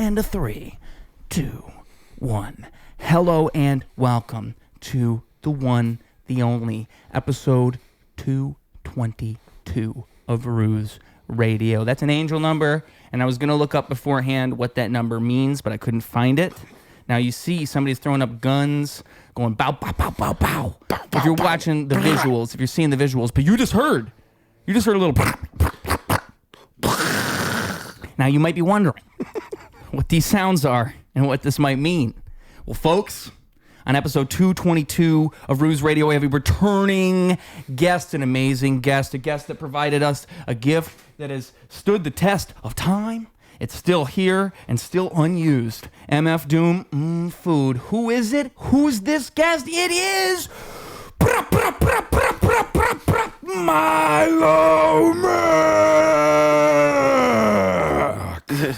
and a 3, 2, 1. Hello and welcome to the one, the only, episode 222 of Ruse Radio. That's an angel number, and I was going to look up beforehand what that number means, but I couldn't find it. Now you see somebody's throwing up guns, going bow, bow, bow, bow, bow. If you're watching the visuals, if you're seeing the visuals, but you just heard a little... Now you might be wondering what these sounds are and what this might mean. Well, folks, on episode 222 of Ruse Radio, we have a returning guest, an amazing guest, a guest that provided us a gift that has stood the test of time. It's still here and still unused. MF Doom, food. Who is it? Who's this guest? It is Milo Mack.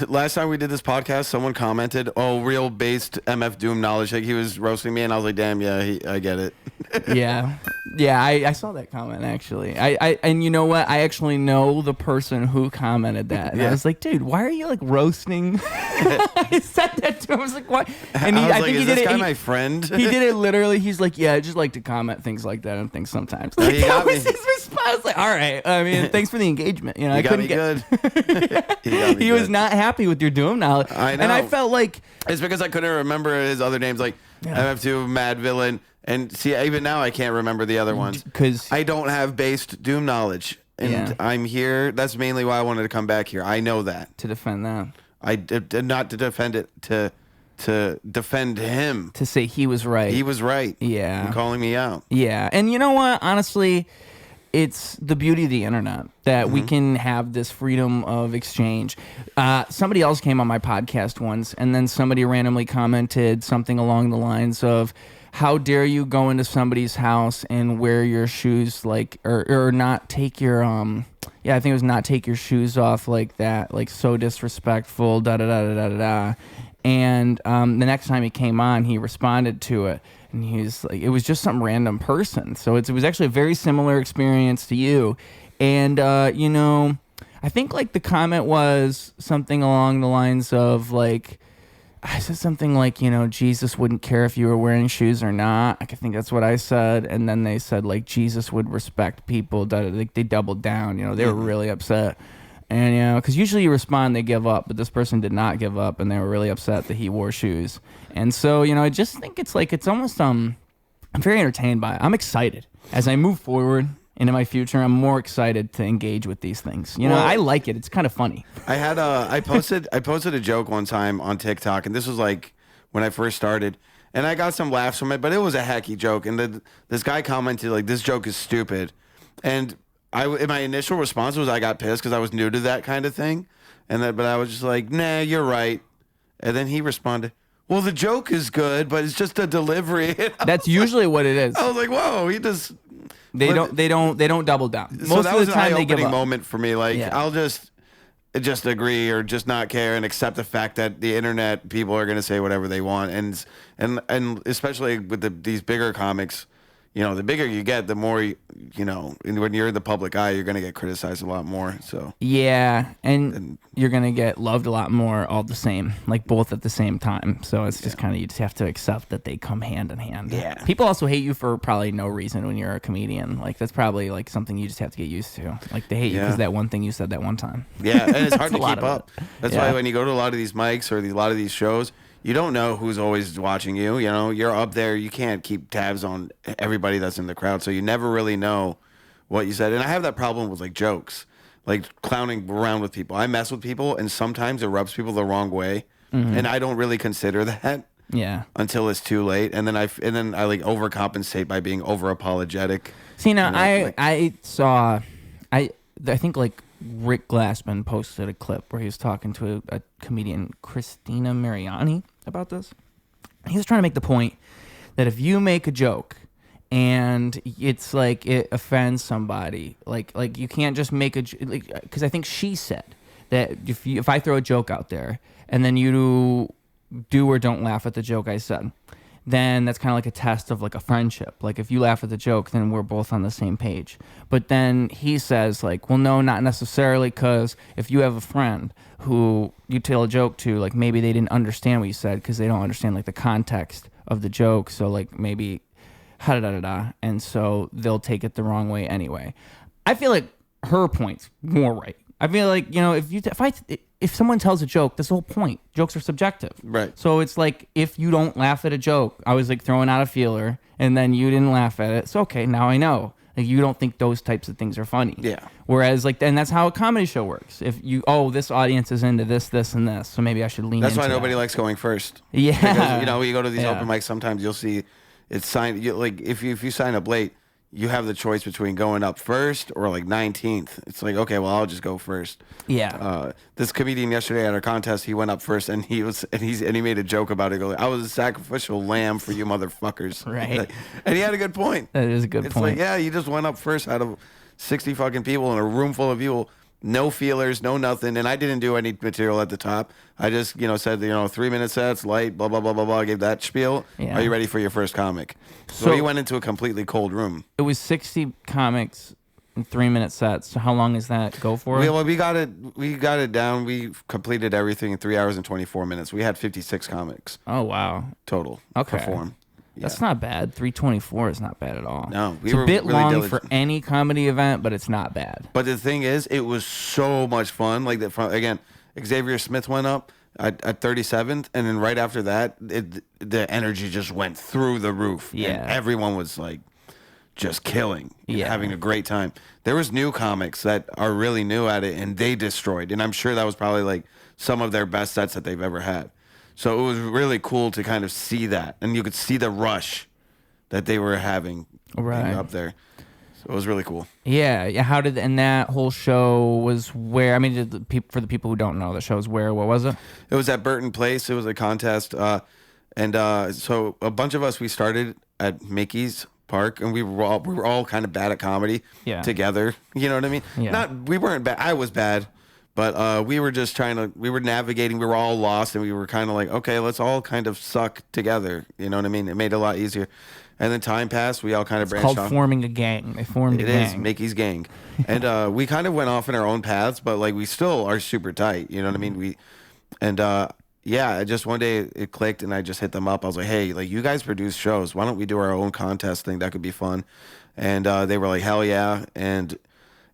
Last time we did this podcast, someone commented, "Oh, real based MF Doom knowledge." Like he was roasting me, and I was like, "Damn, yeah, I get it." Yeah, I saw that comment actually. And you know what? I actually know the person who commented that, and I was like, "Dude, why are you like roasting?" I said that to him. I was like, "What?" And I think he did it. My friend. He did it literally. He's like, "Yeah, I just like to comment things like that and things sometimes." He got that was me. his response. Like, all right. I mean, thanks for the engagement. You know, He got me good. He was not happy with your Doom knowledge. I know. And I felt like it's because I couldn't remember his other names, like MF2, Mad Villain, and see, even now I can't remember the other ones because I don't have based Doom knowledge, and I'm here. That's mainly why I wanted to come back here. I know that to defend that. I did not to defend it to defend him. To say he was right. He was right. Yeah. And calling me out. Yeah. And you know what? Honestly, it's the beauty of the internet that we can have this freedom of exchange. Somebody else came on my podcast once, and then somebody randomly commented something along the lines of, how dare you go into somebody's house and wear your shoes like, or not take your, I think it was not take your shoes off like that, like so disrespectful, da-da-da-da-da-da-da. And the next time he came on, he responded to it. And he's like, it was just some random person. So it was actually a very similar experience to you. And, you know, I think like the comment was something along the lines of like, I said something like, you know, Jesus wouldn't care if you were wearing shoes or not. Like, I think that's what I said. And then they said like, Jesus would respect people. Like, they doubled down, you know, they were really upset. And, you know, because usually you respond, they give up, but this person did not give up, and they were really upset that he wore shoes. And so, you know, I just think it's like, it's almost, I'm very entertained by it. I'm excited. As I move forward into my future, I'm more excited to engage with these things. You know, I like it. It's kind of funny. I posted a joke one time on TikTok, and this was like when I first started, and I got some laughs from it, but it was a hacky joke. And this guy commented, like, this joke is stupid. And my initial response was I got pissed because I was new to that kind of thing, but I was just like, nah, you're right. And then he responded, well, the joke is good, but it's just a delivery. That's usually what it is. I was like, whoa, they don't double down. So Most that of was the time an they give eye-opening up. moment for me. Like, I'll just agree or just not care and accept the fact that the internet people are going to say whatever they want, and especially with these bigger comics. You know, the bigger you get, the more, you know, when you're in the public eye, you're going to get criticized a lot more. So yeah, and you're going to get loved a lot more all the same, like both at the same time. So it's just kind of, you just have to accept that they come hand in hand. Yeah. People also hate you for probably no reason when you're a comedian. Like, that's probably like something you just have to get used to. Like, they hate you because that one thing you said that one time. Yeah, and it's hard to keep up. That's Yeah. why when you go to a lot of these mics or a lot of these shows, you don't know who's always watching you. You know, you're up there. You can't keep tabs on everybody that's in the crowd. So you never really know what you said. And I have that problem with, like, jokes, like clowning around with people. I mess with people, and sometimes it rubs people the wrong way. Mm-hmm. And I don't really consider that until it's too late. And then I like overcompensate by being over apologetic. See, now, I think like Rick Glassman posted a clip where he was talking to a comedian, Christina Mariani, about this. He was trying to make the point that if you make a joke and it's like it offends somebody, like you can't just make because I think she said that if I throw a joke out there and then you do or don't laugh at the joke I said, then that's kind of like a test of like a friendship. Like if you laugh at the joke, then we're both on the same page. But then he says like, well, no, not necessarily, because if you have a friend who you tell a joke to, like maybe they didn't understand what you said because they don't understand like the context of the joke. So like maybe and so they'll take it the wrong way anyway. I feel like her point's more right. I feel like, you know, if someone tells a joke, that's the whole point. Jokes are subjective. Right. So it's like, if you don't laugh at a joke, I was like throwing out a feeler and then you didn't laugh at it. So, okay, now I know. Like, you don't think those types of things are funny. Yeah. Whereas, like, and that's how a comedy show works. If you, this audience is into this, this, and this, so maybe I should lean into that. That's why nobody likes going first. Yeah. Because, you know, you go to these open mics, sometimes you'll see it's signed. Like, if you sign up late, you have the choice between going up first or like 19th. It's like, okay, well, I'll just go first. Yeah. This comedian yesterday at our contest, he went up first and he made a joke about it. He goes, I was a sacrificial lamb for you motherfuckers. Right. And he had a good point. That is a good point. It's like, yeah, you just went up first out of 60 fucking people in a room full of people. No feelers, no nothing. And I didn't do any material at the top. I just, said, 3-minute sets, light, blah, blah, blah, blah, blah. I gave that spiel. Yeah. Are you ready for your first comic? So he went into a completely cold room. It was 60 comics in 3-minute sets. So how long does that go for? We got it down. We completed everything in 3 hours and 24 minutes. We had 56 comics. Oh, wow. Total. Okay. Perform. Yeah. That's not bad. 324 is not bad at all. No, it's a bit really long diligent for any comedy event, but it's not bad. But the thing is, it was so much fun. Like again, Xavier Smith went up at 37th, and then right after that, the energy just went through the roof. Yeah, and everyone was like just killing, having a great time. There was new comics that are really new at it, and they destroyed. And I'm sure that was probably like some of their best sets that they've ever had. So it was really cool to kind of see that. And you could see the rush that they were having up there. So it was really cool. Yeah. How did, and that whole show was where, I mean, for the people who don't know, the show's where, what was it? It was at Burton Place. It was a contest. So a bunch of us, we started at Mickey's Park, and we were all kind of bad at comedy together. You know what I mean? Yeah. We weren't bad. I was bad. But we were just we were navigating, we were all lost, and we were kind of like, okay, let's all kind of suck together. You know what I mean? It made it a lot easier. And then time passed, we all kind of branched off. It's called forming a gang. They formed a gang. It is, Mickey's gang. And we kind of went off in our own paths, but like we still are super tight. You know what I mean? Just one day it clicked, and I just hit them up. I was like, hey, like you guys produce shows. Why don't we do our own contest thing? That could be fun. And they were like, hell yeah. And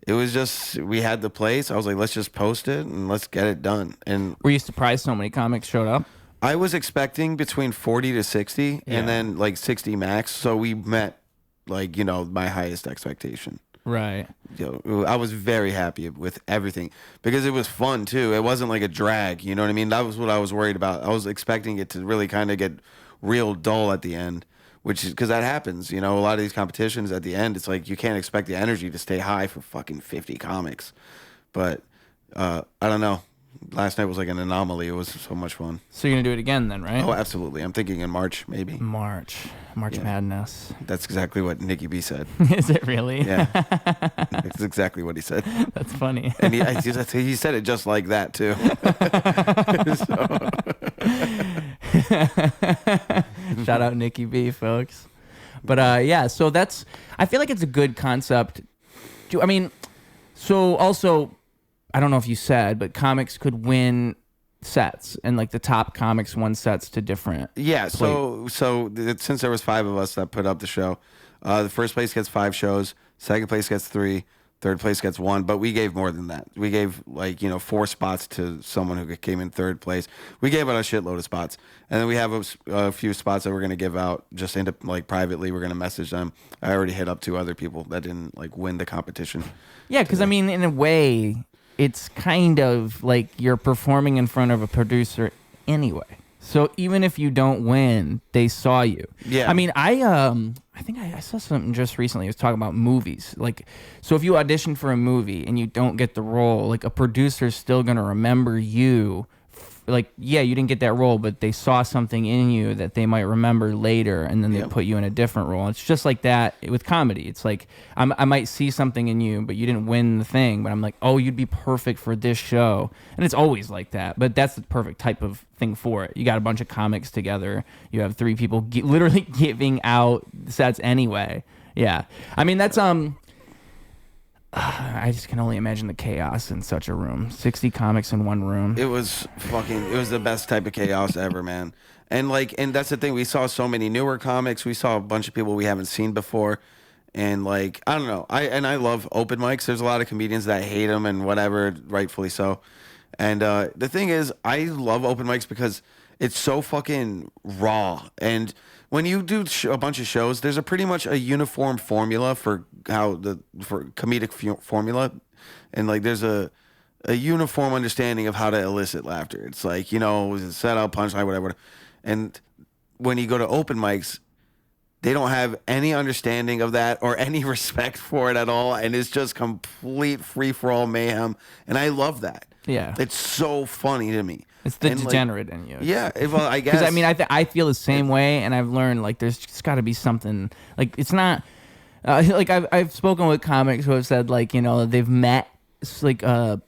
it was just, we had the place. I was like, let's just post it and let's get it done. And were you surprised so many comics showed up? I was expecting between 40 to 60 and then like 60 max. So we met like, my highest expectation. Right. I was very happy with everything because it was fun too. It wasn't like a drag. You know what I mean? That was what I was worried about. I was expecting it to really kind of get real dull at the end. Which is because that happens, a lot of these competitions at the end, it's like you can't expect the energy to stay high for fucking 50 comics. But I don't know. Last night was like an anomaly. It was so much fun. So you're going to do it again then, right? Oh, absolutely. I'm thinking in March, maybe. March Madness. That's exactly what Nikki B said. Is it really? Yeah. That's exactly what he said. That's funny. And he said it just like that, too. Shout out Nikki B, folks. But so I feel like it's a good concept. Also, I don't know if you said, but comics could win sets, and like the top comics won sets to different. Yeah. So since there was 5 of us that put up the show, the first place gets 5 shows, second place gets 3, third place gets 1, but we gave more than that. We gave 4 spots to someone who came in third place. We gave out a shitload of spots, and then we have a few spots that we're going to give out just privately. We're going to message them. I already hit up 2 other people that didn't win the competition. Yeah, because in a way, it's kind of like you're performing in front of a producer anyway. So even if you don't win, they saw you. Yeah. I think I saw something just recently. It was talking about movies. So if you audition for a movie and you don't get the role, like a producer's still going to remember you like, yeah, you didn't get that role, but they saw something in you that they might remember later, and then they put you in a different role. It's just like that with comedy. It's like I might see something in you, but you didn't win the thing, but I'm like, oh, you'd be perfect for this show. And it's always like that, but that's the perfect type of thing for it. You got a bunch of comics together. You have 3 people literally giving out sets anyway. Yeah. I mean, that's I just can only imagine the chaos in such a room. 60 comics in one room. It was the best type of chaos ever, man. And that's the thing. We saw so many newer comics. We saw a bunch of people we haven't seen before. And I don't know. I love open mics. There's a lot of comedians that hate them and whatever, rightfully so. And the thing is, I love open mics because it's so fucking raw. And when you do a bunch of shows, there's pretty much a uniform formula for comedic formula, and there's a uniform understanding of how to elicit laughter. It's set up, punchline, whatever. And when you go to open mics, they don't have any understanding of that or any respect for it at all, and it's just complete free for all mayhem. And I love that. Yeah, it's so funny to me. It's the degenerate in you. Yeah, well, I guess. Because I mean, I feel the same way, and I've learned there's just got to be something. It's not I've spoken with comics who have said they've met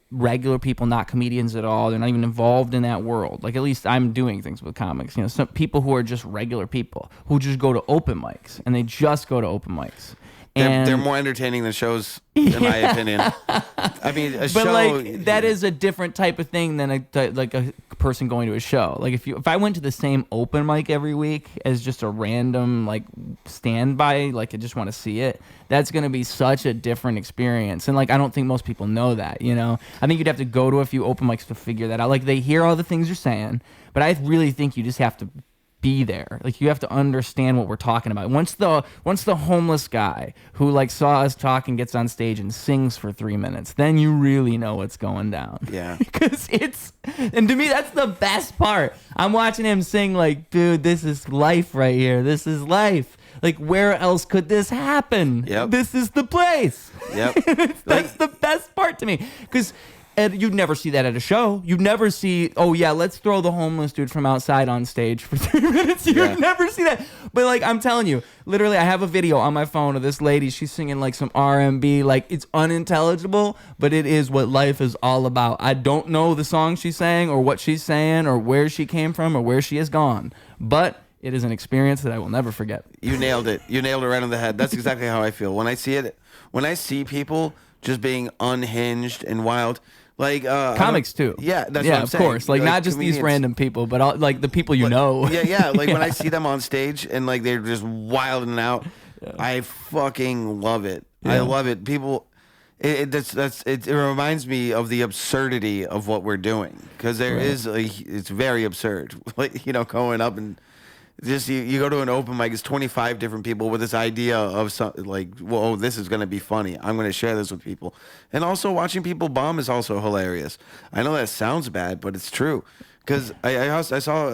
regular people, not comedians at all. They're not even involved in that world. At least I'm doing things with comics. Some people who are just regular people who just go to open mics, and they just go to open mics. They're more entertaining than shows, in my opinion. I mean, that is a different type of thing than a person going to a show. If I went to the same open mic every week as just a random standby, I just want to see it, that's going to be such a different experience. And I don't think most people know that. I think you'd have to go to a few open mics to figure that out. They hear all the things you're saying, but I really think you just have to be there. You have to understand what we're talking about. Once the homeless guy who saw us talking gets on stage and sings for 3 minutes, then you really know what's going down. Yeah. Because and to me, that's the best part. I'm watching him sing dude, this is life right here. This is life. Where else could this happen? Yep. This is the place. Yep. That's the best part to me. Because you'd never see that at a show. You'd never see, oh yeah, let's throw the homeless dude from outside on stage for 3 minutes. You'd never see that. But I'm telling you, literally, I have a video on my phone of this lady. She's singing some R&B. It's unintelligible, but it is what life is all about. I don't know the song she's saying or what she's saying or where she came from or where she has gone, but it is an experience that I will never forget. You nailed it. You nailed it right on the head. That's exactly how I feel when I see it. When I see people just being unhinged and wild. Comics too. Yeah, that's what I'm saying. Of course. Not just these random people, but all, the people you know. Yeah. When I see them on stage and they're just wilding out, I fucking love it. Yeah. I love it. People, it reminds me of the absurdity of what we're doing because it's very absurd. Going up and just you go to an open mic, it's 25 different people with this idea of this is going to be funny. I'm going to share this with people. And also watching people bomb is also hilarious. I know that sounds bad, but it's true. Because I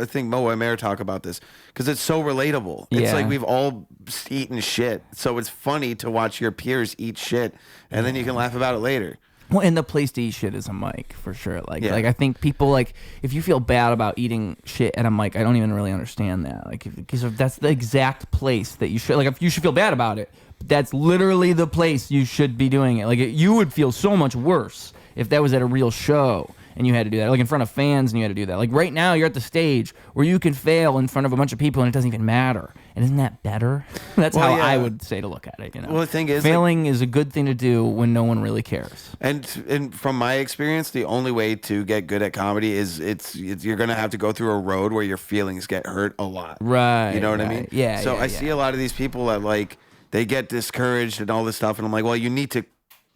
think Mo Amer talk about this because it's so relatable. Yeah. It's we've all eaten shit. So it's funny to watch your peers eat shit and then you can laugh about it later. Well, and the place to eat shit is a mic for sure. I think people if you feel bad about eating shit at a mic, I don't even really understand that. Because that's the exact place that you should. If you should feel bad about it, that's literally the place you should be doing it. You would feel so much worse if that was at a real show and you had to do that. In front of fans and you had to do that. Right now, you're at the stage where you can fail in front of a bunch of people and it doesn't even matter. And isn't that better? That's how I would say to look at it. Well, the thing is, failing is a good thing to do when no one really cares. And from my experience, the only way to get good at comedy is you're gonna have to go through a road where your feelings get hurt a lot. Right. You know what I mean? Yeah. So I see a lot of these people that they get discouraged and all this stuff, and I'm like, well, you need to.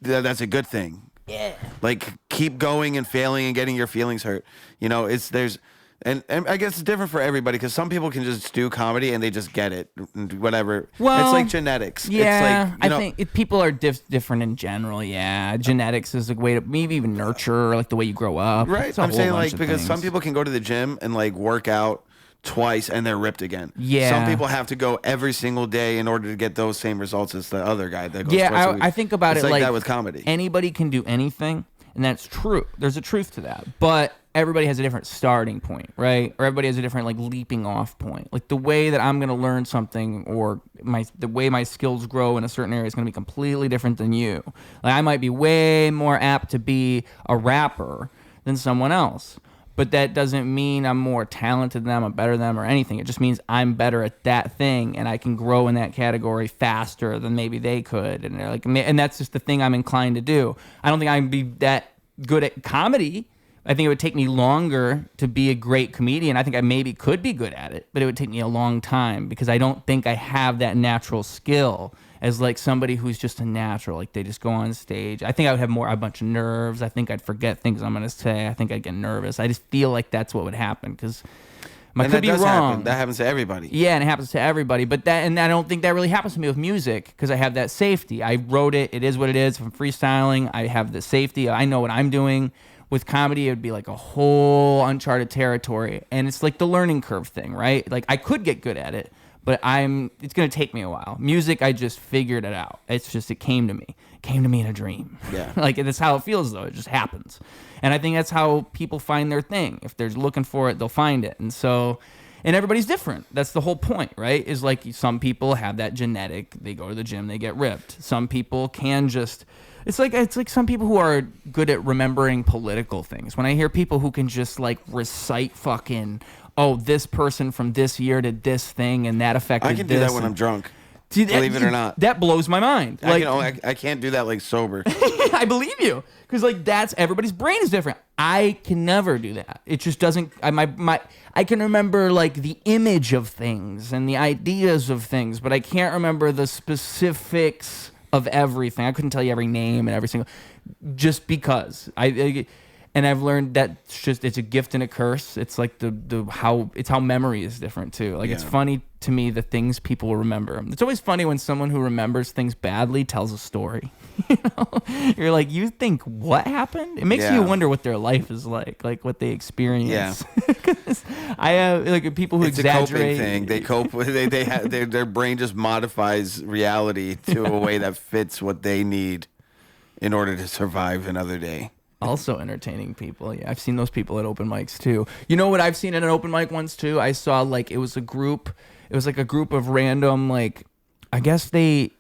That's a good thing. Yeah. Keep going and failing and getting your feelings hurt. And I guess it's different for everybody because some people can just do comedy and they just get it, whatever. Well, it's genetics. Yeah, I think people are different in general. Yeah, genetics is a way to maybe even nurture, the way you grow up. Right. I'm saying because some people can go to the gym and work out twice and they're ripped again. Yeah. Some people have to go every single day in order to get those same results as the other guy that goes twice a week. I think about it's it like that with comedy. Anybody can do anything. And that's true. There's a truth to that. But everybody has a different starting point, right? Or everybody has a different like leaping off point. Like the way that I'm going to learn something or the way my skills grow in a certain area is going to be completely different than you. Like I might be way more apt to be a rapper than someone else. But that doesn't mean I'm more talented than them, I'm better than them, or anything. It just means I'm better at that thing, and I can grow in that category faster than maybe they could. And that's just the thing I'm inclined to do. I don't think I can be that good at comedy. I think it would take me longer to be a great comedian. I think I maybe could be good at it, but it would take me a long time because I don't think I have that natural skill as like somebody who's just a natural. Like they just go on stage. I think I would have a bunch of nerves. I think I'd forget things I'm going to say. I think I'd get nervous. I just feel like that's what would happen because I could be wrong. Happen. That happens to everybody. Yeah, and it happens to everybody. But I don't think that really happens to me with music because I have that safety. I wrote it. It is what it is. If I'm freestyling, I have the safety. I know what I'm doing. With comedy, it would be like a whole uncharted territory. And it's like the learning curve thing, right? Like I could get good at it, but it's going to take me a while. Music, I just figured it out. It came to me. It came to me in a dream. Yeah. Like that's how it feels though. It just happens. And I think that's how people find their thing. If they're looking for it, they'll find it. And everybody's different. That's the whole point, right? Is like some people have that genetic. They go to the gym, they get ripped. Some people can just... It's like some people who are good at remembering political things. When I hear people who can just like recite fucking, this person from this year did this thing and that affected this. I can do that when I'm drunk. Believe it or not. That blows my mind. Like, I can't do that like sober. I believe you. Because like everybody's brain is different. I can never do that. It just doesn't, I can remember like the image of things and the ideas of things, but I can't remember the specifics of everything. I couldn't tell you every name and every single, just because and I've learned that it's a gift and a curse. It's like how memory is different too. Like It's funny to me the things people remember. It's always funny when someone who remembers things badly tells a story. You're like, you think what happened? It makes you wonder what their life is like what they experience. Yeah. I have like people who exaggerate. It's a coping thing. They cope with their brain just modifies reality to a way that fits what they need in order to survive another day. Also entertaining people. Yeah, I've seen those people at open mics too. You know what I've seen at an open mic once too? I saw like it was a group of random like I don't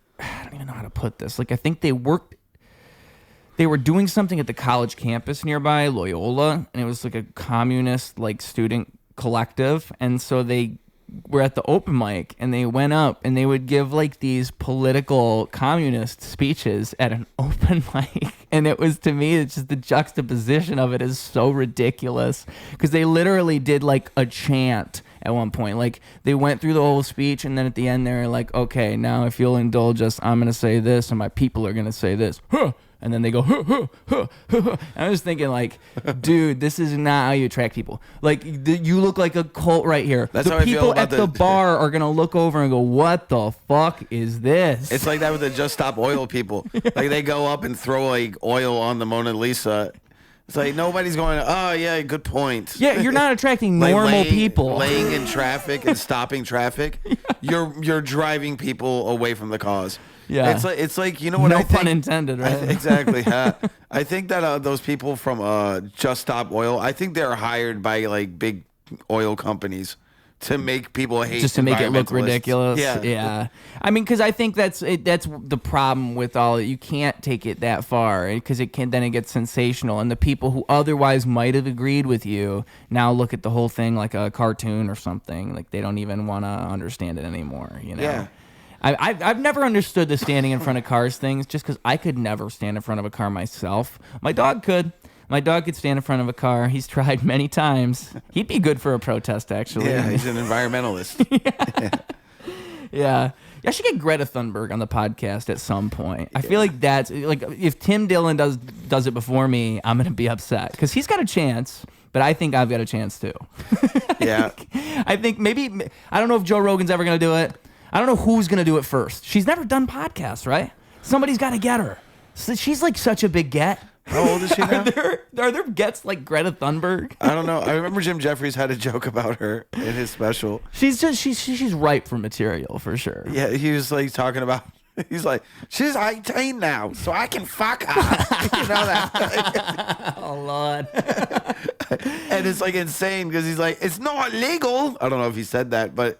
even know how to put this. Like I think they were doing something at the college campus nearby, Loyola, and it was like a communist like student collective, and so they were at the open mic and they went up and they would give like these political communist speeches at an open mic. And it was, to me, it's just the juxtaposition of it is so ridiculous because they literally did like a chant at one point. Like they went through the whole speech and then at the end they're like, okay, now if you'll indulge us, I'm going to say this and my people are going to say this. Huh. And then they go, huh, huh, huh, huh, huh. And I was thinking, like, dude, this is not how you attract people. Like, you look like a cult right here. That's the how I feel people about at the bar are going to look over and go, what the fuck is this? It's like that with the Just Stop Oil people. Like, they go up and throw, like, oil on the Mona Lisa. It's like nobody's going, oh, yeah, good point. Yeah, you're not attracting normal people. Laying in traffic and stopping traffic. Yeah. You're driving people away from the cause. Yeah, it's like you know what? No I think, pun intended, right? Exactly. I think that those people from Just Stop Oil, I think they're hired by like big oil companies to make people hate, just to make it look ridiculous. Yeah. I mean, because I think that's the problem with all it. You can't take it that far because it gets sensational, and the people who otherwise might have agreed with you now look at the whole thing like a cartoon or something. Like they don't even want to understand it anymore. You know. Yeah. I've never understood the standing in front of cars things just because I could never stand in front of a car myself. My dog could. My dog could stand in front of a car. He's tried many times. He'd be good for a protest, actually. Yeah, he's an environmentalist. Yeah. I should get Greta Thunberg on the podcast at some point. I feel like that's like if Tim Dillon does it before me, I'm gonna be upset because he's got a chance, but I think I've got a chance too. Yeah. I think maybe I don't know if Joe Rogan's ever gonna do it. I don't know who's going to do it first. She's never done podcasts, right? Somebody's got to get her. So she's like such a big get. How old is she now? Are there gets like Greta Thunberg? I don't know. I remember Jim Jeffries had a joke about her in his special. She's ripe for material for sure. Yeah, he was like talking about. He's like, she's 18 now, so I can fuck her. You know that? Oh Lord. And it's like insane because he's like, it's not legal. I don't know if he said that, but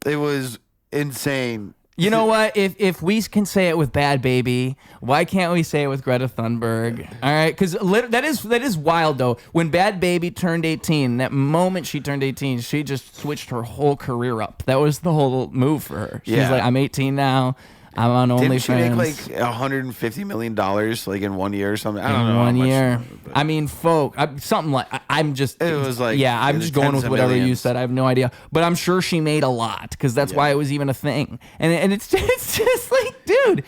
it was insane. You know what? If we can say it with Bad Baby, why can't we say it with Greta Thunberg? All right, because that is wild though. When Bad Baby turned 18, that moment she turned 18, she just switched her whole career up. That was the whole move for her. She's like, I'm 18 now. I'm on OnlyFans. Didn't she make like $150 million like in 1 year or something? I don't know. 1 year. I mean, folk, something like I'm just. It was like I'm just going with whatever you said. I have no idea, but I'm sure she made a lot because that's why it was even a thing. And it's just like, dude,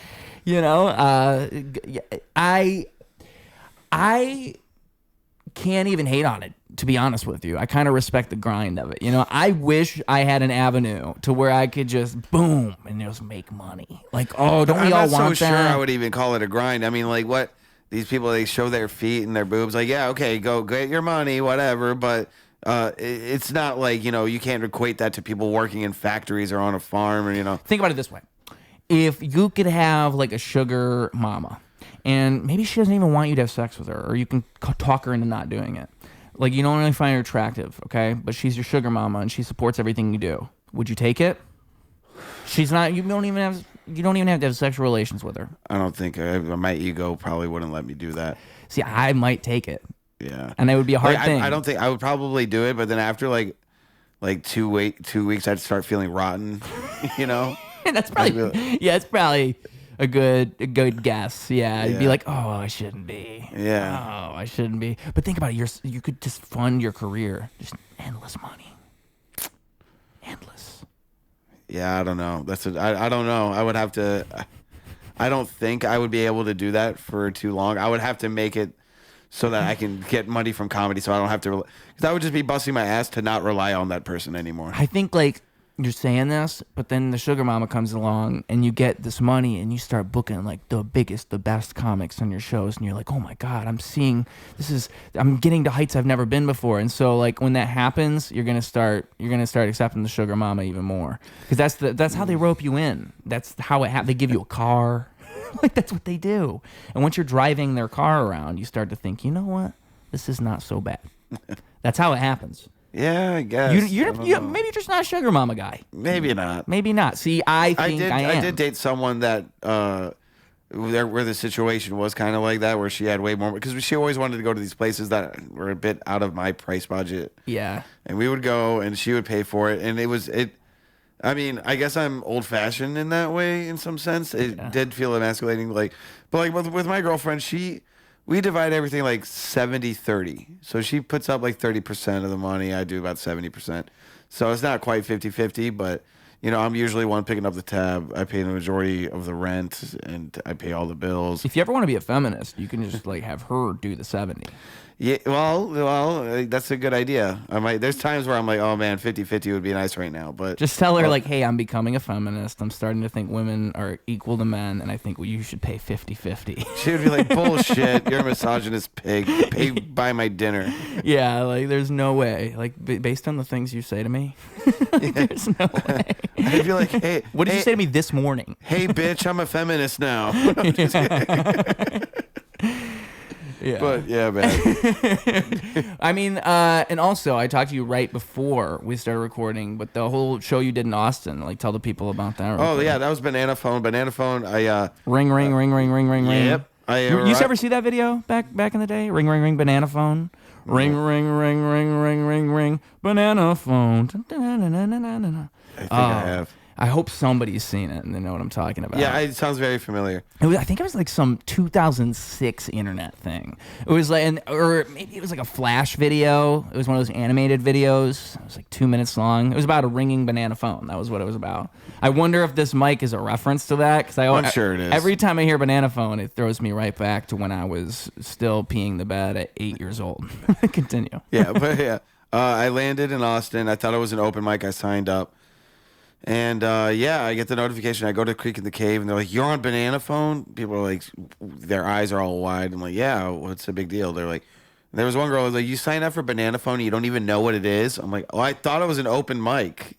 you know, I can't even hate on it. To be honest with you, I kind of respect the grind of it. You know, I wish I had an avenue to where I could just boom and just make money. Like, oh, don't we all want that? I'm not so sure I would even call it a grind. I mean, like, what these people, they show their feet and their boobs. Like, yeah, okay, go get your money, whatever. But it's not like, you know, you can't equate that to people working in factories or on a farm or, you know. Think about it this way: if you could have like a sugar mama, and maybe she doesn't even want you to have sex with her, or you can talk her into not doing it. Like, you don't really find her attractive, okay? But she's your sugar mama and she supports everything you do. Would you take it? She's not. You don't even have to have sexual relations with her. I don't think my ego probably wouldn't let me do that. See, I might take it. Yeah, and it would be a hard thing. I don't think I would probably do it, but then after like 2 weeks, I'd start feeling rotten. You know, that's probably it's probably a good guess. Yeah, you'd be like, oh, I shouldn't be. Yeah. Oh, I shouldn't be. But think about it. You could just fund your career. Just endless money. Endless. Yeah, I don't know. I don't know. I would have to. I don't think I would be able to do that for too long. I would have to make it so that I can get money from comedy, so I don't have to. Because I would just be busting my ass to not rely on that person anymore. I think like. You're saying this, but then the sugar mama comes along and you get this money and you start booking like the biggest, the best comics on your shows. And you're like, oh my God, I'm getting to heights I've never been before. And so like when that happens, you're going to start accepting the sugar mama even more. Because that's how they rope you in. That's how it happens. They give you a car. Like that's what they do. And once you're driving their car around, you start to think, you know what? This is not so bad. That's how it happens. Yeah, I guess. Maybe you're just not a sugar mama guy. Maybe not. Maybe not. See, I think I am. I did date someone that where the situation was kind of like that, where she had way more, because she always wanted to go to these places that were a bit out of my price budget. Yeah. And we would go, and she would pay for it, and I mean, I guess I'm old-fashioned in that way, in some sense. It did feel emasculating, but with my girlfriend, we divide everything like 70-30. So she puts up like 30% of the money. I do about 70%. So it's not quite 50-50, but, you know, I'm usually one picking up the tab. I pay the majority of the rent, and I pay all the bills. If you ever want to be a feminist, you can just like have her do the 70. Yeah, well, that's a good idea. There's times where I'm like, oh man, 50-50 would be nice right now, but just tell her like, hey, I'm becoming a feminist. I'm starting to think women are equal to men, and I think you should pay 50-50. She would be like, bullshit, you're a misogynist pig. Buy my dinner. Yeah, like there's no way. Like based on the things you say to me, there's no way. I'd be like, hey, what did you say to me this morning? Hey, bitch, I'm a feminist now. Yeah. But yeah, man. I mean, and also I talked to you right before we started recording, but the whole show you did in Austin, like tell the people about that. Oh yeah, that was Banana Phone. Banana Phone. Ring. Yep. You ever see that video back in the day? Ring, Banana Phone. Ring, Banana Phone. I think I have. I hope somebody's seen it and they know what I'm talking about. Yeah, it sounds very familiar. I think it was like some 2006 internet thing. It was like, or maybe it was like a Flash video. It was one of those animated videos. It was like 2 minutes long. It was about a ringing banana phone. That was what it was about. I wonder if this mic is a reference to that. Because I'm sure it is. Every time I hear banana phone, it throws me right back to when I was still peeing the bed at 8 years old. Continue. Yeah, but yeah. I landed in Austin. I thought it was an open mic. I signed up. And I get the notification. I go to Creek in the Cave, and they're like, "You're on Banana Phone." People are like, their eyes are all wide. I'm like, "Yeah, what's the big deal?" They're like, there was one girl who was like, "You sign up for Banana Phone, and you don't even know what it is." I'm like, "Oh, I thought it was an open mic."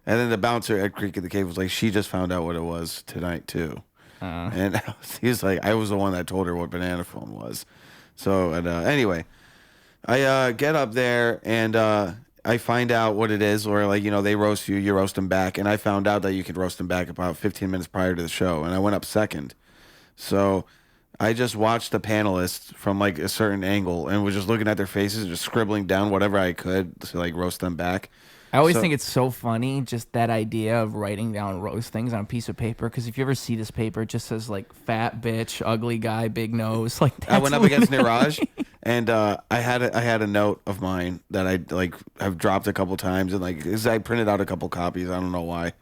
And then the bouncer at Creek in the Cave was like, "She just found out what it was tonight too." And he was like, "I was the one that told her what Banana Phone was." So anyway. I get up there and I find out what it is, or like, they roast you, you roast them back. And I found out that you could roast them back about 15 minutes prior to the show, and I went up second. So I just watched the panelists from like a certain angle and was just looking at their faces and just scribbling down whatever I could to like roast them back. I always think it's so funny, just that idea of writing down roast things on a piece of paper. Because if you ever see this paper, it just says like fat bitch, ugly guy, big nose. Like I went up against Niraj, and I had a note of mine that I like have dropped a couple times, and like I printed out a couple copies. I don't know why,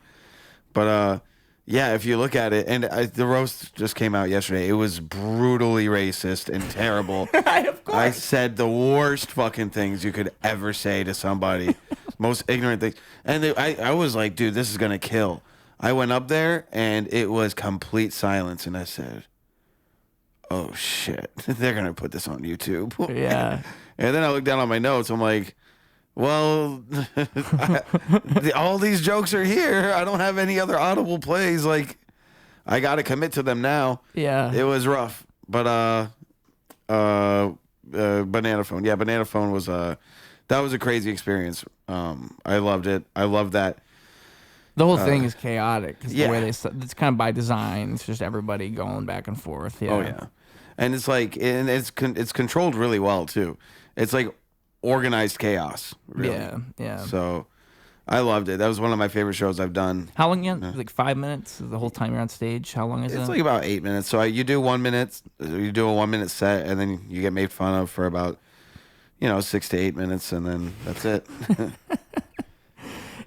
but yeah, if you look at it, and the roast just came out yesterday. It was brutally racist and terrible. Of course. I said the worst fucking things you could ever say to somebody. Most ignorant things. And I was like, dude, this is going to kill. I went up there, and it was complete silence. And I said, oh, shit. They're going to put this on YouTube. Yeah. And then I looked down on my notes. I'm like, well, all these jokes are here. I don't have any other audible plays. Like, I got to commit to them now. Yeah. It was rough. But Banana Phone. Yeah, Banana Phone was that was a crazy experience. I loved it. I love that. The whole thing is chaotic. Yeah. The way it's kind of by design. It's just everybody going back and forth. Yeah. Oh yeah, and it's like, and it's controlled really well too. It's like organized chaos. Really. Yeah. Yeah. So I loved it. That was one of my favorite shows I've done. How long? Like 5 minutes the whole time you're on stage. How long is it? It's like about 8 minutes. So you do 1 minute. You do a 1 minute set, and then you get made fun of for about 6 to 8 minutes, and then that's it.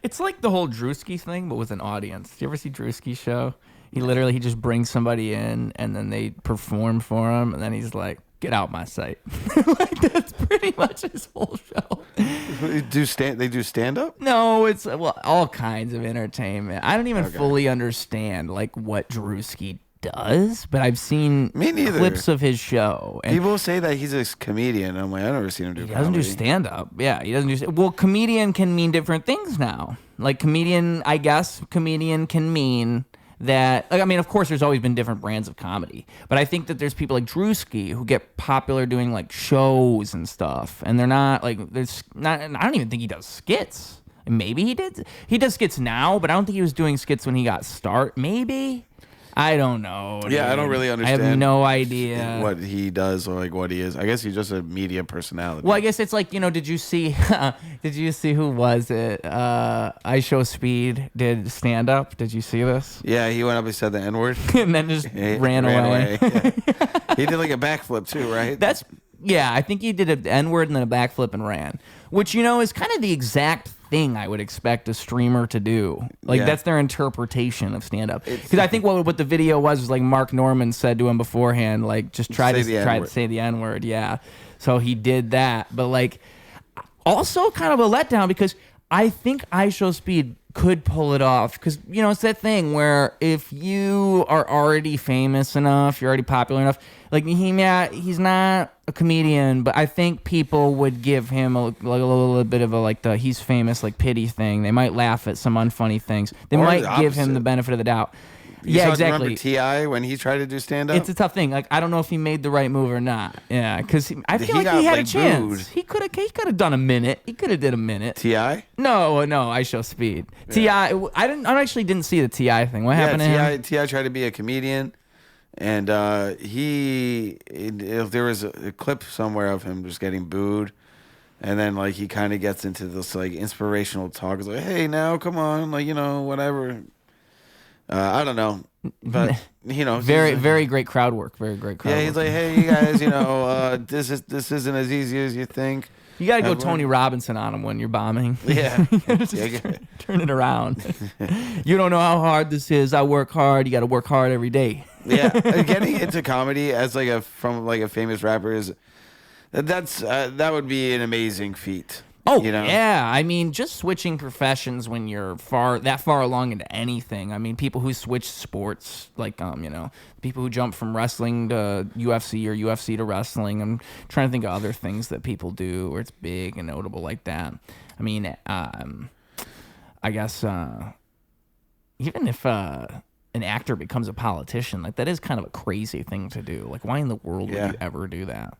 It's like the whole Druski thing, but with an audience. Do you ever see Druski's show? He just brings somebody in, and then they perform for him, and then he's like, "Get out my sight." Like that's pretty much his whole show. They do stand up? No, it's all kinds of entertainment. I don't even fully understand like what Druski does, but I've seen clips of his show. And people say that he's a comedian. I'm like, I've never seen him do comedy. He doesn't do stand up. Yeah, he doesn't do. Well, comedian can mean different things now. Like comedian, I guess comedian can mean that. Like, I mean, of course, there's always been different brands of comedy, but I think that there's people like Druski who get popular doing like shows and stuff, and they're not like there's not. I don't even think he does skits. Maybe he did. He does skits now, but I don't think he was doing skits when he got started. Maybe. I don't know. Yeah, dude. I don't really understand. I have no idea what he does or like what he is. I guess he's just a media personality. Well, I guess it's like, did you see who was it? IShowSpeed did stand up. Did you see this? Yeah, he went up and said the N-word and then just ran away. Yeah. He did like a backflip too, right? Yeah, I think he did an N-word and then a backflip and ran, which is kind of the exact thing I would expect a streamer to do. Like that's their interpretation of stand-up. Because I think what the video was like Mark Norman said to him beforehand, like just try to say the N-word. Yeah, so he did that, but like also kind of a letdown because I think IShowSpeed could pull it off because it's that thing where if you are already famous enough, you're already popular enough, like he's not a comedian, but I think people would give him a little bit of a he's famous like pity thing. They might laugh at some unfunny things. They might give him the benefit of the doubt. Yeah, exactly. Remember T.I. when he tried to do stand-up? It's a tough thing. Like I don't know if he made the right move or not. Yeah, because I feel like he had a chance. He could have done a minute. He could have did a minute. T.I.? No, IShowSpeed. Yeah. T.I. I actually didn't see the T.I. thing. What happened to him? T.I. tried to be a comedian, and if there was a clip somewhere of him just getting booed. And then, like, he kind of gets into this, like, inspirational talk. It's like, hey, now, come on, like, whatever. I don't know, but very great crowd work. Very great crowd. Yeah, he's like, hey, you guys, this isn't as easy as you think. You got to go Tony Robinson on him when you're bombing. Yeah, turn it around. You don't know how hard this is. I work hard. You got to work hard every day. Yeah, getting into comedy as from a famous rapper is that would be an amazing feat. Oh, yeah. I mean, just switching professions when you're that far along into anything. I mean, people who switch sports, like, people who jump from wrestling to UFC or UFC to wrestling. I'm trying to think of other things that people do where it's big and notable like that. I mean, I guess even if an actor becomes a politician. Like, that is kind of a crazy thing to do. Like, why in the world would you ever do that?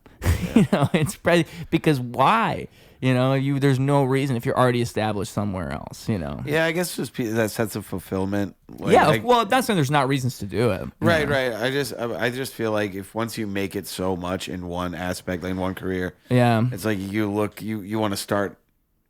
You know, it's probably because why? You know, there's no reason if you're already established somewhere else, you know. Yeah, I guess just that sense of fulfillment. Like, well, that's when there's not reasons to do it. Right. I just feel like if once you make it so much in one aspect, like in one career, it's like you want to start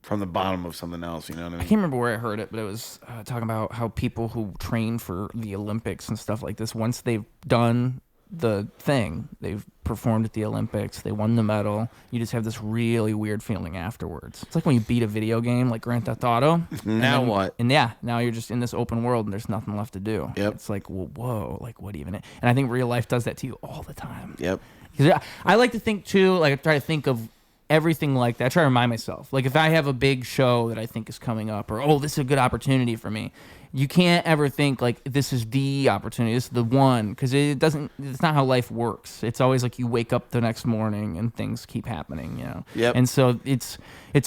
from the bottom of something else. You know what I mean? I can't remember where I heard it, but it was talking about how people who train for the Olympics and stuff like this, once they've done the thing, they've performed at the Olympics, they won the medal, you just have this really weird feeling afterwards. It's like when you beat a video game like Grand Theft Auto. Now what? And now you're just in this open world and there's nothing left to do. It's like, well, whoa, like what even? And I think real life does that to you all the time. Because I like to think too, like I try to think of everything like that. I try to remind myself, like if I have a big show that I think is coming up, or this is a good opportunity for me, you can't ever think like this is the opportunity, this is the one, because it's not how life works. It's always like you wake up the next morning and things keep happening, you know. And so it's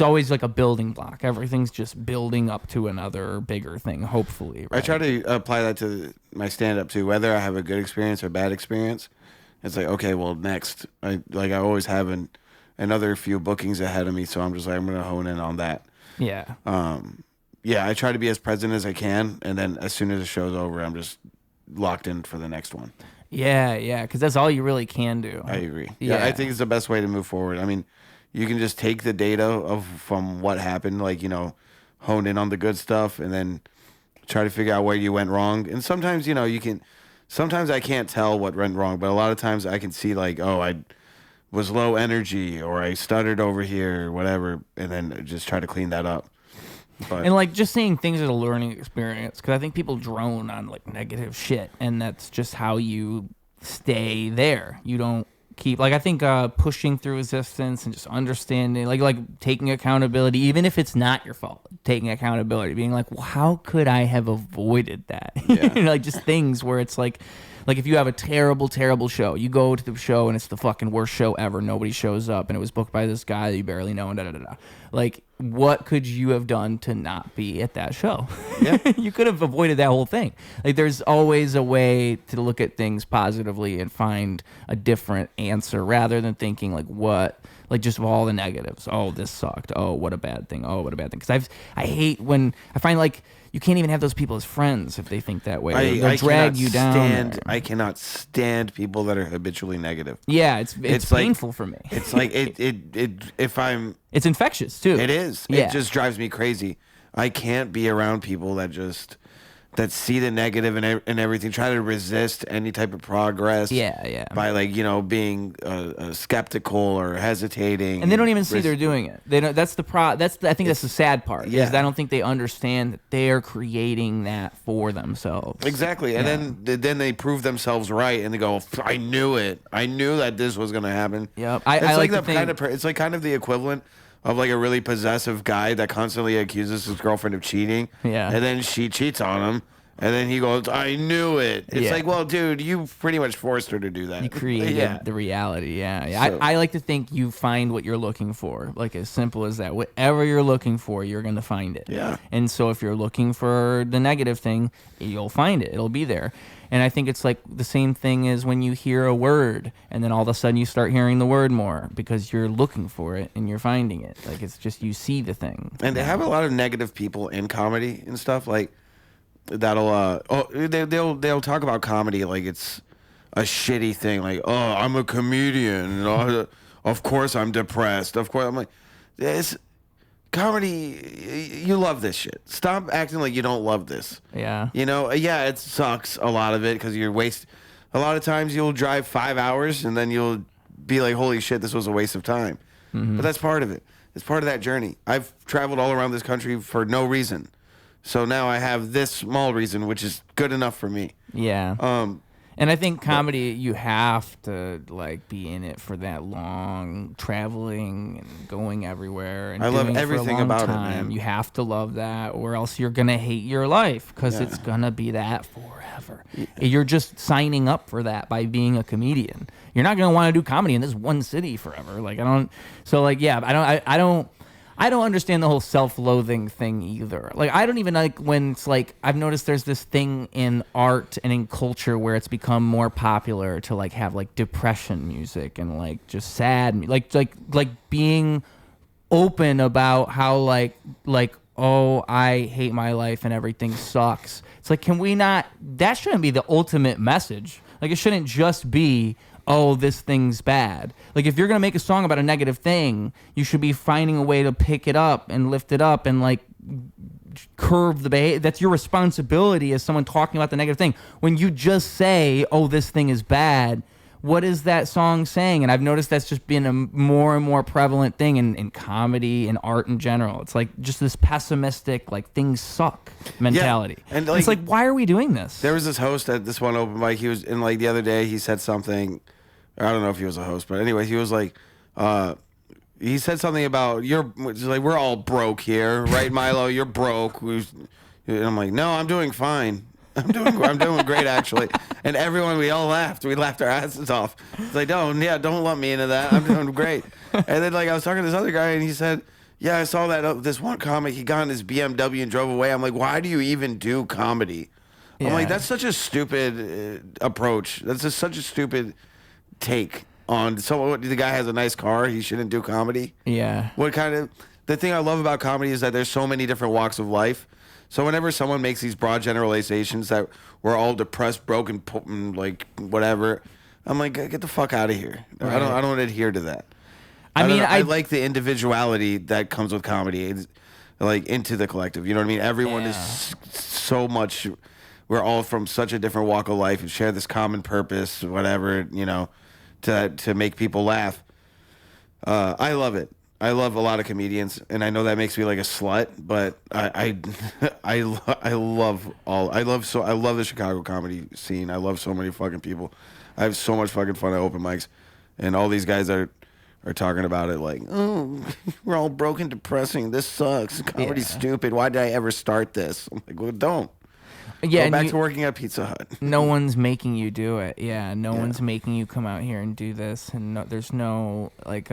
always like a building block. Everything's just building up to another bigger thing, hopefully. Right? I try to apply that to my stand-up too, whether I have a good experience or bad experience. It's like, okay, well, next, I always have another few bookings ahead of me, so I'm just like, I'm gonna hone in on that. I try to be as present as I can, and then as soon as the show's over, I'm just locked in for the next one. Because that's all you really can do. I agree. I think it's the best way to move forward. I mean, you can just take the data from what happened, like, you know, hone in on the good stuff, and then try to figure out where you went wrong. And sometimes, you know, sometimes I can't tell what went wrong, but a lot of times I can see like, I was low energy, or I stuttered over here, or whatever, and then just try to clean that up. And like just seeing things as a learning experience, because I think people drone on like negative shit, and that's just how you stay there. You don't keep, like, I think pushing through resistance and just understanding, like taking accountability, even if it's not your fault, taking accountability, being like, well, how could I have avoided that? Like just things where it's like if you have a terrible show, you go to the show and it's the fucking worst show ever, nobody shows up, and it was booked by this guy that you barely know, and da-da-da-da. Like, what could you have done to not be at that show? You could have avoided that whole thing. Like, there's always a way to look at things positively and find a different answer, rather than thinking like, what, like just of all the negatives. Oh, this sucked. Oh, what a bad thing. Oh, what a bad thing. Because I hate when I find like you can't even have those people as friends if they think that way. They'll drag you down. I cannot stand people that are habitually negative. Yeah, it's painful for me. It's like it's infectious too. It is. Yeah. It just drives me crazy. I can't be around people that see the negative and everything, try to resist any type of progress. By like, you know, being skeptical or hesitating, and they don't even see they're doing it. They don't. I think that's the sad part. Is I don't think they understand that they're creating that for themselves. Exactly, and then they prove themselves right, and they go, "I knew it. I knew that this was going to happen." Yep. It's like kind of the equivalent of like a really possessive guy that constantly accuses his girlfriend of cheating. And then she cheats on him. And then he goes, I knew it. It's like, well, dude, you pretty much forced her to do that. You created the reality. So, I like to think you find what you're looking for. Like, as simple as that. Whatever you're looking for, you're going to find it. And so if you're looking for the negative thing, you'll find it. It'll be there. And I think it's like the same thing as when you hear a word and then all of a sudden you start hearing the word more because you're looking for it and you're finding it. Like, it's just you see the thing. And they have a lot of negative people in comedy and stuff. Like, they'll talk about comedy like it's a shitty thing. Like, oh, I'm a comedian. Of course I'm depressed. Of course. I'm like, it's comedy. You love this shit. Stop acting like you don't love this. You know, it sucks a lot of it because you're a lot of times you'll drive 5 hours and then you'll be like, holy shit, this was a waste of time. But that's part of it. It's part of that journey. I've traveled all around this country for no reason. So now I have this small reason, which is good enough for me. And I think comedy, you have to like be in it for that long, traveling and going everywhere. And I love everything about it, man. You have to love that, or else you're gonna hate your life because it's gonna be that forever. You're just signing up for that by being a comedian. You're not gonna want to do comedy in this one city forever. Like I don't. I don't understand the whole self-loathing thing either. Like, I don't even like when it's like, I've noticed there's this thing in art and in culture where it's become more popular to like have like depression music and like just sad, like being open about how like, oh, I hate my life and everything sucks. It's like, can we not, that shouldn't be the ultimate message. Like, it shouldn't just be, oh, this thing's bad. Like, if you're going to make a song about a negative thing, you should be finding a way to pick it up and lift it up and, like, curve the behavior. That's your responsibility as someone talking about the negative thing. When you just say, oh, this thing is bad, what is that song saying? And I've noticed that's just been a more and more prevalent thing in comedy and art in general. It's like just this pessimistic, like, things suck mentality. Yeah. And like, it's like, why are we doing this? There was this host at this one open mic. He was in, like, the other day, he said something. I don't know if he was a host, but anyway, he was like, he said something about, like, we're all broke here, right, Milo? You're broke. And I'm like, no, I'm doing fine. I'm doing great, actually. And everyone, we all laughed. We laughed our asses off. It's like, don't lump me into that. I'm doing great. And then, like, I was talking to this other guy, and he said, yeah, I saw that this one comic, he got in his BMW and drove away. I'm like, why do you even do comedy? Yeah. I'm like, that's such a stupid approach. That's just such a stupid take on the guy has a nice car, he shouldn't do comedy. Yeah. The thing I love about comedy is that there's so many different walks of life. So whenever someone makes these broad generalizations that we're all depressed, broken, like whatever, I'm like, get the fuck out of here. Right. I don't adhere to that. I like the individuality that comes with comedy, it's like into the collective. You know what I mean? Everyone is so much. We're all from such a different walk of life and share this common purpose, whatever, you know, to make people laugh. I love it. I love a lot of comedians, and I know that makes me like a slut, but I love the Chicago comedy scene. I love so many fucking people. I have so much fucking fun at open mics, and all these guys are talking about it like, oh, we're all broken, depressing. This sucks. Comedy's stupid. Why did I ever start this? I'm like, well, don't. Yeah, go back to working at Pizza Hut. No one's making you do it. Yeah, no one's making you come out here and do this, and there's no like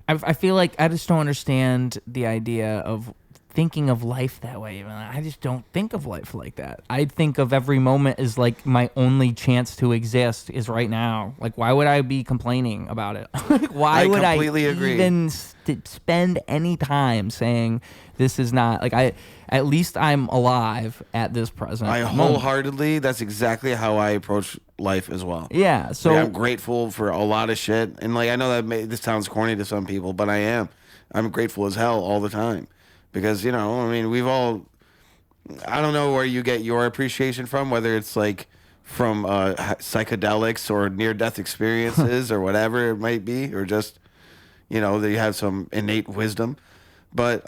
I feel like I just don't understand the idea of thinking of life that way. Even I just don't think of life like that. I think of every moment as like my only chance to exist is right now. Like, why would I be complaining about it? Like, why would I even spend any time saying this is not like at least I'm alive at this present moment. Wholeheartedly, that's exactly how I approach life as well. Yeah, so like, I'm grateful for a lot of shit, and like I know that this sounds corny to some people, but I'm grateful as hell all the time because, you know, I mean, I don't know where you get your appreciation from, whether it's like from psychedelics or near-death experiences or whatever it might be, or just, you know, that you have some innate wisdom. But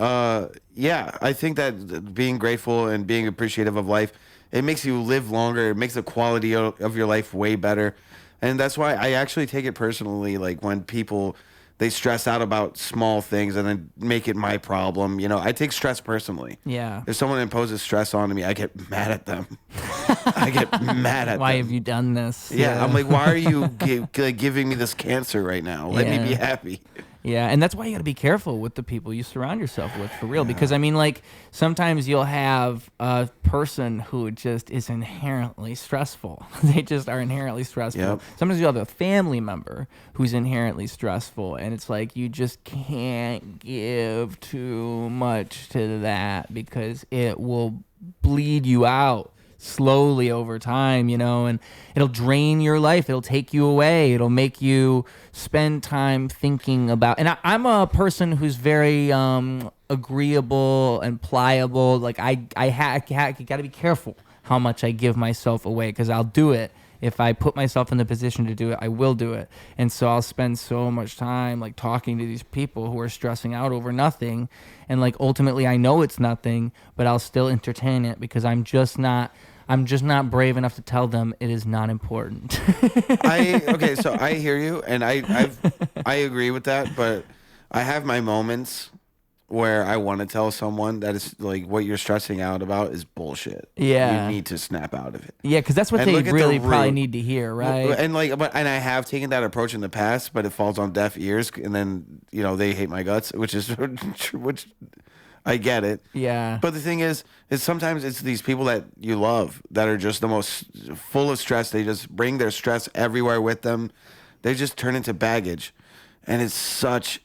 yeah, I think that being grateful and being appreciative of life, it makes you live longer. It makes the quality of your life way better. And that's why I actually take it personally, like when people, they stress out about small things and then make it my problem. You know, I take stress personally. Yeah. If someone imposes stress on me, I get mad at them. I get mad at them. Why have you done this? Yeah, I'm like, why are you giving me this cancer right now? Let me be happy. Yeah, and that's why you got to be careful with the people you surround yourself with, for real. Yeah. Because, I mean, like, sometimes you'll have a person who just is inherently stressful. They just are inherently stressful. Yep. Sometimes you'll have a family member who's inherently stressful, and it's like you just can't give too much to that because it will bleed you out slowly over time, you know, and it'll drain your life. It'll take you away. It'll make you spend time thinking about, and I'm a person who's very agreeable and pliable. Like I got to be careful how much I give myself away, because I'll do it. If I put myself in the position to do it, I will do it. And so I'll spend so much time like talking to these people who are stressing out over nothing. And like ultimately I know it's nothing, but I'll still entertain it because I'm just not brave enough to tell them it is not important. So I hear you, and I agree with that, but I have my moments where I want to tell someone that it's like what you're stressing out about is bullshit. Yeah. You need to snap out of it. Yeah, because that's what And they look at the really probably root. need to hear, right? And and I have taken that approach in the past, but it falls on deaf ears, and then they hate my guts, which I get it. Yeah. But the thing is sometimes it's these people that you love that are just the most full of stress. They just bring their stress everywhere with them. They just turn into baggage, and it's such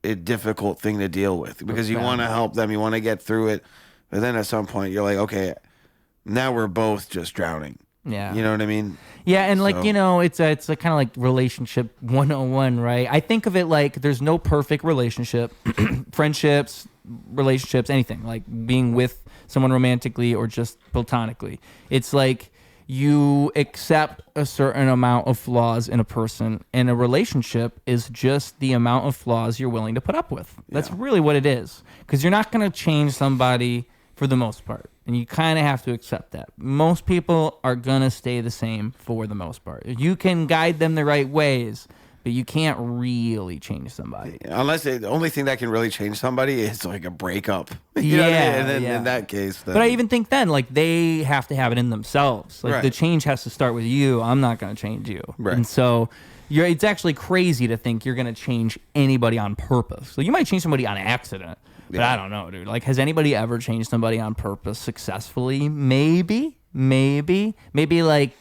a difficult thing to deal with because you want to help them, you want to get through it, but then at some point you're like, okay, now we're both just drowning. Yeah. You know what I mean? Yeah, and like, So- it's a kind of like relationship 101, right? I think of it like there's no perfect relationship, friendships, relationships, anything, like being with someone romantically or just platonically. It's like you accept a certain amount of flaws in a person, and a relationship is just the amount of flaws you're willing to put up with. That's really what it is, because you're not going to change somebody for the most part, and you kind of have to accept that. Most people are going to stay the same for the most part. You can guide them the right ways, but you can't really change somebody. Unless the only thing that can really change somebody is like a breakup. You know what I mean? And then in that case, then, But I even think then, like, they have to have it in themselves. Like, the change has to start with you. I'm not going to change you. Right. And so it's actually crazy to think you're going to change anybody on purpose. So you might change somebody on accident, but I don't know, dude. Like, has anybody ever changed somebody on purpose successfully? Maybe like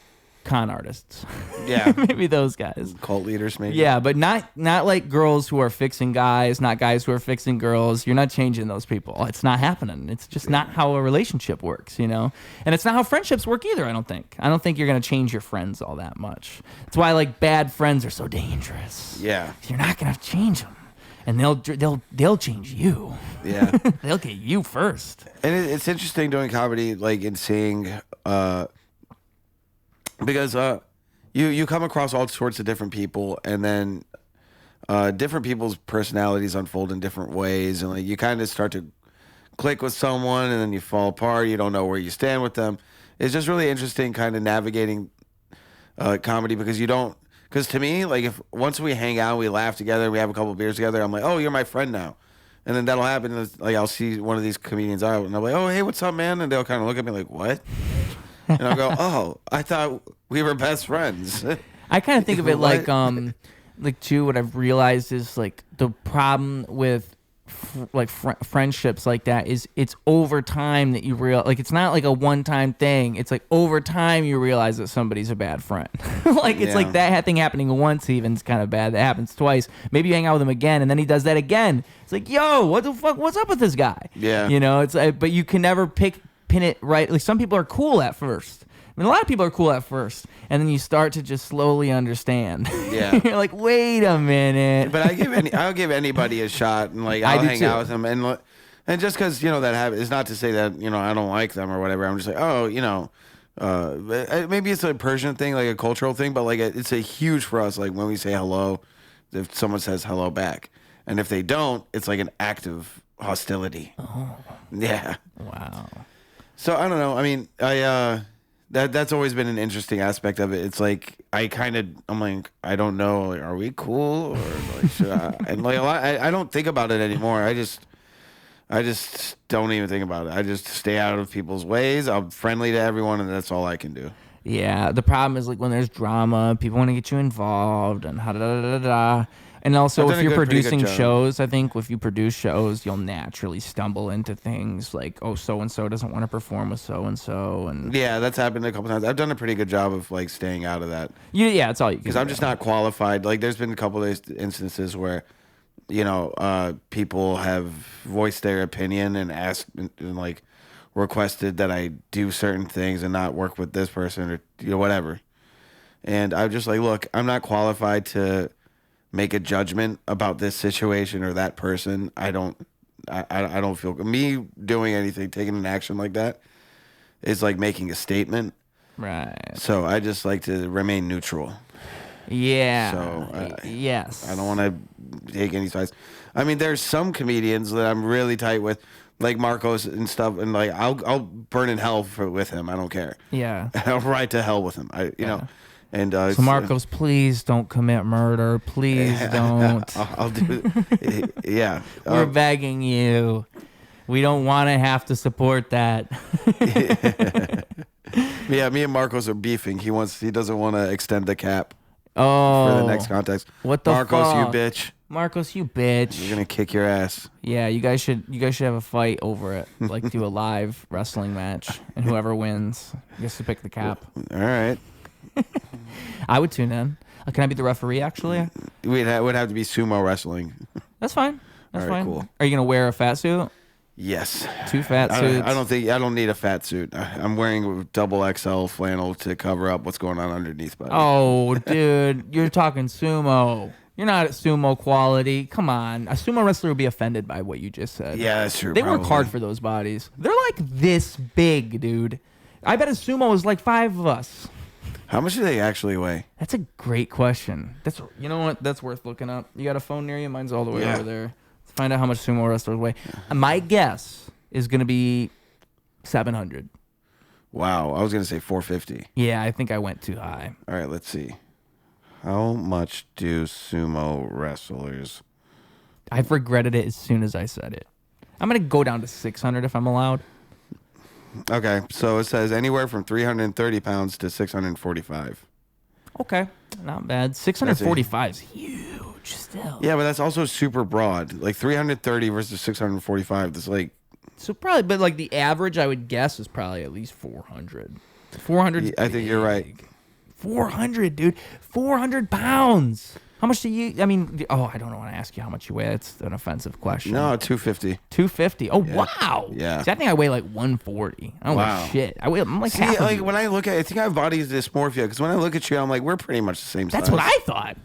con artists. Yeah. Maybe those guys. Cult leaders, maybe. Yeah, but not like girls who are fixing guys, not guys who are fixing girls. You're not changing those people. It's not happening. It's just not how a relationship works, And it's not how friendships work either, I don't think. I don't think you're going to change your friends all that much. That's why, like, bad friends are so dangerous. Yeah. You're not going to change them. And they'll change you. Yeah. They'll get you first. And it's interesting doing comedy, like, and seeing, because you come across all sorts of different people, and then different people's personalities unfold in different ways, and like you kind of start to click with someone, and then you fall apart. You don't know where you stand with them. It's just really interesting, kind of navigating comedy, because you don't. Because to me, like, if once we hang out, we laugh together, we have a couple of beers together, I'm like, oh, you're my friend now. And then that'll happen. And like, I'll see one of these comedians out, and I'm like, oh, hey, what's up, man? And they'll kind of look at me like, what? And I'll go, oh, I thought we were best friends. I kind of think of it What? like too. What I've realized is like the problem with friendships like that is it's over time that you like it's not like a one-time thing. It's like over time you realize that somebody's a bad friend. Like it's like that thing happening once even is kind of bad. That happens twice. Maybe you hang out with him again and then he does that again. It's like, yo, what the fuck? What's up with this guy? Yeah. It's but you can never pin it right. Like some people are cool at first. I mean, a lot of people are cool at first, and then you start to just slowly understand. Yeah. You're like, wait a minute. But I'll give anybody a shot, and like I'll hang out with them, and just because that habit is not to say that I don't like them or whatever. I'm just like, oh, maybe it's a Persian thing, like a cultural thing, but like it's a huge for us. Like when we say hello, if someone says hello back, and if they don't, it's like an act of hostility. Oh. Yeah. Wow. So I don't know. I mean, that's always been an interesting aspect of it. It's like I'm like, I don't know, like, are we cool or like should I? And like a lot, I don't think about it anymore. I just don't even think about it. I just stay out of people's ways. I'm friendly to everyone, and that's all I can do. Yeah, the problem is like when there's drama, people want to get you involved and da. And also, if you're producing shows, I think if you produce shows, you'll naturally stumble into things like, oh, so and so doesn't want to perform with so and so, and yeah, that's happened a couple times. I've done a pretty good job of like staying out of that. Yeah, it's all you can. Because I'm just not qualified. Like, there's been a couple of instances where, people have voiced their opinion and asked and like requested that I do certain things and not work with this person or whatever. And I'm just like, look, I'm not qualified to make a judgment about this situation or that person. I don't feel me doing anything, taking an action like that is like making a statement. Right. So I just like to remain neutral. Yeah. So yes. I don't want to take any sides. I mean, there's some comedians that I'm really tight with, like Marcos and stuff, and like I'll burn in hell with him. I don't care. Yeah. I'll ride to hell with him. You know, And so Marcos, please don't commit murder. Please don't. I'll do it. Yeah. We're begging you. We don't want to have to support that. Yeah, me and Marcos are beefing. He doesn't want to extend the cap Oh. for the next contest. What the Marcos, fuck? you bitch. Marcos, you bitch. You're gonna kick your ass. Yeah, you guys should have a fight over it. Like do a live wrestling match, and whoever wins gets to pick the cap. All right. I would tune in. Can I be the referee? Actually, Would have to be sumo wrestling. That's fine. That's All right, fine. cool. Are you gonna wear a fat suit? Yes. 2 fat suits. I don't need a fat suit. I'm wearing a double XL flannel to cover up what's going on underneath. Buddy. Oh, dude, you're talking sumo. You're not at sumo quality. Come on. A sumo wrestler would be offended by what you just said. Yeah, that's true. They work hard for those bodies. They're like this big, dude. I bet a sumo is like 5 of us. How much do they actually weigh? That's a great question. You know what? That's worth looking up. You got a phone near you? Mine's all the way over there. Let's find out how much sumo wrestlers weigh. My guess is going to be 700. Wow, I was gonna say 450. Yeah, I think I went too high. All right, let's see. How much do sumo wrestlers? I've regretted it as soon as I said it. I'm going to go down to 600 if I'm allowed. Okay, so it says anywhere from 330 pounds to 645. Okay, not bad. 645 is huge still. Yeah, but that's also super broad. Like 330 versus 645. That's like. So probably, but like the average, I would guess, is probably at least 400. 400. I think you're right. 400, dude. 400 pounds. How much do you? I mean, I don't want to ask you how much you weigh. It's an offensive question. No, 250. 250. Oh, wow. Yeah. See, I think I weigh like 140. I don't weigh shit. I'm like half of you. When I look at, I think I have body dysmorphia because when I look at you, I'm like, we're pretty much the same size. That's what I thought.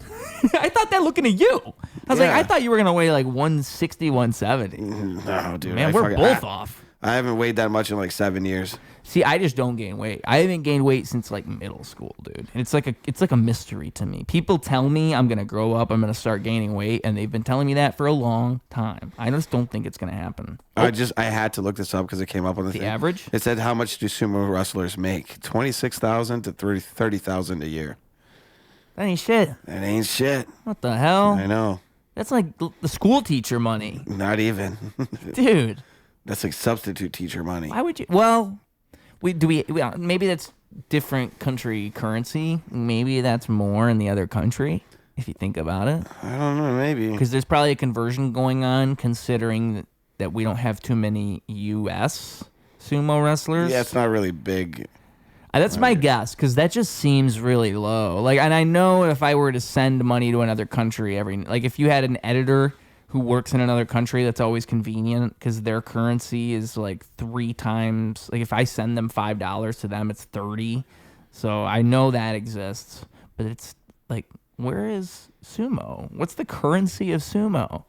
I thought that looking at you. I was like, I thought you were gonna weigh like 160, 170. No, dude. Man, we're both off. I haven't weighed that much in like 7 years. See, I just don't gain weight. I haven't gained weight since like middle school, dude. And it's like a mystery to me. People tell me I'm gonna grow up, I'm gonna start gaining weight, and they've been telling me that for a long time. I just don't think it's gonna happen. I had to look this up because it came up on the thing. Average. It said how much do sumo wrestlers make? 26,000 to 30,000 a year. That ain't shit. That ain't shit. What the hell? I know. That's like the school teacher money. Not even. Dude. That's like substitute teacher money. Why would you? Well, maybe that's different country currency. Maybe that's more in the other country, if you think about it. I don't know, maybe. Because there's probably a conversion going on, considering that we don't have too many U.S. sumo wrestlers. Yeah, it's not really big. That's my guess, because that just seems really low. Like, and I know if I were to send money to another country if you had an editor who works in another country, that's always convenient because their currency is like 3 times. Like if I send them $5 to them, it's 30. So I know that exists, but it's like, where is sumo? What's the currency of sumo?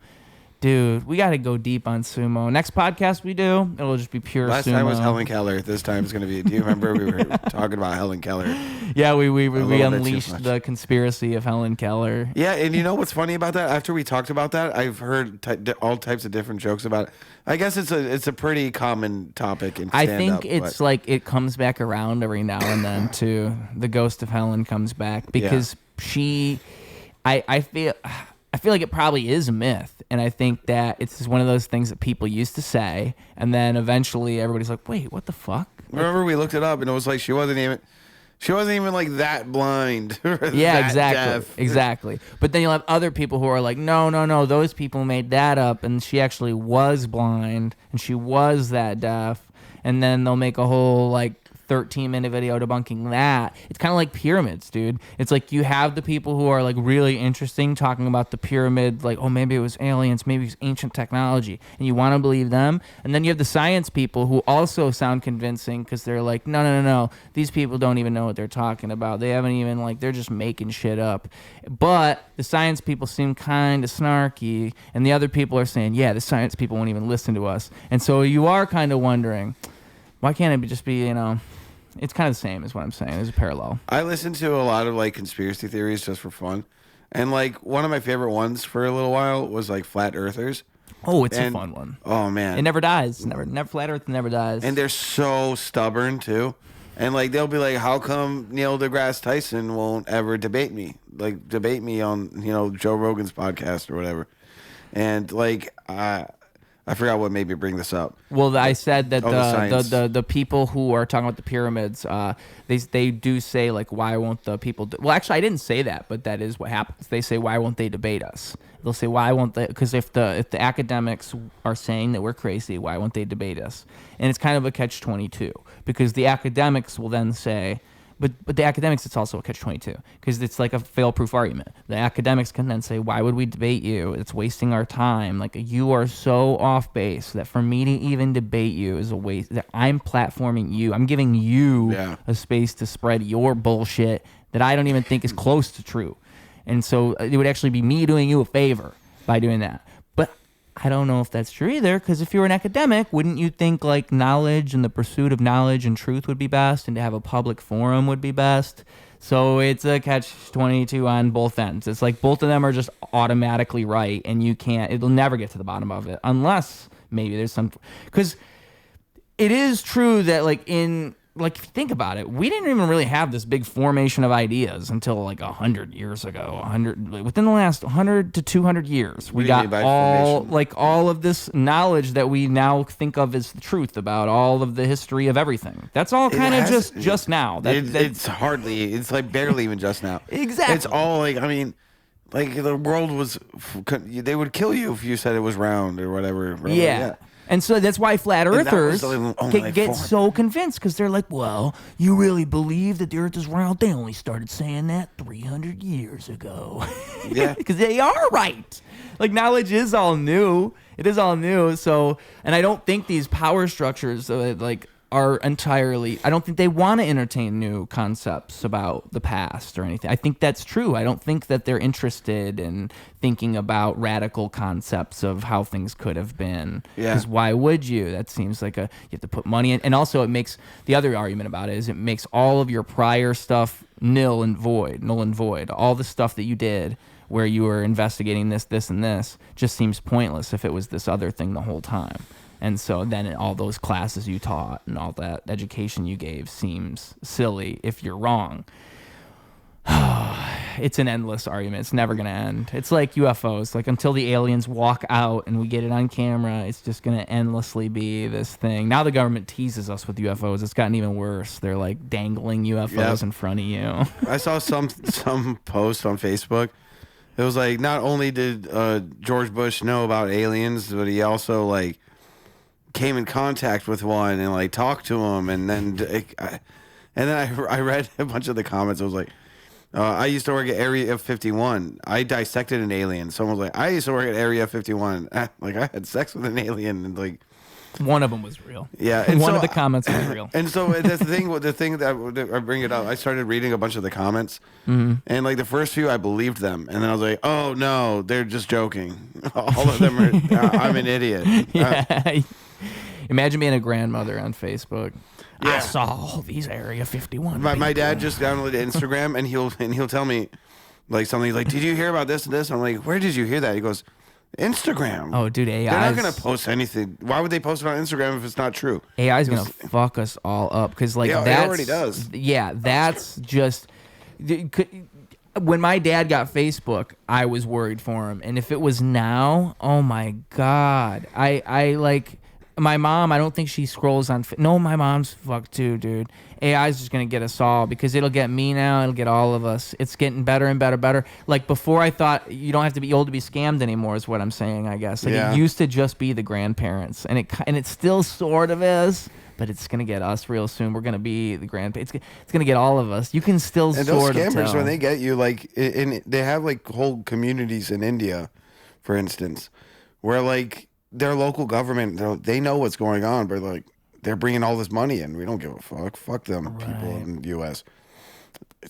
Dude, we got to go deep on sumo. Next podcast we do, it'll just be pure Last sumo. time was Helen Keller. This time it's going to be, do you remember we were talking about Helen Keller? Yeah, we unleashed the conspiracy of Helen Keller. Yeah, and you know what's funny about that? After we talked about that, I've heard all types of different jokes about it. I guess it's a pretty commmen topic in stand-up. I think it's like it comes back around every now and then too. The ghost of Helen comes back because I feel like it probably is a myth, and I think that it's just one of those things that people used to say, and then eventually everybody's like, "Wait, what the fuck?" Remember we looked it up, and it was like she wasn't even like that blind. Yeah, exactly. But then you'll have other people who are like, no, those people made that up, and she actually was blind, and she was that deaf, and then they'll make a whole like 13-minute video debunking that. It's kind of like pyramids, dude. It's like you have the people who are like really interesting talking about the pyramid, like, oh, maybe it was aliens, maybe it was ancient technology, and you want to believe them. And then you have the science people who also sound convincing because they're like, no, these people don't even know what they're talking about. They haven't even they're just making shit up. But the science people seem kind of snarky, and the other people are saying, yeah, the science people won't even listen to us. And so you are kind of wondering, why can't it just be, it's kind of the same is what I'm saying. There's a parallel. I listen to a lot of like conspiracy theories just for fun. And like one of my favorite ones for a little while was like flat earthers. Oh, it's a fun one. Oh man. It never dies. Never flat earth never dies. And they're so stubborn too. And like they'll be like, how come Neil deGrasse Tyson won't ever debate me? Like debate me on Joe Rogan's podcast or whatever. And like I forgot what made me bring this up. Well, I said that the the people who are talking about the pyramids, they do say like, why won't the people? Well, actually, I didn't say that, but that is what happens. They say, why won't they debate us? They'll say, why won't they? Because if the academics are saying that we're crazy, why won't they debate us? And it's kind of a catch-22 because the academics will then say. But the academics, it's also a catch-22 because it's like a fail-proof argument. The academics can then say, why would we debate you? It's wasting our time. Like, you are so off base that for me to even debate you is a waste. That I'm platforming you. I'm giving you a space to spread your bullshit that I don't even think is close to true. And so it would actually be me doing you a favor by doing that. But I don't know if that's true either, because if you're an academic, wouldn't you think like knowledge and the pursuit of knowledge and truth would be best, and to have a public forum would be best? So it's a catch-22 on both ends. It's like both of them are just automatically right, and it'll never get to the bottom of it unless maybe there's some, because it is true that like if you think about it, we didn't even really have this big formation of ideas until like 100 years ago. Within the last 100 to 200 years, we got all of this knowledge that we now think of as the truth about all of the history of everything. That's all kind of just now. It's like barely even just now. Exactly. It's all like, I mean, like the world was, they would kill you if you said it was round or whatever. Yeah. And so that's why flat earthers get so convinced, because they're like, well, you really believe that the earth is round? They only started saying that 300 years ago. Yeah. Because they are right. Like, knowledge is all new. It is all new. So, and I don't think these power structures, are entirely, I don't think they want to entertain new concepts about the past or anything. I think that's true. I don't think that they're interested in thinking about radical concepts of how things could have been. Yeah. Because why would you? That seems like you have to put money in. And also the other argument about it is it makes all of your prior stuff null and void. All the stuff that you did where you were investigating this, and this just seems pointless if it was this other thing the whole time. And so then all those classes you taught and all that education you gave seems silly if you're wrong. It's an endless argument. It's never going to end. It's like UFOs. Like, until the aliens walk out and we get it on camera, it's just going to endlessly be this thing. Now the government teases us with UFOs. It's gotten even worse. They're like dangling UFOs in front of you. I saw some post on Facebook. It was like, not only did George Bush know about aliens, but he also like came in contact with one and like talked to him, and then I read a bunch of the comments. I was like, I used to work at Area 51. I dissected an alien. Someone was like, I used to work at Area 51. Like, I had sex with an alien, and like one of them was real. Yeah, and one of the comments was real. And so that's the thing. The thing that I bring it up, I started reading a bunch of the comments, and like the first few, I believed them, and then I was like, oh no, they're just joking. All of them are. I'm an idiot. Yeah. Imagine being a grandmother on Facebook. Yeah. I saw all these Area 51. My dad just downloaded Instagram, and he'll tell me like something like, "Did you hear about this and this?" I'm like, "Where did you hear that?" He goes, "Instagram." Oh, dude, AI. They're not gonna post anything. Why would they post it on Instagram if it's not true? AI is gonna fuck us all up, because like it already does. Yeah, that's just. When my dad got Facebook, I was worried for him, and if it was now, oh my god, I like. My mom, I don't think she scrolls on. No, my mom's fucked too, dude. AI is just gonna get us all, because it'll get me now. It'll get all of us. It's getting better and better. Like, before, I thought you don't have to be old to be scammed anymore, is what I'm saying. I guess. Like, it used to just be the grandparents, and it still sort of is. But it's gonna get us real soon. We're gonna be the grandparents. It's gonna get all of us. You can still and sort those scammers, of tell. when they get you, like, they have like whole communities in India, for instance, where like their local government, they know what's going on, but like they're bringing all this money in. We don't give a fuck. Fuck them, people in the U.S.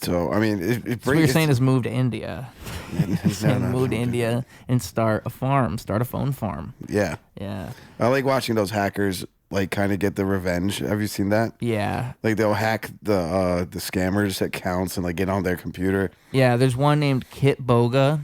So I mean, what you're saying is move to India. Move to India and start a farm. Start a phone farm. Yeah. Yeah. I like watching those hackers like kind of get the revenge. Have you seen that? Yeah. Like, they'll hack the scammers' accounts and like get on their computer. Yeah. There's one named Kit Boga.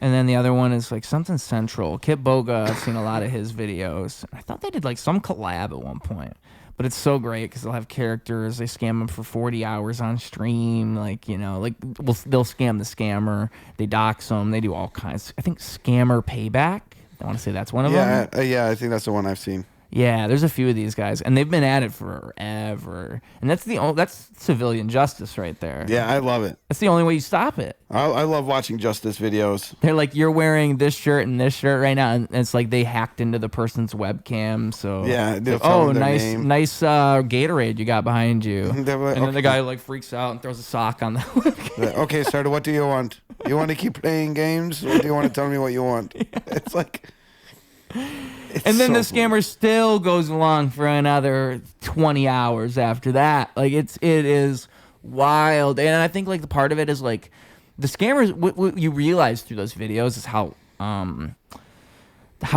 And then the other one is like something central. Kit Boga, I've seen a lot of his videos. I thought they did like some collab at one point. But it's so great because they'll have characters. They scam them for 40 hours on stream. Like, you know, like they'll scam the scammer. They dox them. They do all kinds. I think Scammer-payback. I want to say that's one of them. Yeah, I think that's the one I've seen. Yeah, there's a few of these guys, and they've been at it forever. And that's civilian justice right there. Yeah, I love it. That's the only way you stop it. I love watching justice videos. They're like, you're wearing this shirt and this shirt right now, and it's like they hacked into the person's webcam. So yeah, like, oh, nice Gatorade you got behind you. And then the guy like freaks out and throws a sock on the webcam. Okay, sir, what do you want? You want to keep playing games, or do you want to tell me what you want? Yeah. It's like. And then the scammer still goes along for another 20 hours after that. Like it is wild. And I think like the part of it is like the scammers. What you realize through those videos is how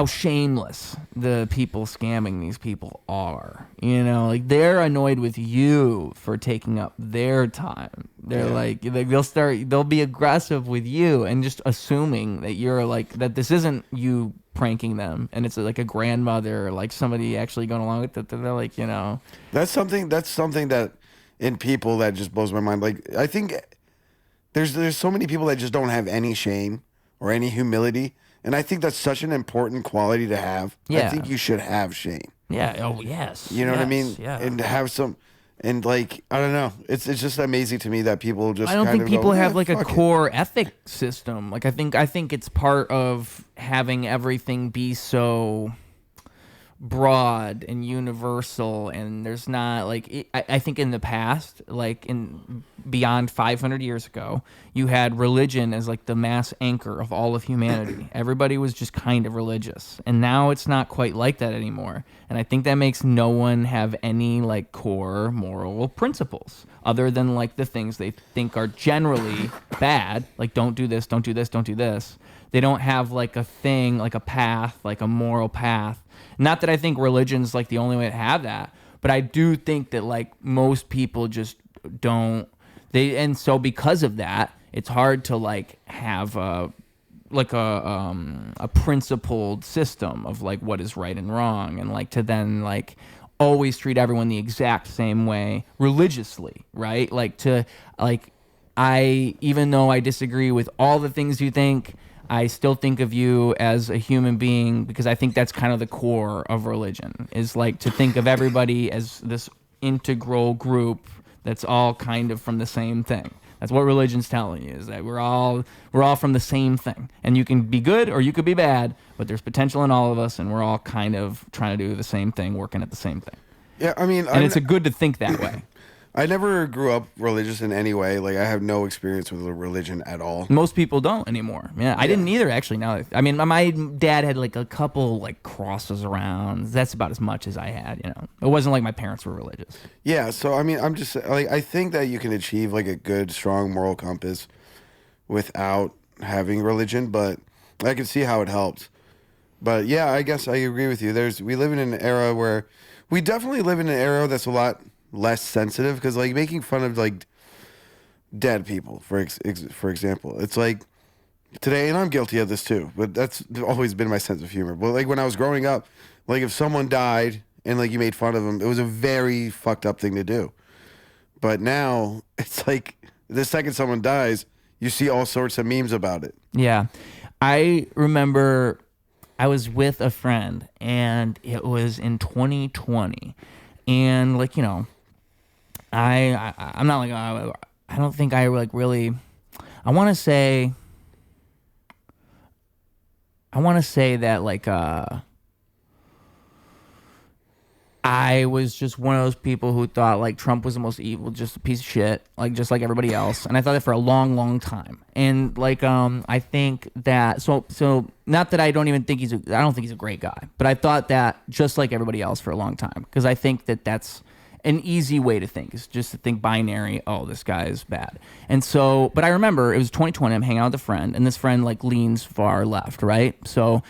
shameless the people scamming these people are. You know, like they're annoyed with you for taking up their time. They're like they'll be aggressive with you and just assuming that you're like that this isn't you pranking them and it's like a grandmother or like somebody actually going along with it. They're like, you know, that's something that in people that just blows my mind. Like I think there's so many people that just don't have any shame or any humility. And I think that's such an important quality to have. Yeah. I think you should have shame. Yeah. Oh, yes. You know what I mean? Yeah. And have some, and like, I don't know. It's just amazing to me that people just. I don't kind think of people go, have like a core it. ethic system. Like I think it's part of having everything be so broad and universal, and there's not like I think in the past, like in beyond 500 years ago, you had religion as like the mass anchor of all of humanity. Everybody was just kind of religious, and now it's not quite like that anymore. And I think that makes no one have any like core moral principles other than like the things they think are generally bad, like don't do this, don't do this, don't do this. They don't have like a thing, like a path, like a moral path. Not that I think religion's like the only way to have that, but I do think that like most people just don't. And so because of that, it's hard to like have a principled system of like what is right and wrong, and like to then like always treat everyone the exact same way religiously, right? Like to like even though I disagree with all the things you think, I still think of you as a human being, because I think that's kind of the core of religion, is like to think of everybody as this integral group that's all kind of from the same thing. That's what religion's telling you, is that we're all from the same thing. And you can be good or you could be bad, but there's potential in all of us, and we're all kind of trying to do the same thing, working at the same thing. Yeah, I mean, and it's good to think that way. I never grew up religious in any way. Like I have no experience with religion at all. Most people don't anymore. Yeah, I didn't either actually. Now, I mean, my dad had like a couple like crosses around. That's about as much as I had. You know, it wasn't like my parents were religious. Yeah, so I mean, I'm just like I think that you can achieve like a good, strong moral compass without having religion, but I can see how it helps. But yeah, I guess I agree with you. We live in an era where we definitely live in an era that's a lot less sensitive, because like making fun of like dead people for example, it's like today, and I'm guilty of this too, but that's always been my sense of humor. But like when I was growing up, like if someone died and like you made fun of them, it was a very fucked up thing to do. But now it's like the second someone dies, you see all sorts of memes about it. Yeah, I remember I was with a friend, and it was in 2020, and like, you know, I'm not like, I don't think I like really, I want to say that like, I was just one of those people who thought like Trump was the most evil, just a piece of shit, like just like everybody else. And I thought that for a long, long time. And like, I think that, so not that I don't think he's a great guy, but I thought that just like everybody else for a long time. Because I think that that's an easy way to think, is just to think binary. Oh, this guy is bad. And so, but I remember it was 2020. I'm hanging out with a friend, and this friend like leans far left, right? So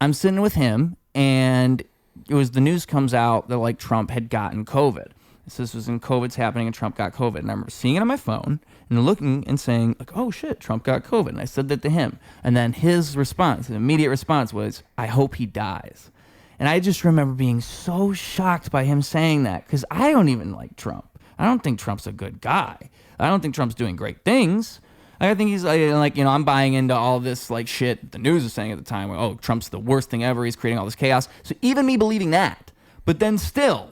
I'm sitting with him, and it was the news comes out that like Trump had gotten COVID. So this was when COVID's happening and Trump got COVID. And I remember seeing it on my phone and looking and saying like, oh shit, Trump got COVID. And I said that to him. And then his immediate response was, I hope he dies. And I just remember being so shocked by him saying that, because I don't even like Trump. I don't think Trump's a good guy. I don't think Trump's doing great things. I think he's like, you know, I'm buying into all this like shit the news was saying at the time. Oh, Trump's the worst thing ever. He's creating all this chaos. So even me believing that, but then still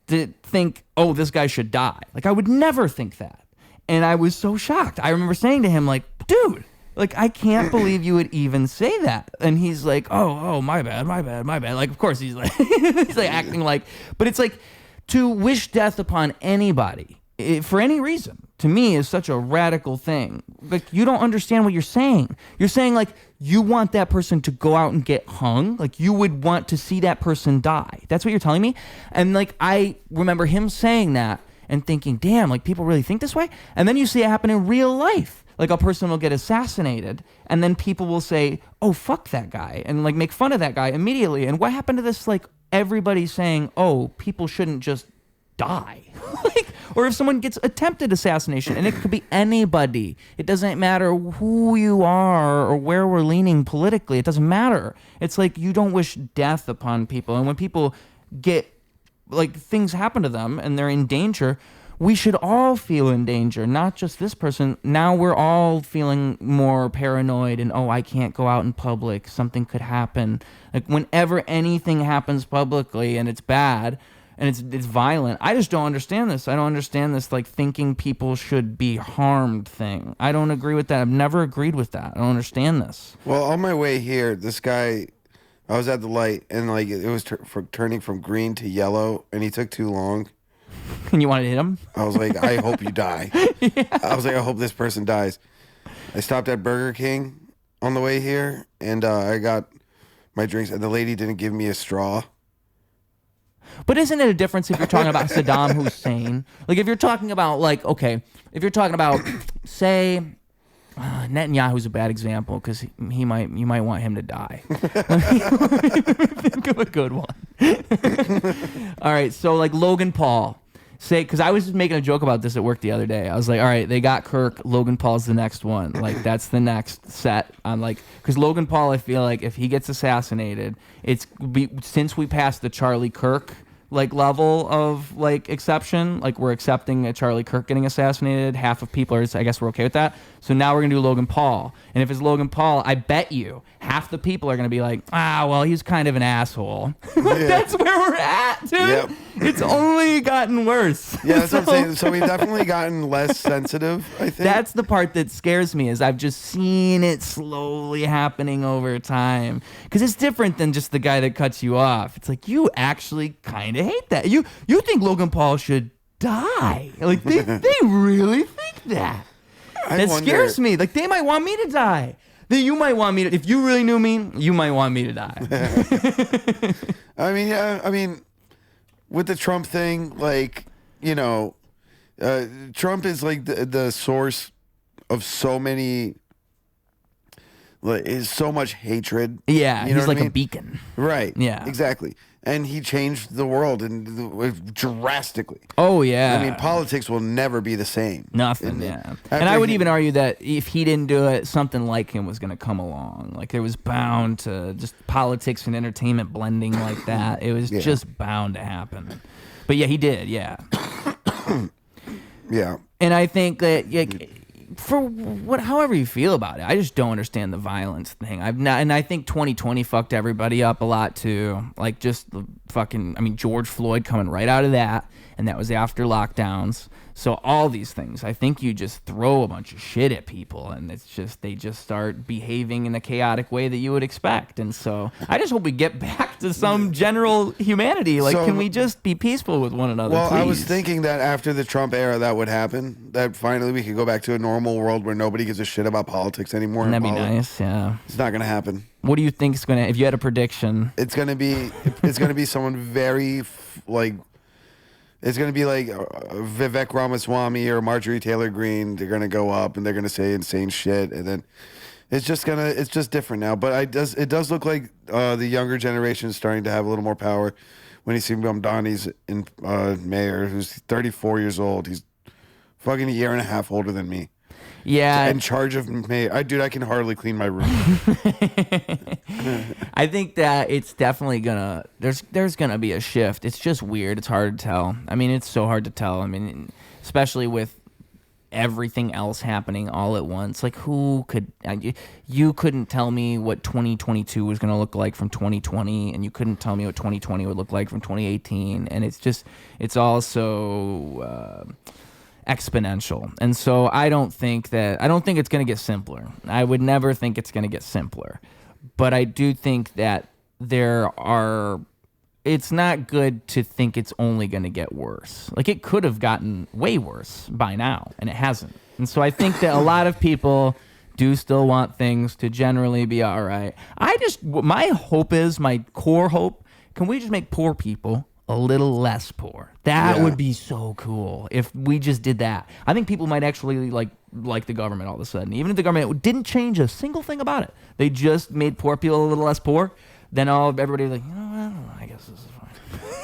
to think, oh, this guy should die. Like I would never think that. And I was so shocked. I remember saying to him like, dude, like I can't believe you would even say that. And he's like, oh, my bad. Like, of course he's like, he's like acting like, but it's like to wish death upon anybody for any reason, to me, is such a radical thing. Like, you don't understand what you're saying. You're saying, like, you want that person to go out and get hung. Like, you would want to see that person die. That's what you're telling me? And, like, I remember him saying that and thinking, damn, like, people really think this way? And then you see it happen in real life. Like, a person will get assassinated, and then people will say, oh, fuck that guy, and, like, make fun of that guy immediately. And what happened to this, like, everybody saying, oh, people shouldn't just die? Like, or if someone gets attempted assassination, and it could be anybody, it doesn't matter who you are or where we're leaning politically, it doesn't matter. It's like you don't wish death upon people. And when people get, like, things happen to them and they're in danger, we should all feel in danger, not just this person. Now we're all feeling more paranoid and, oh, I can't go out in public, something could happen. Like, whenever anything happens publicly and it's bad and it's violent, I just don't understand this. I don't understand this, like, thinking people should be harmed thing. I don't agree with that. I've never agreed with that. I don't understand this. Well, on my way here, this guy, I was at the light, and, like, it was turning from green to yellow, and he took too long. And you wanted to hit him? I was like, I hope you die. Yeah. I was like, I hope this person dies. I stopped at Burger King on the way here, and I got my drinks, and the lady didn't give me a straw. But isn't it a difference if you're talking about Saddam Hussein? Like, if you're talking about, like, okay, if you're talking about, say, Netanyahu's a bad example because you might want him to die. Think of a good one. All right, so, like, Logan Paul. Say, because I was just making a joke about this at work the other day. I was like, all right, they got Kirk. Logan Paul's the next one. Like, that's the next set. I'm like, because Logan Paul, I feel like if he gets assassinated, since we passed the Charlie Kirk, like, level of, like, exception, like, we're accepting a Charlie Kirk getting assassinated. Half of people are, I guess we're okay with that. So now we're going to do Logan Paul. And if it's Logan Paul, I bet you half the people are going to be like, well, he's kind of an asshole. Like, yeah. That's where we're at, dude. Yep. It's only gotten worse. Yeah, that's what I'm saying. So we've definitely gotten less sensitive, I think. That's the part that scares me, is I've just seen it slowly happening over time. Because it's different than just the guy that cuts you off. It's like, you actually kind of hate that. You think Logan Paul should die. Like, they really think that. That scares me. Like, they might want me to die. You might want me to, if you really knew me, you might want me to die. I mean, yeah, I mean, with the Trump thing, like, you know, Trump is like the source of so many, like, is so much hatred. Yeah, you know he's like I mean? a beacon. Right. Yeah. Exactly. And he changed the world drastically. Oh, yeah. I mean, politics will never be the same. Nothing, yeah. And I would even argue that if he didn't do it, something like him was going to come along. Like, there was bound to just politics and entertainment blending like that. It was just bound to happen. But yeah, he did, yeah. Yeah. And I think that, for however you feel about it, I just don't understand the violence thing. And I think 2020 fucked everybody up a lot too. Like, just the fucking, I mean, George Floyd coming right out of that, and that was after lockdowns. So all these things, I think you just throw a bunch of shit at people, and it's just, they just start behaving in a chaotic way that you would expect. And so I just hope we get back to some general humanity. Like, can we just be peaceful with one another, Well, please? I was thinking that after the Trump era that would happen, that finally we could go back to a normal world where nobody gives a shit about politics anymore. That'd be nice, yeah. It's not going to happen. What do you think is going to, if you had a prediction? It's going to be someone very, like, it's going to be like Vivek Ramaswamy or Marjorie Taylor Greene. They're going to go up and they're going to say insane shit. And then it's just different now. But it does look like the younger generation is starting to have a little more power. When you see Mamdani's mayor, who's 34 years old. He's fucking a year and a half older than me. Yeah. in charge of me. Dude, I can hardly clean my room. I think that it's definitely gonna there's gonna be a shift. It's just weird. It's hard to tell. I mean, it's so hard to tell. I mean, especially with everything else happening all at once. Like, who could you couldn't tell me what 2022 was going to look like from 2020, and you couldn't tell me what 2020 would look like from 2018, and it's also exponential. And so I don't think it's going to get simpler. I would never think it's going to get simpler, but I do think that it's not good to think it's only going to get worse. Like, it could have gotten way worse by now, and it hasn't. And so I think that a lot of people do still want things to generally be all right. My hope is, my core hope, can we just make poor people a little less poor? That would be so cool if we just did that. I think people might actually like the government all of a sudden. Even if the government didn't change a single thing about it, they just made poor people a little less poor, then everybody was like, you know what, I guess this is fine.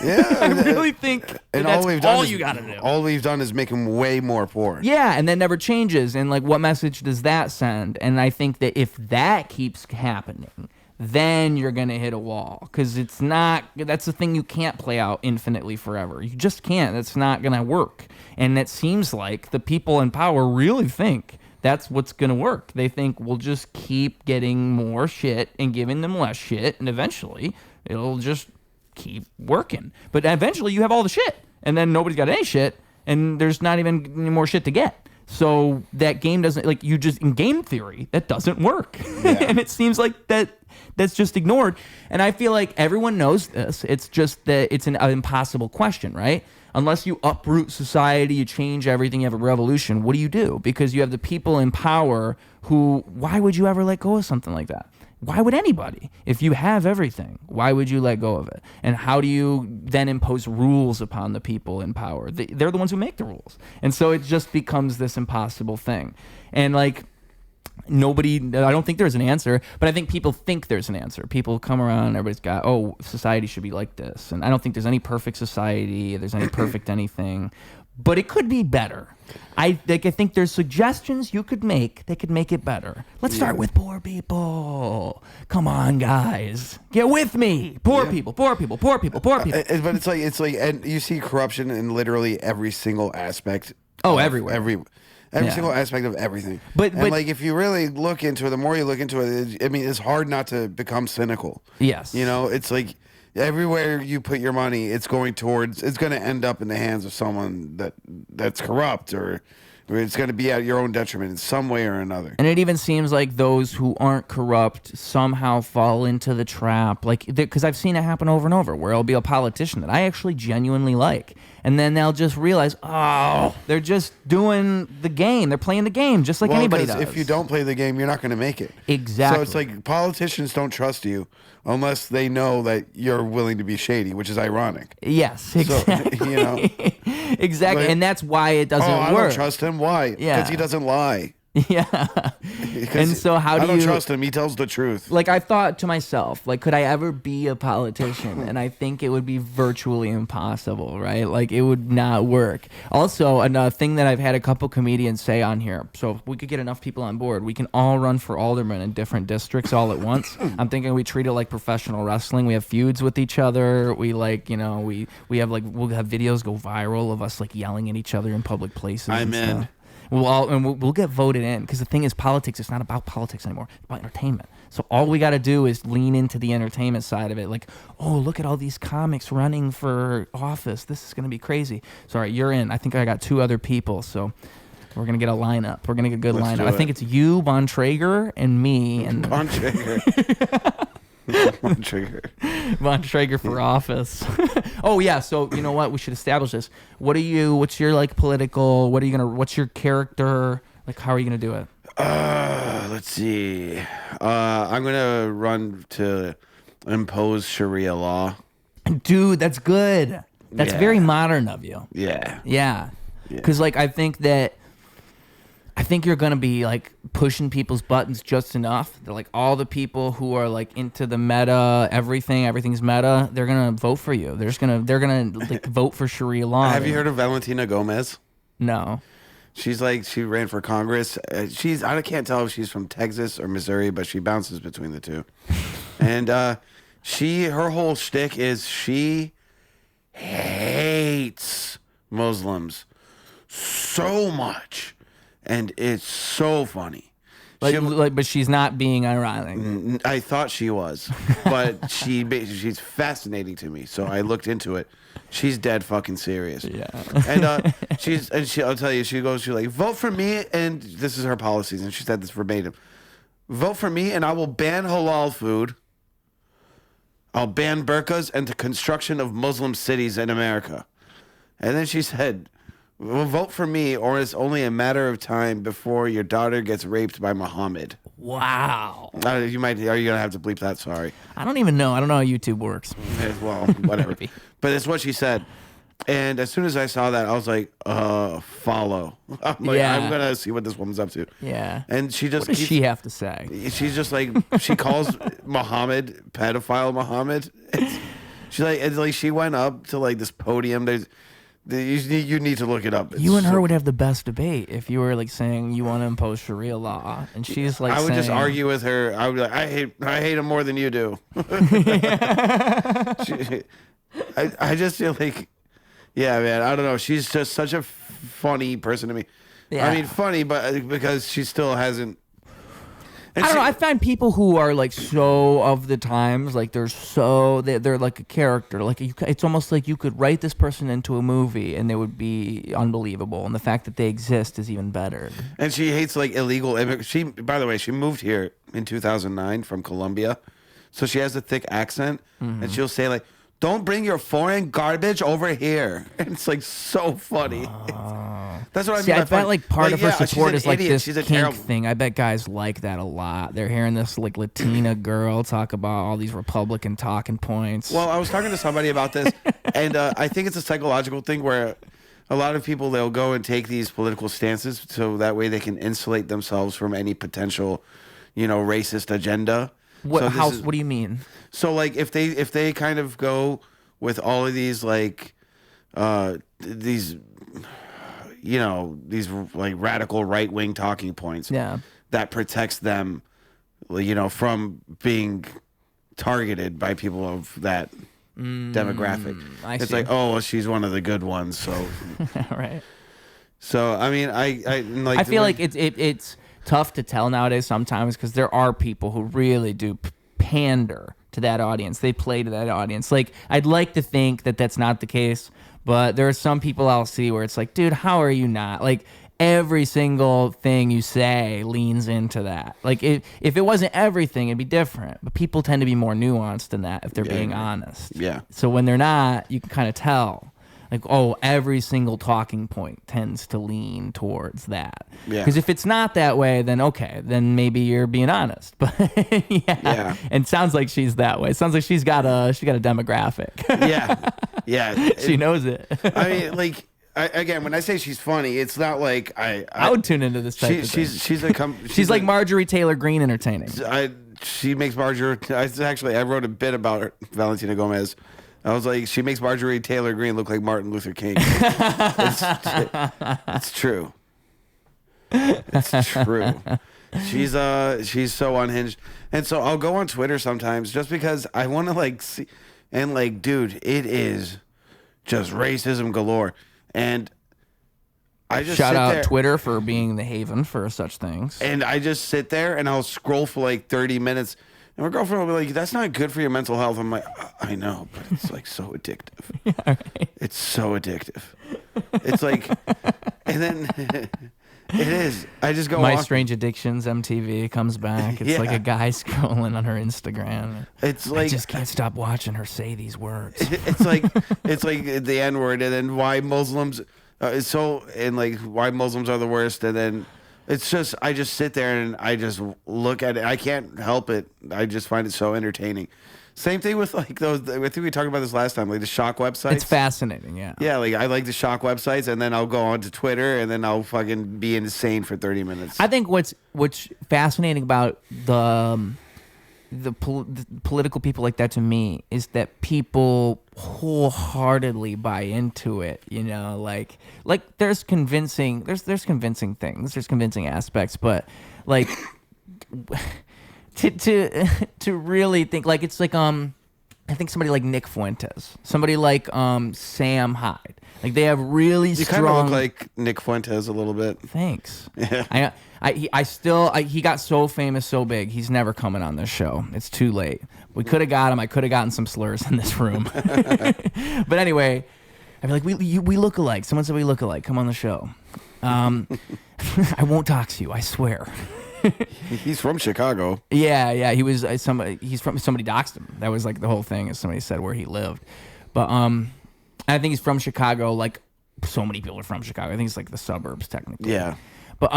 Yeah. I really think that's all you got to do. All we've done is make them way more poor. Yeah, and that never changes. And like, what message does that send? And I think that if that keeps happening, then you're going to hit a wall, because that's the thing, you can't play out infinitely forever. You just can't. That's not going to work. And it seems like the people in power really think that's what's going to work. They think we'll just keep getting more shit and giving them less shit, and eventually it'll just keep working. But eventually you have all the shit, and then nobody's got any shit, and there's not even any more shit to get. So that game doesn't, like, you just, in game theory, that doesn't work. Yeah. And it seems like that's just ignored. And I feel like everyone knows this. It's just that it's an impossible question, right? Unless you uproot society, you change everything, you have a revolution, what do you do? Because you have the people in power who, why would you ever let go of something like that? Why would anybody? If you have everything, why would you let go of it? And how do you then impose rules upon the people in power? They're the ones who make the rules. And so it just becomes this impossible thing. And like, I don't think there's an answer, but I think people think there's an answer. People come around, everybody's got, society should be like this. And I don't think there's any perfect society, there's any perfect anything, but it could be better. I think there's suggestions you could make that could make it better. Let's start with poor people. Come on, guys. Get with me. Poor people, poor people, poor people, poor people. But it's like, and you see corruption in literally every single aspect. Everywhere. Every single aspect of everything. But like, if you really look into it, the more you look into it, I mean, it's hard not to become cynical. Yes. You know, it's like everywhere you put your money, it's going to end up in the hands of someone that's corrupt, or it's going to be at your own detriment in some way or another. And it even seems like those who aren't corrupt somehow fall into the trap. Like, because I've seen it happen over and over, where it'll be a politician that I actually genuinely like, and then they'll just realize, they're just doing the game. They're playing the game just like anybody does. If you don't play the game, you're not going to make it. Exactly. So it's like, politicians don't trust you unless they know that you're willing to be shady, which is ironic. Yes, exactly. So, you know, exactly, and that's why it doesn't work. I don't trust him. Why? Yeah, because he doesn't lie. Yeah. And so how do you... I don't trust him. He tells the truth. Like, I thought to myself, like, could I ever be a politician? And I think it would be virtually impossible, right? Like, it would not work. Also, another thing that I've had a couple comedians say on here, so if we could get enough people on board, we can all run for alderman in different districts all at once. I'm thinking we treat it like professional wrestling. We have feuds with each other. We, like, you know, we have, like, we'll have videos go viral of us, like, yelling at each other in public places. I'm in. We'll get voted in, because the thing is, politics, it's not about politics anymore. It's about entertainment. So all we got to do is lean into the entertainment side of it. Like, look at all these comics running for office. This is going to be crazy. So, all right, you're in. I think I got 2 other people. So we're going to get a lineup. We're going to get a good lineup. I think it's you, Von Traeger, and me. And Von Traeger. Von Traeger. Von Traeger for office. Oh yeah, so you know what? We should establish this. What's your, like, political, what's your character? Like, how are you gonna do it? Let's see. I'm gonna run to impose Sharia law. Dude, that's good. That's very modern of you. Yeah. Yeah. Because, like, I think you're going to be, like, pushing people's buttons just enough. They're like, all the people who are, like, into the meta, everything's meta, they're going to vote for you. They're going to like, vote for Sharia law. Have you heard of Valentina Gomez? No. She's like, she ran for Congress. I can't tell if she's from Texas or Missouri, but she bounces between the two. And her whole shtick is she hates Muslims so much, and it's so funny. But she's not being ironic. I thought she was, but she's fascinating to me. So I looked into it. She's dead fucking serious. Yeah. And I'll tell you, she's like, vote for me, and this is her policies, and she said this verbatim. Vote for me, and I will ban halal food. I'll ban burqas and the construction of Muslim cities in America. And then she said, well, vote for me, or it's only a matter of time before your daughter gets raped by Muhammad. Wow. Are you gonna have to bleep that? Sorry. I don't even know. I don't know how YouTube works. Well, whatever. But it's what she said. And as soon as I saw that, I was like, follow. I'm like, Yeah. I'm gonna see what this woman's up to. Yeah. And she just What does she have to say? She's just like, she calls Muhammad pedophile Muhammad. It's like she went up to like this podium. You need to look it up. You and her would have the best debate if you were like saying you want to impose Sharia law, and she's like, I would just argue with her. I would be like, I hate him more than you do. I just feel like, yeah, man. I don't know. She's just such a funny person to me. Yeah. I mean, funny, but because she still hasn't. I don't know. I find people who are like so of the times, like they're like a character. Like it's almost like you could write this person into a movie and they would be unbelievable. And the fact that they exist is even better. And she hates like illegal immigrants. By the way, she moved here in 2009 from Colombia, so she has a thick accent, and she'll say like, "Don't bring your foreign garbage over here." And it's like so funny. That's what I mean. See, I bet like part of her support is like idiot. this She's a kink terrible thing. I bet guys like that a lot. They're hearing this like Latina girl talk about all these Republican talking points. Well, I was talking to somebody about this, and I think it's a psychological thing where a lot of people, they'll go and take these political stances so that way they can insulate themselves from any potential, racist agenda. What do you mean? So like if they kind of go with all of these like these like radical right-wing talking points, that protects them, from being targeted by people of that demographic. It's see. like, oh, well, she's one of the good ones, so Right. So I mean, I feel like it's tough to tell nowadays sometimes because there are people who really do pander to that audience. They play to that audience. Like, I'd like to think that that's not the case, but there are some people I'll see where it's like, dude, how are you not? Like, every single thing you say leans into that. Like, if it wasn't everything, it'd be different. But people tend to be more nuanced than that if they're being honest. Yeah. So when they're not, you can kind of tell. Like, oh, every single talking point tends to lean towards that. Yeah. Because if it's not that way, then okay, then maybe you're being honest. But yeah. And it sounds like she's that way. It sounds like she's got a demographic. Yeah. She knows it. I mean, like, again, when I say she's funny, it's not like I would tune into this type of thing. She's like Marjorie Taylor Greene entertaining. She makes Marjorie. I wrote a bit about her, Valentina Gomez. I was like, she makes Marjorie Taylor Greene look like Martin Luther King. It's true. It's true. She's so unhinged, and so I'll go on Twitter sometimes just because I want to like see, and like, dude, it is just racism galore, and I just shout sit out there, Twitter for being the haven for such things. and I just sit there and I'll scroll for like 30 minutes. And my girlfriend will be like, "That's not good for your mental health." I'm like, "I know, but it's like so addictive. Yeah, right. It's so addictive. It's like," and then it is. I just go. My on. Strange Addictions MTV comes back. It's like a guy scrolling on her Instagram. It's like I just can't stop watching her say these words. It's like the N word, and then why Muslims why Muslims are the worst, and then. It's just, I just sit there and I just look at it. I can't help it. I just find it so entertaining. Same thing with like those, I think we talked about this last time, like the shock websites. It's fascinating, yeah. Yeah, like I like the shock websites, and then I'll go on to Twitter, and then I'll fucking be insane for 30 minutes. I think what's fascinating about the the political people like that to me is that people wholeheartedly buy into it. You know, like there's convincing things, there's convincing aspects, but like to really think like it's like I think somebody like Nick Fuentes, somebody like Sam Hyde, like they have really you strong. kind of look like Nick Fuentes a little bit. Thanks. Yeah. He got so famous, so big. He's never coming on this show. It's too late. We could have got him. I could have gotten some slurs in this room. But anyway, I'd be like, we look alike. Someone said we look alike. Come on the show. I won't dox you. I swear. He's from Chicago. Yeah. He was somebody doxed him. That was like the whole thing. As somebody said where he lived. But I think he's from Chicago. Like so many people are from Chicago. I think it's like the suburbs technically. Yeah. But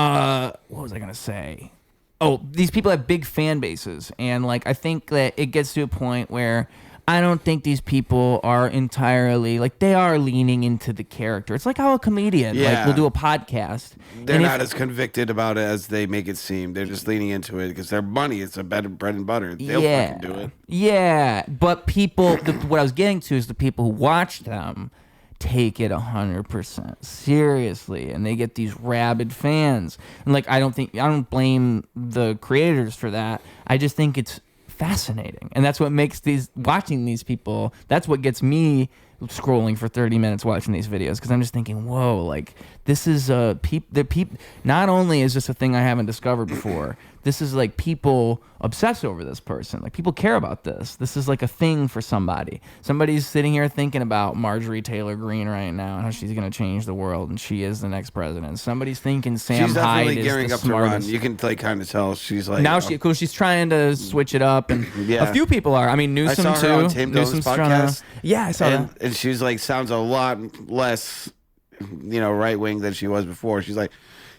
what was I gonna say? Oh, these people have big fan bases, and like I think that it gets to a point where I don't think these people are entirely like they are leaning into the character. It's like how a comedian like will do a podcast. They're not as convicted about it as they make it seem. They're just leaning into it because their money. It's a bread and butter. They'll fucking do it. Yeah, but people. What I was getting to is the people who watch them take it 100% seriously, and they get these rabid fans. And like I don't blame the creators for that. I just think it's fascinating, and that's what makes watching these people. That's what gets me scrolling for 30 minutes watching these videos, because I'm just thinking, whoa, like this is not only is this a thing I haven't discovered before, this is like people obsess over this person. Like people care about this. This is like a thing for somebody. Somebody's sitting here thinking about Marjorie Taylor Greene right now and how she's going to change the world and she is the next president. Somebody's thinking Sam Hyde is gearing the up smartest. To run. You can like kind of tell she's like now she's trying to switch it up, and a few people are. I mean, Newsom I saw her too. on Tim Newsom's Dillon's trying podcast. I saw that. And she's like sounds a lot less, right wing than she was before. She's like,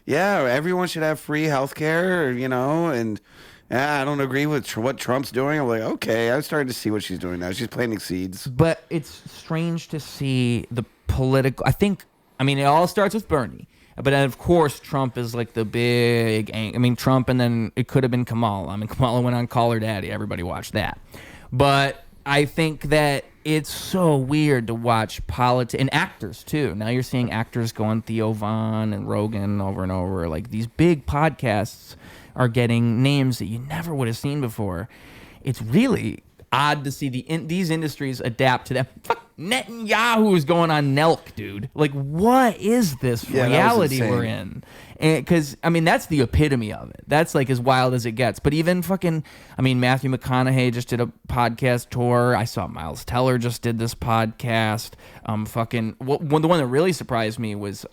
yeah, everyone should have free healthcare, and I don't agree with what Trump's doing. I'm like, okay, I'm starting to see what she's doing now. She's planting seeds. But it's strange to see the political. I mean, it all starts with Bernie. But then, of course, Trump is like the big. Trump, and then it could have been Kamala. I mean, Kamala went on Call Her Daddy. Everybody watched that. But I think that it's so weird to watch politics and actors too. Now you're seeing actors go on Theo Von and Rogan over and over. Like these big podcasts are getting names that you never would have seen before. It's really odd to see these industries adapt to them. Fuck, Netanyahu is going on Nelk, dude. Like, what is this reality we're in? Because, that's the epitome of it. That's, like, as wild as it gets. But even Matthew McConaughey just did a podcast tour. I saw Miles Teller just did this podcast. The one that really surprised me was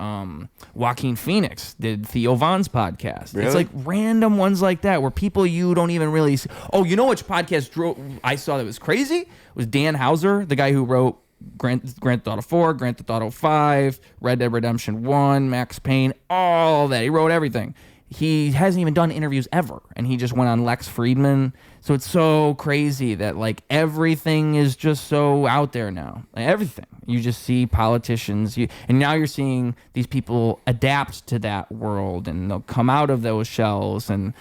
Joaquin Phoenix did Theo Von's podcast. Really? It's, like, random ones like that where people you don't even really see. Oh, you know which podcast I saw that was crazy? It was Dan Houser, the guy who wrote Grand Theft Auto 4, Grand Theft Auto 5, Red Dead Redemption 1, Max Payne, all that. He wrote everything. He hasn't even done interviews ever, and he just went on Lex Friedman. So it's so crazy that like everything is just so out there now. Like, everything. You just see politicians, and now you're seeing these people adapt to that world, and they'll come out of those shells, and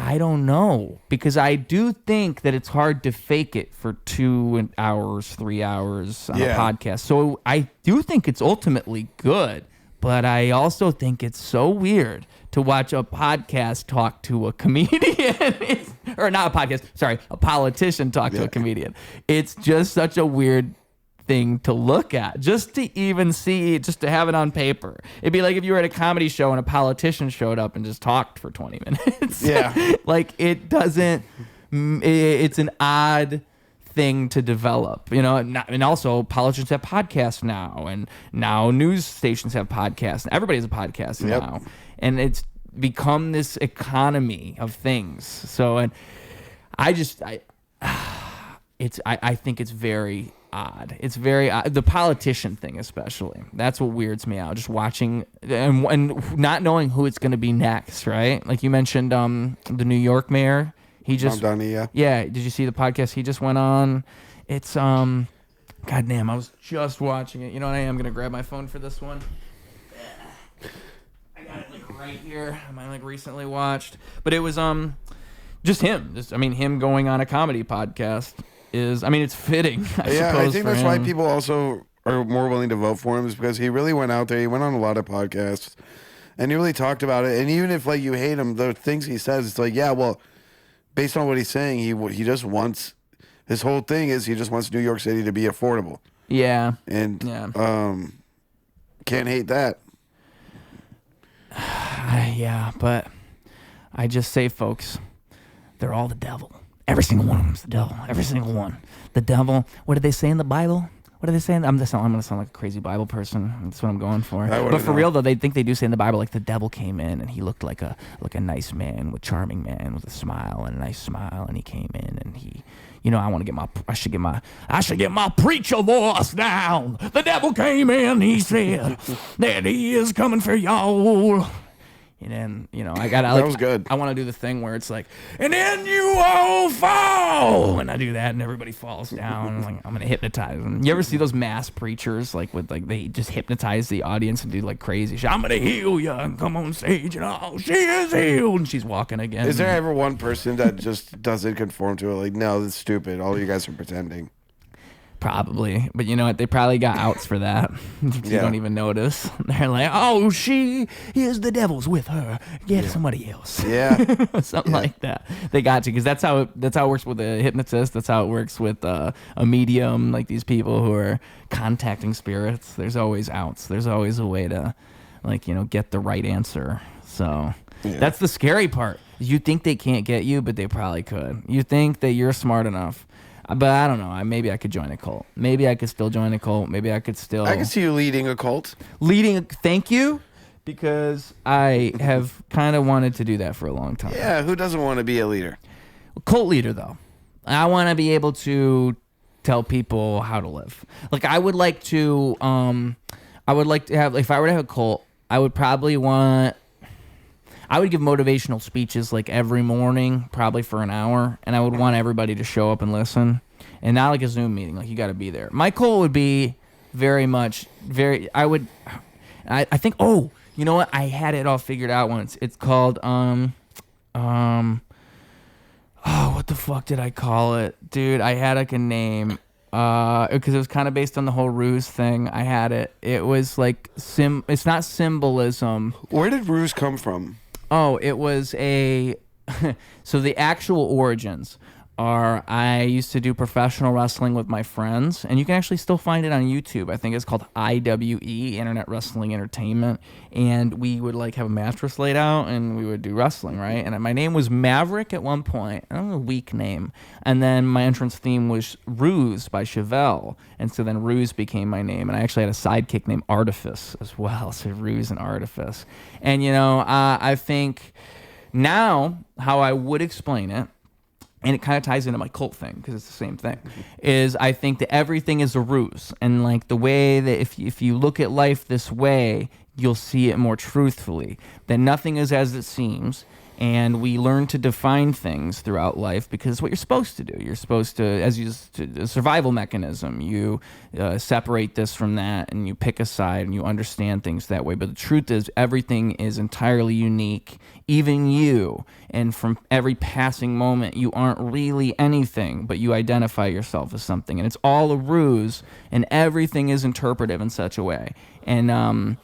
I don't know, because I do think that it's hard to fake it for 2 hours, 3 hours on a podcast. So I do think it's ultimately good, but I also think it's so weird to watch a podcast talk to a comedian. Or not a podcast, sorry, a politician talk to a comedian. It's just such a weird thing to look at, just to even see, just to have it on paper. It'd be like if you were at a comedy show and a politician showed up and just talked for 20 minutes. Yeah. Like it doesn't, it's an odd thing to develop, and also politicians have podcasts now, and now news stations have podcasts, and everybody has a podcast now, and it's become this economy of things. So, and I think it's very odd. It's very odd. The politician thing, especially. That's what weirds me out. Just watching and not knowing who it's going to be next, right? Like you mentioned, the New York mayor. He just, yeah. Did you see the podcast he just went on? It's goddamn. I was just watching it. You know what? I'm going to grab my phone for this one. I got it like right here. I recently watched, but it was Just him. I mean, him going on a comedy podcast is, I mean, it's fitting. I think that's why people also are more willing to vote for him, is because he really went out there. He went on a lot of podcasts, and he really talked about it. And even if like you hate him, the things he says, it's like, yeah, well, based on what he's saying, he just wants, his whole thing is he just wants New York City to be affordable. Yeah. And can't hate that. Yeah, but I just say, folks, they're all the devil. Every single one of them's the devil. Every single one. The devil. What did they say in the Bible? What are they saying? I'm going to sound like a crazy Bible person. That's what I'm going for. But for real, though, they think they do say in the Bible, like the devil came in and he looked like a nice man, charming man with a smile and a nice smile, and he came in and he, I should get my preacher voice down. The devil came in, he said that he is coming for y'all. And then, that was good. I want to do the thing where it's like, and then you all fall. And I do that and everybody falls down. I'm going to hypnotize them. You ever see those mass preachers, they just hypnotize the audience and do like crazy shit? I'm going to heal you and come on stage and she is healed. And she's walking again. Is there ever one person that just doesn't conform to it? Like, no, that's stupid. All you guys are pretending. Probably, but you know what? They probably got outs for that. You don't even notice. They're like, "Oh, she is the devil's with her. Get somebody else." Yeah, something like that. They got you because that's how it works with a hypnotist. That's how it works with a medium. Like these people who are contacting spirits. There's always outs. There's always a way to, get the right answer. So that's the scary part. You think they can't get you, but they probably could. You think that you're smart enough. But I don't know. Maybe I could join a cult. Maybe I could still join a cult. Maybe I could still... I can see you leading a cult. Thank you, because I have kind of wanted to do that for a long time. Yeah, who doesn't want to be a leader? Cult leader, though. I want to be able to tell people how to live. Like, I would like to have... If I were to have a cult, I would probably want... I would give motivational speeches like every morning, probably for an hour, and I would want everybody to show up and listen, and not like a Zoom meeting. Like, you got to be there. My goal would be I think. Oh, you know what? I had it all figured out once. It's called what the fuck did I call it, dude? I had like a name. Because it was kind of based on the whole Ruse thing. I had it. It was like it's not symbolism. Where did Ruse come from? Oh, it was so the actual origins are, I used to do professional wrestling with my friends, and you can actually still find it on YouTube. I think it's called IWE, Internet Wrestling Entertainment, and we would have a mattress laid out, and we would do wrestling, right? And my name was Maverick at one point. I don't know, a weak name. And then my entrance theme was Ruse by Chevelle, and so then Ruse became my name, and I actually had a sidekick named Artifice as well, so Ruse and Artifice. And, I think now how I would explain it, and it kind of ties into my cult thing because it's the same thing, is I think that everything is a ruse. And the way that if you look at life this way, you'll see it more truthfully, that nothing is as it seems. And we learn to define things throughout life because it's what you're supposed to do. You're supposed to, a survival mechanism, you separate this from that and you pick a side and you understand things that way. But the truth is everything is entirely unique, even you. And from every passing moment, you aren't really anything, but you identify yourself as something. And it's all a ruse, and everything is interpretive in such a way. And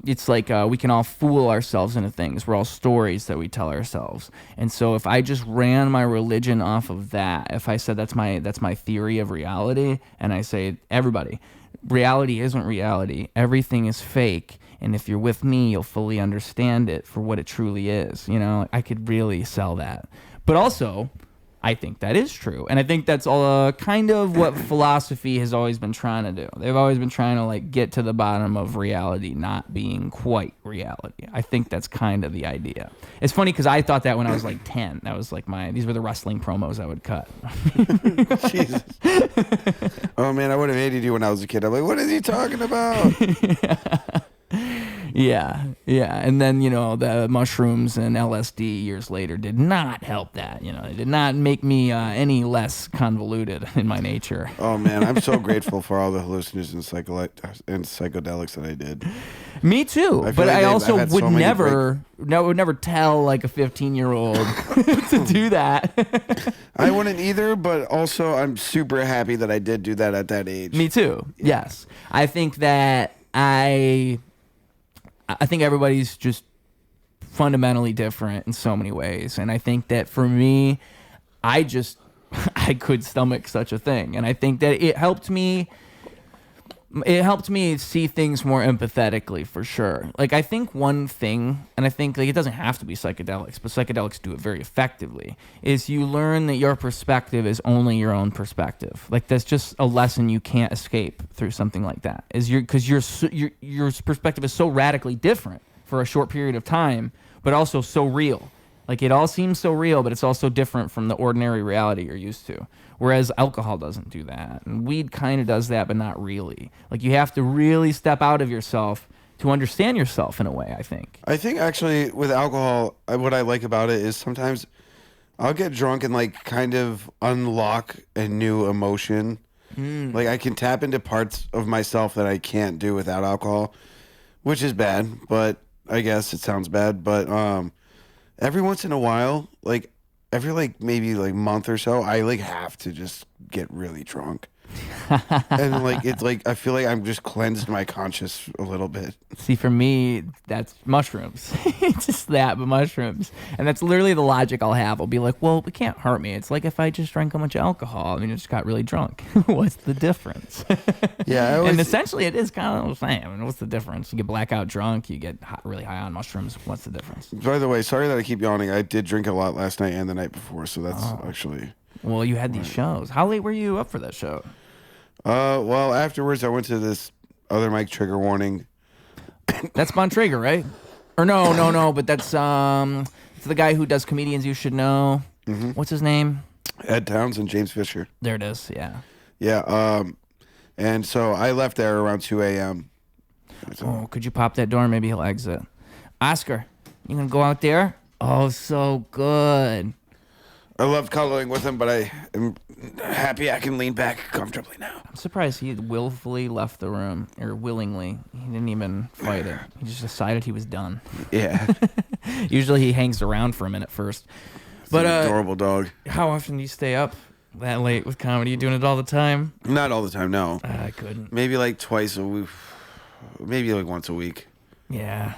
it's like we can all fool ourselves into things. We're all stories that we tell ourselves. And so if I just ran my religion off of that, if I said that's my theory of reality, and I say, everybody, reality isn't reality. Everything is fake. And if you're with me, you'll fully understand it for what it truly is. I could really sell that. But also, I think that is true. And I think that's all kind of what philosophy has always been trying to do. They've always been trying to get to the bottom of reality not being quite reality. I think that's kind of the idea. It's funny because I thought that when I was 10. That was these were the wrestling promos I would cut. Jesus. Oh man, I would have hated you when I was a kid. I'm like, what is he talking about? Yeah. And then, the mushrooms and LSD years later did not help that. They did not make me any less convoluted in my nature. Oh, man, I'm so grateful for all the hallucinogens and psychedelics that I did. Me too, I feel but like I also I've had would so many would never tell like a 15-year-old to do that. I wouldn't either, but also I'm super happy that I did do that at that age. Me too. Yes, I think that I think everybody's just fundamentally different in so many ways, and I think that for me, I could stomach such a thing, and I think that it helped me see things more empathetically, for sure. Like, I think one thing, and I think like it doesn't have to be psychedelics, but psychedelics do it very effectively, is you learn that your perspective is only your own perspective. Like, that's just a lesson you can't escape through something like that. Because your perspective is so radically different for a short period of time, but also so real. Like, it all seems so real, but it's also different from the ordinary reality you're used to. Whereas alcohol doesn't do that. And weed kind of does that, but not really. Like, you have to really step out of yourself to understand yourself in a way, I think. I think actually with alcohol, what I like about it is sometimes I'll get drunk and like kind of unlock a new emotion. Like, I can tap into parts of myself that I can't do without alcohol, which is bad, but I guess it sounds bad. But every once in a while, like every like maybe like month or so, I like have to just get really drunk. And like it's like I feel like I'm just cleansed my conscience a little bit. See, for me, that's mushrooms. It's just that, but mushrooms. And that's literally the logic I'll have. I'll be like, well, it can't hurt me. It's like if I just drank a bunch of alcohol. I mean, I just got really drunk. What's the difference? Yeah, and essentially it is kind of the same. I mean, what's the difference? You get blackout drunk, you get really high on mushrooms. What's the difference? By the way, sorry that I keep yawning. I did drink a lot last night and the night before, so that's actually... Well, you had these shows. How late were you up for that show? Well, afterwards I went to this other mic, trigger warning. That's Bontrager, right? Or no, but that's it's the guy who does Comedians You Should Know. Mm-hmm. What's his name? Ed Townsend, James Fisher. There it is, yeah. Yeah, and so I left there around 2 a.m. Oh, could you pop that door? Maybe he'll exit. Oscar, you gonna go out there? Oh, so good. I loved cuddling with him, but I am happy I can lean back comfortably now. I'm surprised he willfully left the room, or willingly. He didn't even fight it. He just decided he was done. Yeah. Usually he hangs around for a minute first. But an adorable dog. How often do you stay up that late with comedy? You doing it all the time? Not all the time, no. I couldn't. Maybe like twice a week. Maybe like once a week. Yeah.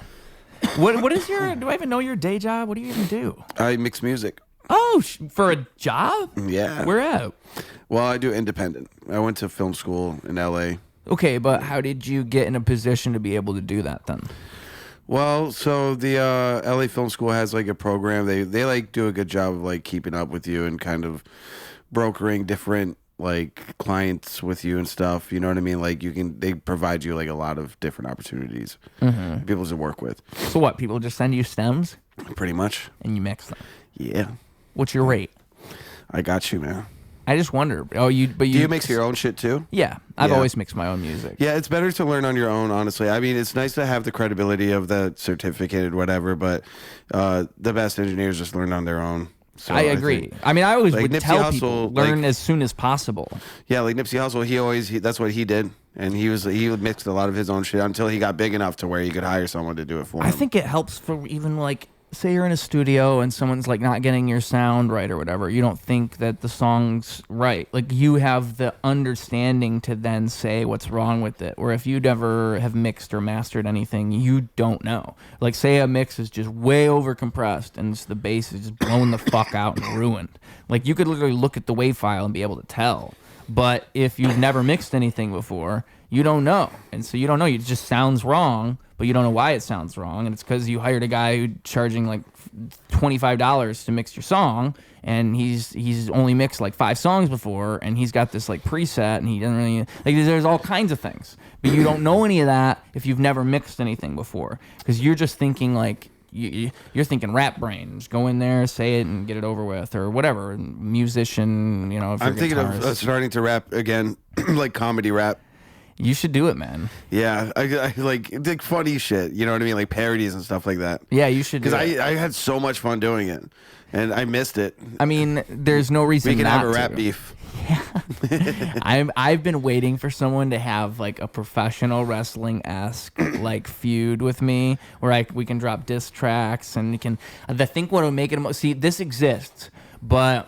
What is your... Do I even know your day job? What do you even do? I mix music. Oh, for a job? Yeah. Where at? Well, I do independent. I went to film school in L.A. Okay, but how did you get in a position to be able to do that then? Well, so the LA Film School has like a program. They like do a good job of like keeping up with you and kind of brokering different like clients with you and stuff. You know what I mean? Like they provide you like a lot of different opportunities, people to work with. So what? People just send you stems Pretty much. and you mix them. Yeah. What's your rate? I got you, man. I just wonder. Do you mix your own shit too? Yeah, I've Yeah. always mixed my own music. Yeah, it's better to learn on your own, honestly. I mean, it's nice to have the credibility of the certificate or whatever, but the best engineers just learn on their own. So I agree. I mean, I always like would Nipsey tell Hussle, people learn like- as soon as possible. Yeah, like Nipsey Hussle, that's what he did, and he mixed a lot of his own shit until he got big enough to where he could hire someone to do it for him. I think it helps for even like, say you're in a studio and someone's like not getting your sound right or whatever. You don't think that the song's right. Like you have the understanding to then say what's wrong with it. Or if you never have mixed or mastered anything, you don't know. Like say a mix is just way over compressed and the bass is just blown the fuck out and ruined. Like you could literally look at the wave file and be able to tell. But if you've never mixed anything before, you don't know. And so you don't know. It just sounds wrong, but you don't know why it sounds wrong. And it's because you hired a guy who's charging like $25 to mix your song, and he's only mixed like 5 songs before, and he's got this like preset, and he doesn't really... Like there's all kinds of things. But you don't know any of that if you've never mixed anything before. Because you're just thinking like... You're thinking rap brain. Just go in there, say it, and get it over with, or whatever. Musician, you know. If I'm you're thinking of starting to rap again, like comedy rap. You should do it, man. Yeah, I like funny shit. You know what I mean? Like parodies and stuff like that. Yeah, you should do Because it. I had so much fun doing it, and I missed it. I mean, there's no reason We can not have a rap to. beef. I've been waiting for someone to have like a professional wrestling-esque like feud with me, where we can drop diss tracks and we can. I think what will make it see this exists, but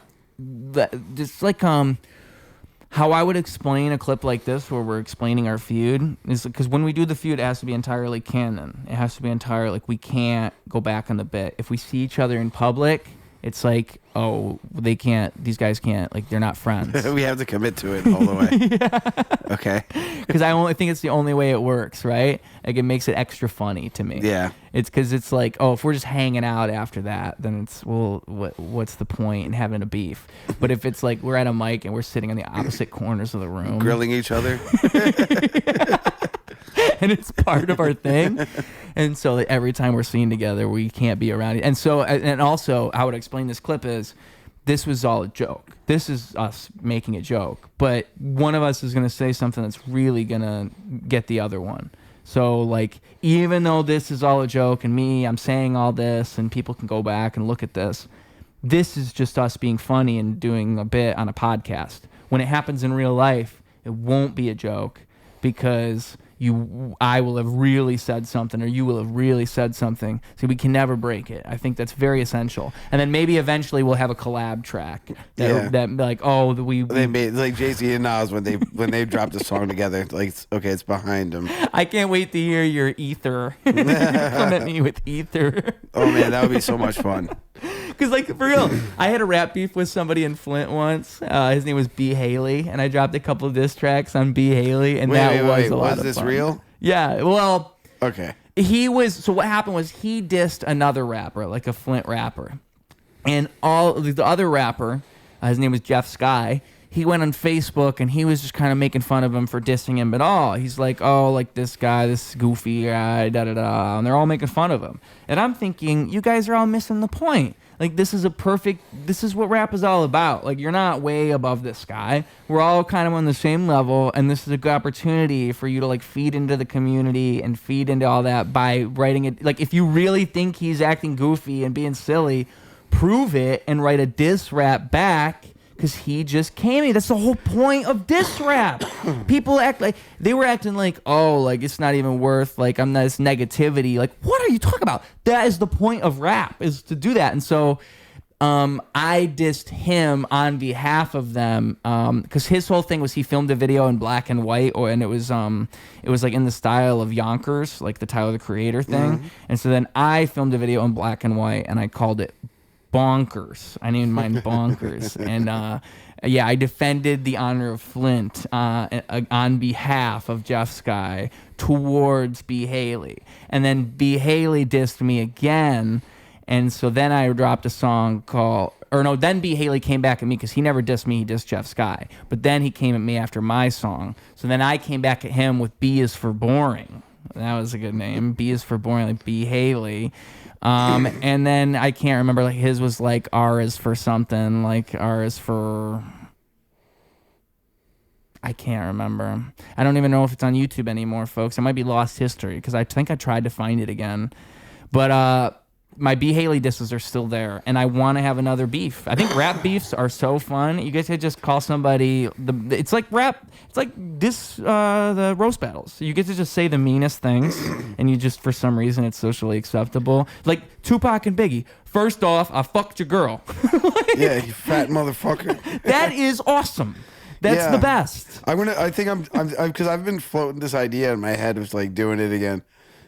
just like how I would explain a clip like this where we're explaining our feud is because when we do the feud, it has to be entirely canon. It has to be entirely like we can't go back on the bit. If we see each other in public, it's like, oh, they can't. These guys can't. Like they're not friends. We have to commit to it all the way. Yeah. Okay. Because I think it's the only way it works, right? Like it makes it extra funny to me. Yeah. It's because it's like, oh, if we're just hanging out after that, then it's what's the point in having a beef? But if it's like we're at a mic and we're sitting on the opposite corners of the room, Grilling each other. and it's part of our thing, and so like, every time we're seen together, we can't be around it. And so, and also, how I would explain this clip is, this was all a joke. This is us making a joke, but one of us is going to say something that's really going to get the other one. So like, even though this is all a joke and I'm saying all this and people can go back and look at this, this is just us being funny and doing a bit on a podcast. When it happens in real life, it won't be a joke because I will have really said something or you will have really said something. So we can never break it. I think that's very essential. And then maybe eventually we'll have a collab track that like, oh, they made like Jay-Z and Nas when they dropped a song together. Like, okay, it's behind them. I can't wait to hear your ether. Come at me with ether. Oh man, that would be so much fun. Because, like, for real, I had a rap beef with somebody in Flint once. His name was B. Haley, and I dropped a couple of diss tracks on B. Haley, and that was a lot of fun. Was this real? Yeah, well... Okay. So what happened was he dissed another rapper, like a Flint rapper. And the other rapper, his name was Jeff Sky, he went on Facebook, and he was just kind of making fun of him for dissing him at all. He's like, oh, like this guy, this goofy guy, da-da-da, and they're all making fun of him. And I'm thinking, you guys are all missing the point. Like, this is what rap is all about. Like, you're not way above this guy. We're all kind of on the same level, and this is a good opportunity for you to, like, feed into the community and feed into all that by writing it. Like, if you really think he's acting goofy and being silly, prove it and write a diss rap back, because he just came in. That's the whole point of diss rap. People they were acting like, oh, like it's not even worth, like I'm not this negativity. Like, what are you talking about? That is the point of rap, is to do that. And so I dissed him on behalf of them because his whole thing was he filmed a video in black and white, and it was like in the style of Yonkers, like the Tyler the Creator thing. Mm-hmm. And so then I filmed a video in black and white, and I called it Bonkers. I named mine Bonkers. And I defended the honor of Flint on behalf of Jeff Sky towards B. Haley. And then B. Haley dissed me again. And so then I dropped a song then B. Haley came back at me because he never dissed me, he dissed Jeff Sky. But then he came at me after my song. So then I came back at him with B is for boring. That was a good name. B is for boring, like B. Haley. And then I can't remember, like his was like R is for something, like R is for, I can't remember. I don't even know if it's on YouTube anymore, folks. It might be lost history because I think I tried to find it again. But my B. Haley disses are still there, and I want to have another beef. I think rap beefs are so fun. You guys could just call somebody. It's like rap. It's like the roast battles. You get to just say the meanest things, and you just, for some reason, it's socially acceptable. Like Tupac and Biggie. First off, I fucked your girl. Yeah, you fat motherfucker. That is awesome. That's the best. I think I'm because I've been floating this idea in my head of like doing it again.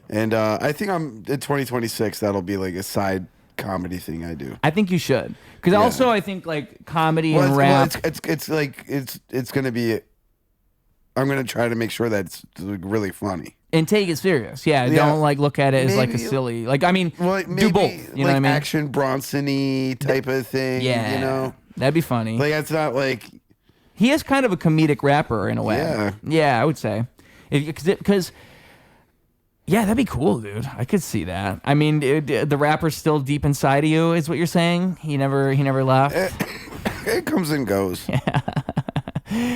And I think in 2026, that'll be like a side comedy thing I do. I think you should. Because also I think like comedy and rap. It's going to be, I'm going to try to make sure that it's like really funny. And take it serious. Yeah, don't like look at it as like a silly, like, I mean, do both. You know what I mean? Action Bronson-y type of thing. Yeah. You know? That'd be funny. Like, it's not like. He is kind of a comedic rapper in a way. Yeah. Yeah, I would say. Because. Yeah, that'd be cool, dude. I could see that. I mean, the rapper's still deep inside of you, is what you're saying? He never left? It comes and goes. Yeah.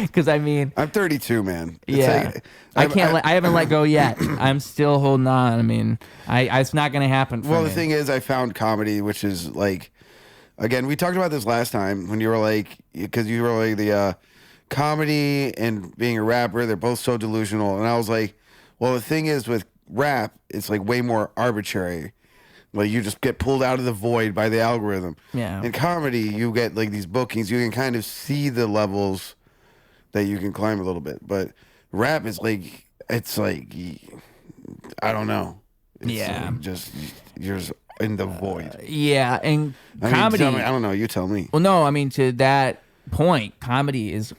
Because I mean, I'm 32, man. It's yeah, like, I haven't let go yet. I'm still holding on. I mean, it's not going to happen for well, me. the thing is, I found comedy, which is like, again, we talked about this last time when you were like, because you were like the comedy and being a rapper, they're both so delusional. And I was like, well, the thing is with rap, it's like way more arbitrary. Like you just get pulled out of the void by the algorithm. Yeah. In comedy, you get like these bookings. You can kind of see the levels that you can climb a little bit. But rap is like, it's like, I don't know. It's Yeah. like just you're just in the void. Yeah, and I comedy. mean, I don't know. You tell me. Well, no, I mean to that point, comedy is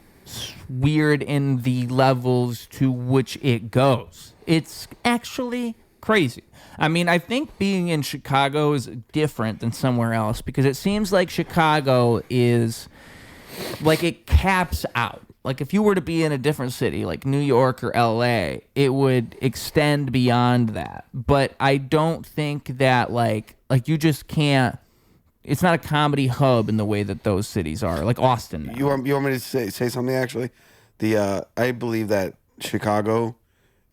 weird in the levels to which it goes. It's actually crazy. I mean, I think being in Chicago is different than somewhere else because it seems like Chicago is like it caps out. Like if you were to be in a different city, like New York or LA, it would extend beyond that. But I don't think that like you just can't. It's not a comedy hub in the way that those cities are, like Austin now. You want me to say something? Actually, I believe that Chicago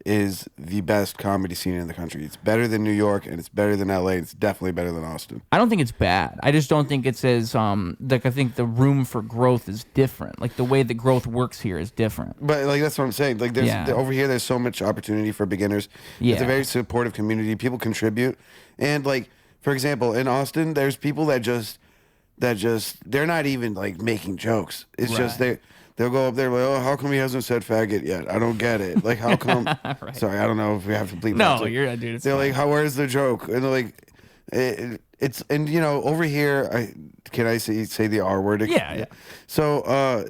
is the best comedy scene in the country. It's better than New York, and it's better than LA. And it's definitely better than Austin. I don't think it's bad. I just don't think it's as like I think the room for growth is different. Like the way that growth works here is different. But like that's what I'm saying. Like there's over here, there's so much opportunity for beginners. Yeah. It's a very supportive community. People contribute, and like for example, in Austin, there's people that just they're not even like making jokes. It's just they'll go up there like, oh, how come he hasn't said faggot yet? I don't get it. Like how come? Right. Sorry, I don't know if we have to bleep. No, that. you're dude. They're like, where's the joke? And they're like, it's and you know over here, can I say the R word? Yeah. So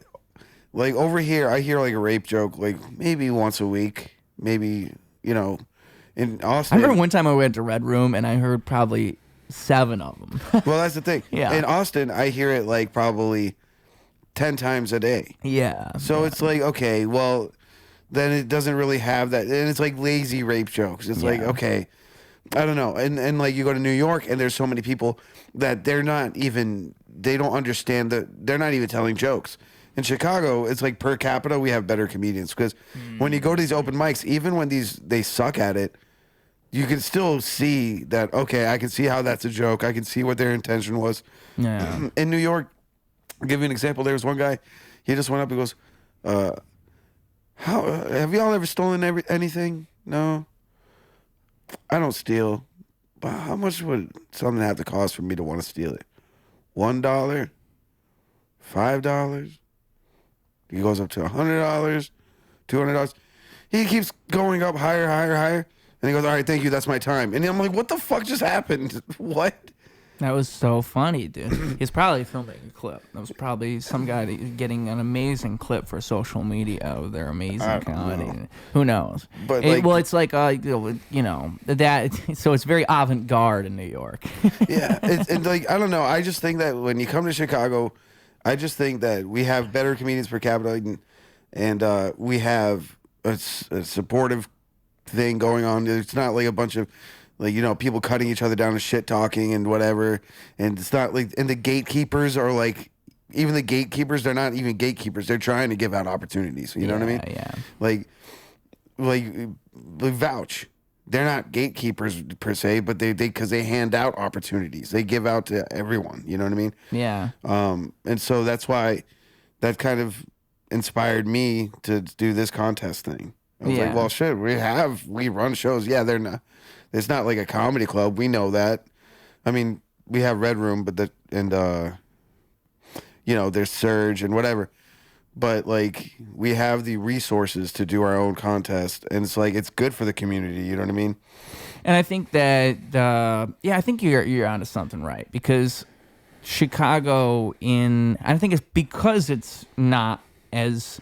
like over here, I hear like a rape joke like maybe once a week, maybe in Austin. I remember one time I went to Red Room and I heard probably 7 of them. Well, that's the thing. Yeah. In Austin, I hear it like probably 10 times a day. Yeah. So it's like, okay, well, then it doesn't really have that. And it's like lazy rape jokes. It's like, okay, I don't know. And like you go to New York and there's so many people that they don't understand that they're not even telling jokes. In Chicago, it's like per capita, we have better comedians. Because when you go to these open mics, even when they suck at it, you can still see that, okay, I can see how that's a joke. I can see what their intention was. Yeah. In New York, I'll give you an example. There was one guy, he just went up and goes, "How have y'all ever stolen anything? No, I don't steal. But how much would something have to cost for me to want to steal it? $1, $5." He goes up to $100, $200. He keeps going up higher, and he goes, "All right, thank you. That's my time." And I'm like, "What the fuck just happened? What?" That was so funny, dude. He's probably filming a clip. That was probably some guy getting an amazing clip for social media of their amazing comedy. Who knows? But it's like that. So it's very avant-garde in New York. Yeah, and like I don't know. I just think that when you come to Chicago, I just think that we have better comedians per capita, and we have a supportive thing going on. It's not like a bunch of people cutting each other down and shit talking and whatever. And it's not like, and the gatekeepers are like, even the gatekeepers, they're not even gatekeepers. They're trying to give out opportunities. You know what I mean? Yeah. Like vouch. They're not gatekeepers per se, but because they hand out opportunities. They give out to everyone. You know what I mean? Yeah. And so that's why that kind of inspired me to do this contest thing. I was like, well, shit, we run shows. Yeah, it's not like a comedy club. We know that. I mean, we have Red Room, but there's Surge and whatever. But like, we have the resources to do our own contest, and it's like it's good for the community. You know what I mean? And I think that I think you're onto something, right? Because Chicago, I think it's because it's not as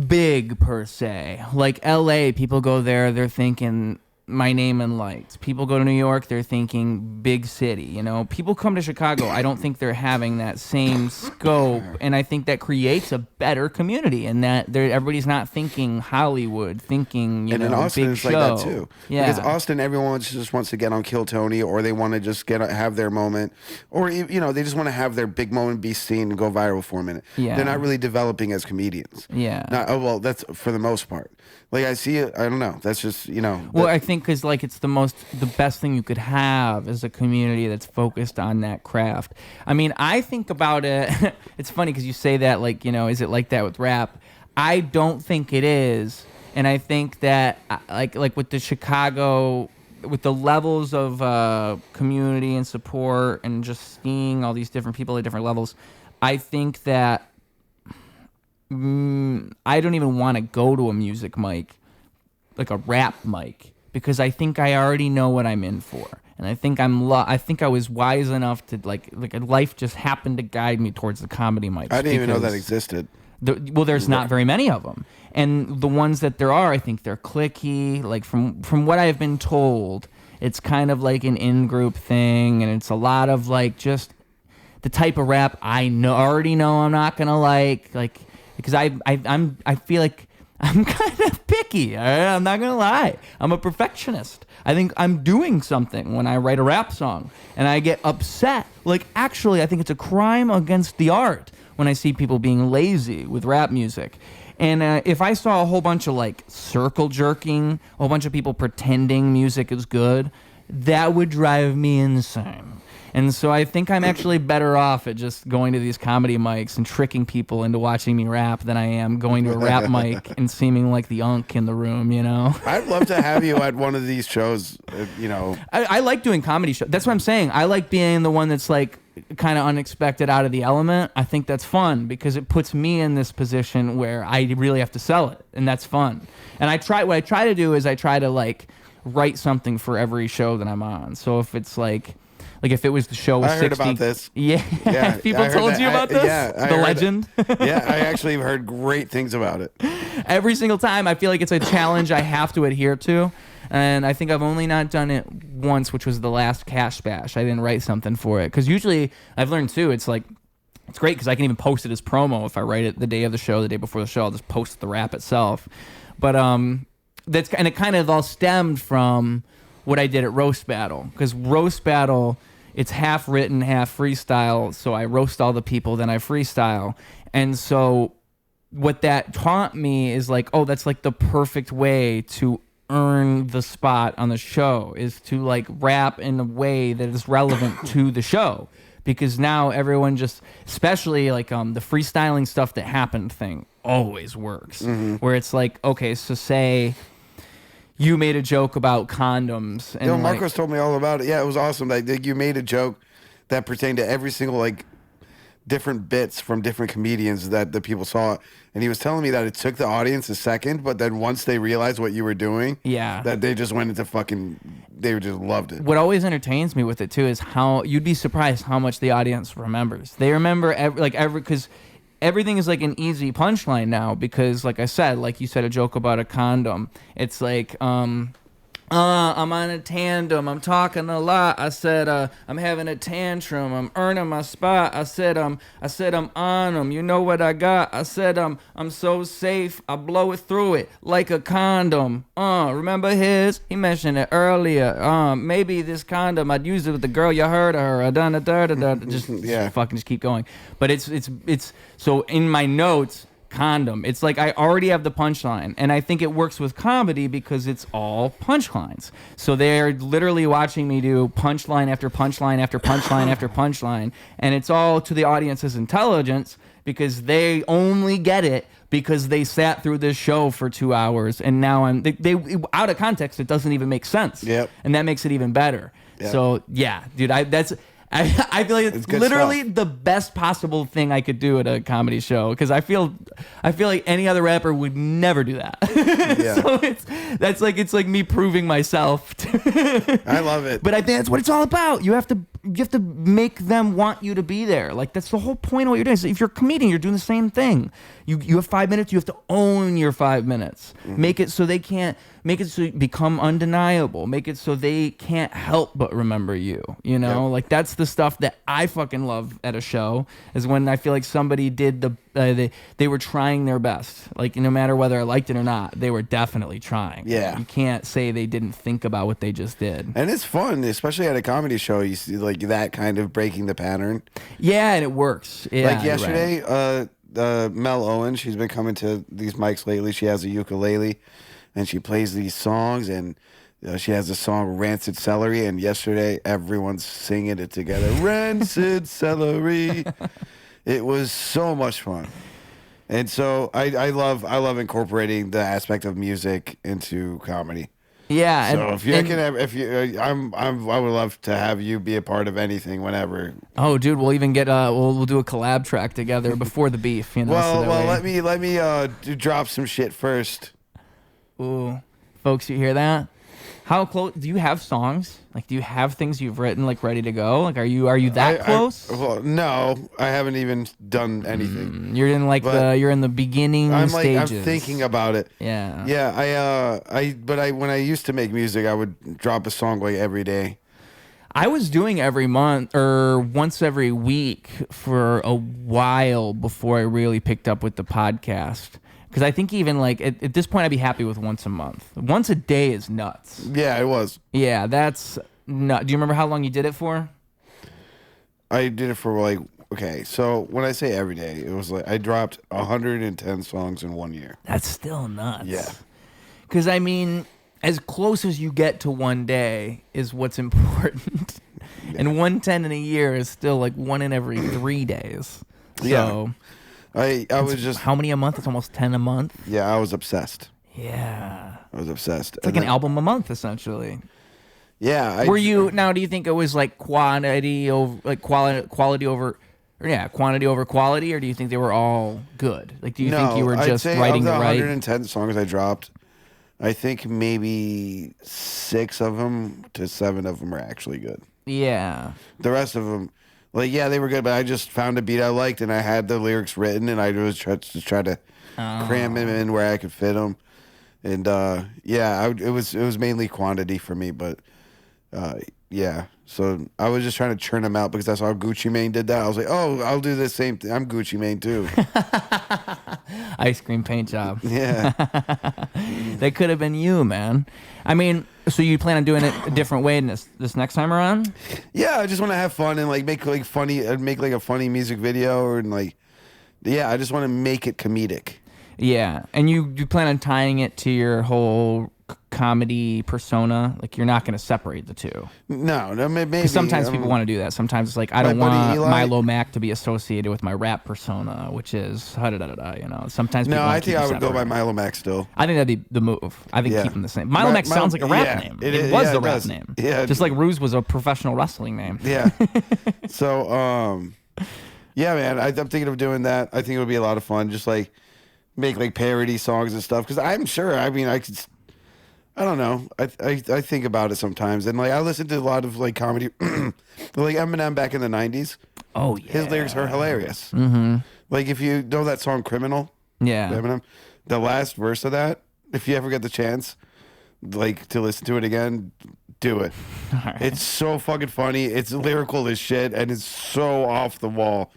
big per se. Like LA, people go there, they're thinking my name in lights. People go to New York, they're thinking big city. You know, people come to Chicago, I don't think they're having that same scope, and I think that creates a better community. And that everybody's not thinking Hollywood, thinking in Austin, big it's show. like that too. Yeah, because Austin, everyone just wants to get on Kill Tony, or they want to just have their moment, or they just want to have their big moment, be seen, and go viral for a minute. Yeah. They're not really developing as comedians. Yeah. Well, that's for the most part. Like I see it, I don't know. That's just Well, I think because like it's the best thing you could have is a community that's focused on that craft. I mean, I think about it. It's funny because you say that like is it like that with rap? I don't think it is, and I think that like with the Chicago, with the levels of community and support, and just seeing all these different people at different levels, I think that. I don't even want to go to a music mic, like a rap mic, because I think I already know what I'm in for, and I think I think I was wise enough to like life just happened to guide me towards the comedy mics. I didn't even know that existed. There's not very many of them, and the ones that there are, I think they're cliquey. Like from what I've been told, it's kind of like an in-group thing, and it's a lot of like just the type of rap I already know I'm not gonna like. Because I feel like I'm kind of picky. I'm not gonna lie. I'm a perfectionist. I think I'm doing something when I write a rap song, and I get upset. Like actually, I think it's a crime against the art when I see people being lazy with rap music. And if I saw a whole bunch of like circle jerking, a whole bunch of people pretending music is good, that would drive me insane. And so I think I'm actually better off at just going to these comedy mics and tricking people into watching me rap than I am going to a rap mic and seeming like the unk in the room, I'd love to have you at one of these shows, I like doing comedy shows. That's what I'm saying. I like being the one that's like kind of unexpected, out of the element. I think that's fun because it puts me in this position where I really have to sell it, and that's fun. And what I try to do is I try to like write something for every show that I'm on. So if it's like if it was the show with 60... I heard about this. Yeah. People told you about this? Yeah. The legend? Yeah, I actually heard great things about it. Every single time, I feel like it's a challenge I have to adhere to. And I think I've only not done it once, which was the last Cash Bash. I didn't write something for it. Because usually, I've learned too, it's like... It's great because I can even post it as promo if I write it the day of the show, the day before the show. I'll just post the rap itself. But it kind of all stemmed from what I did at Roast Battle. Because Roast Battle... It's half written, half freestyle. So I roast all the people, then I freestyle. And so what that taught me is like, oh, that's like the perfect way to earn the spot on the show, is to like rap in a way that is relevant to the show. Because now everyone just, especially like the freestyling stuff that happened thing always works. Mm-hmm. Where it's like, okay, so say... You made a joke about condoms. And Marcos told me all about it. Yeah, it was awesome. Like you made a joke that pertained to every single like different bits from different comedians that the people saw. And he was telling me that it took the audience a second, but then once they realized what you were doing, that they just went into they just loved it. What always entertains me with it too is how you'd be surprised how much the audience remembers. They remember because everything is like an easy punchline now because, like I said, like you said, a joke about a condom. It's like, I'm on a tandem. I'm talking a lot. I said, I'm having a tantrum. I'm earning my spot. I said, I'm on them. You know what I got? I said, I'm so safe. I blow it through it like a condom. Remember his? He mentioned it earlier. Maybe this condom, I'd use it with the girl you heard of her. I done it. Just fucking just keep going. But it's so in my notes. Condom. It's like I already have the punchline, and I think it works with comedy because it's all punchlines. So they're literally watching me do punchline after punchline after punchline after punchline, and it's all to the audience's intelligence because they only get it because they sat through this show for 2 hours, and now they out of context it doesn't even make sense. Yep. And that makes it even better. Yep. So yeah, dude, I feel like it's literally the best possible thing I could do at a comedy show because I feel like any other rapper would never do that. Yeah. So it's like me proving myself. I love it. But I think that's what it's all about. You have to make them want you to be there. Like that's the whole point of what you're doing. So if you're a comedian, you're doing the same thing. You have 5 minutes. You have to own your 5 minutes. Mm-hmm. Make it so they can't make it so you become undeniable. Make it so they can't help but remember you. You know, Yep. like that's the stuff that I fucking love at a show. Is when I feel like somebody did they were trying their best. Like no matter whether I liked it or not, they were definitely trying. Yeah. You can't say they didn't think about what they just did. And it's fun, especially at a comedy show. You see like that kind of breaking the pattern. Yeah, and it works. Yeah, Like yesterday, Mel Owen, she's been coming to these mics lately. She has a ukulele, and she plays these songs, and she has a song Rancid Celery, and yesterday everyone's singing it together. Rancid Celery. It was so much fun. And so I love incorporating the aspect of music into comedy. Yeah, So I would love to have you be a part of anything whenever. oh, dude, we'll even get we'll do a collab track together before the beef. You know. Well, so that way- let me drop some shit first. Ooh, folks, you hear that? How close do you have songs? Like, do you have things you've written like ready to go? Like, are you that close? Well, no, I haven't even done anything. You're in like but you're in the beginning I'm stages. I'm thinking about it. Yeah. Yeah, when I used to make music, I would drop a song like every day. I was doing every month or once every week for a while before I really picked up with the podcast. Because I think even like at this point, I'd be happy with once a month. Once a day is nuts. Yeah, it was. Yeah, that's nut. Do you remember how long you did it for? I did it for like, okay, so when I say every day, it was like I dropped 110 songs in 1 year. That's still nuts. Yeah. Because, I mean, as close as you get to one day is what's important. And 110 in a year is still like 1 in every 3 days. So, Yeah. I was just, how many a month? It's almost 10 a month. yeah, I was obsessed. Yeah. I was obsessed. It's like an album a month, essentially. Yeah. Do you think it was like quantity over, like quality over, or yeah, quantity over quality, or do you think they were all good? Like, do you think you were I'd just say writing of the the right? 110 songs I dropped, I think maybe 6 of them to 7 of them are actually good. Yeah. The rest of them, like, yeah, they were good, but I just found a beat I liked, and I had the lyrics written, and I was try to cram them in where I could fit them. And yeah, it was mainly quantity for me, but yeah. So I was just trying to churn them out because I saw Gucci Mane did that. I was like, oh, I'll do the same thing. I'm Gucci Mane too. Ice cream paint job. Yeah. That could have been you, man. I mean, so you plan on doing it a different way in this next time around? Yeah, I just want to have fun and like make like a funny music video or like, yeah, I just want to make it comedic. Yeah, and you plan on tying it to your whole comedy persona? Like, you're not going to separate the two? No, maybe. 'Cause sometimes people want to do that. Sometimes it's like, I don't buddy want Eli- Milo Mack to be associated with my rap persona, which is you know. Sometimes people No, wanna I keep think I them would go by separate. Milo Mack still. I think that'd be the move. I think Yeah. keep them the same. Milo Mack sounds like a rap name. It was the rap name. Yeah. Just like Ruse was a professional wrestling name. Yeah. So, yeah, man, I'm thinking of doing that. I think it would be a lot of fun. Just like make like parody songs and stuff. Because I'm sure, I mean, I don't know. I think about it sometimes. And like, I listen to a lot of like comedy, like Eminem back in the 90s. Oh, yeah. His lyrics are hilarious. Mm-hmm. Like if you know that song Criminal, Yeah. Eminem, the last verse of that, if you ever get the chance, like to listen to it again, do it. Right. It's so fucking funny. It's lyrical as shit, and it's so off the wall.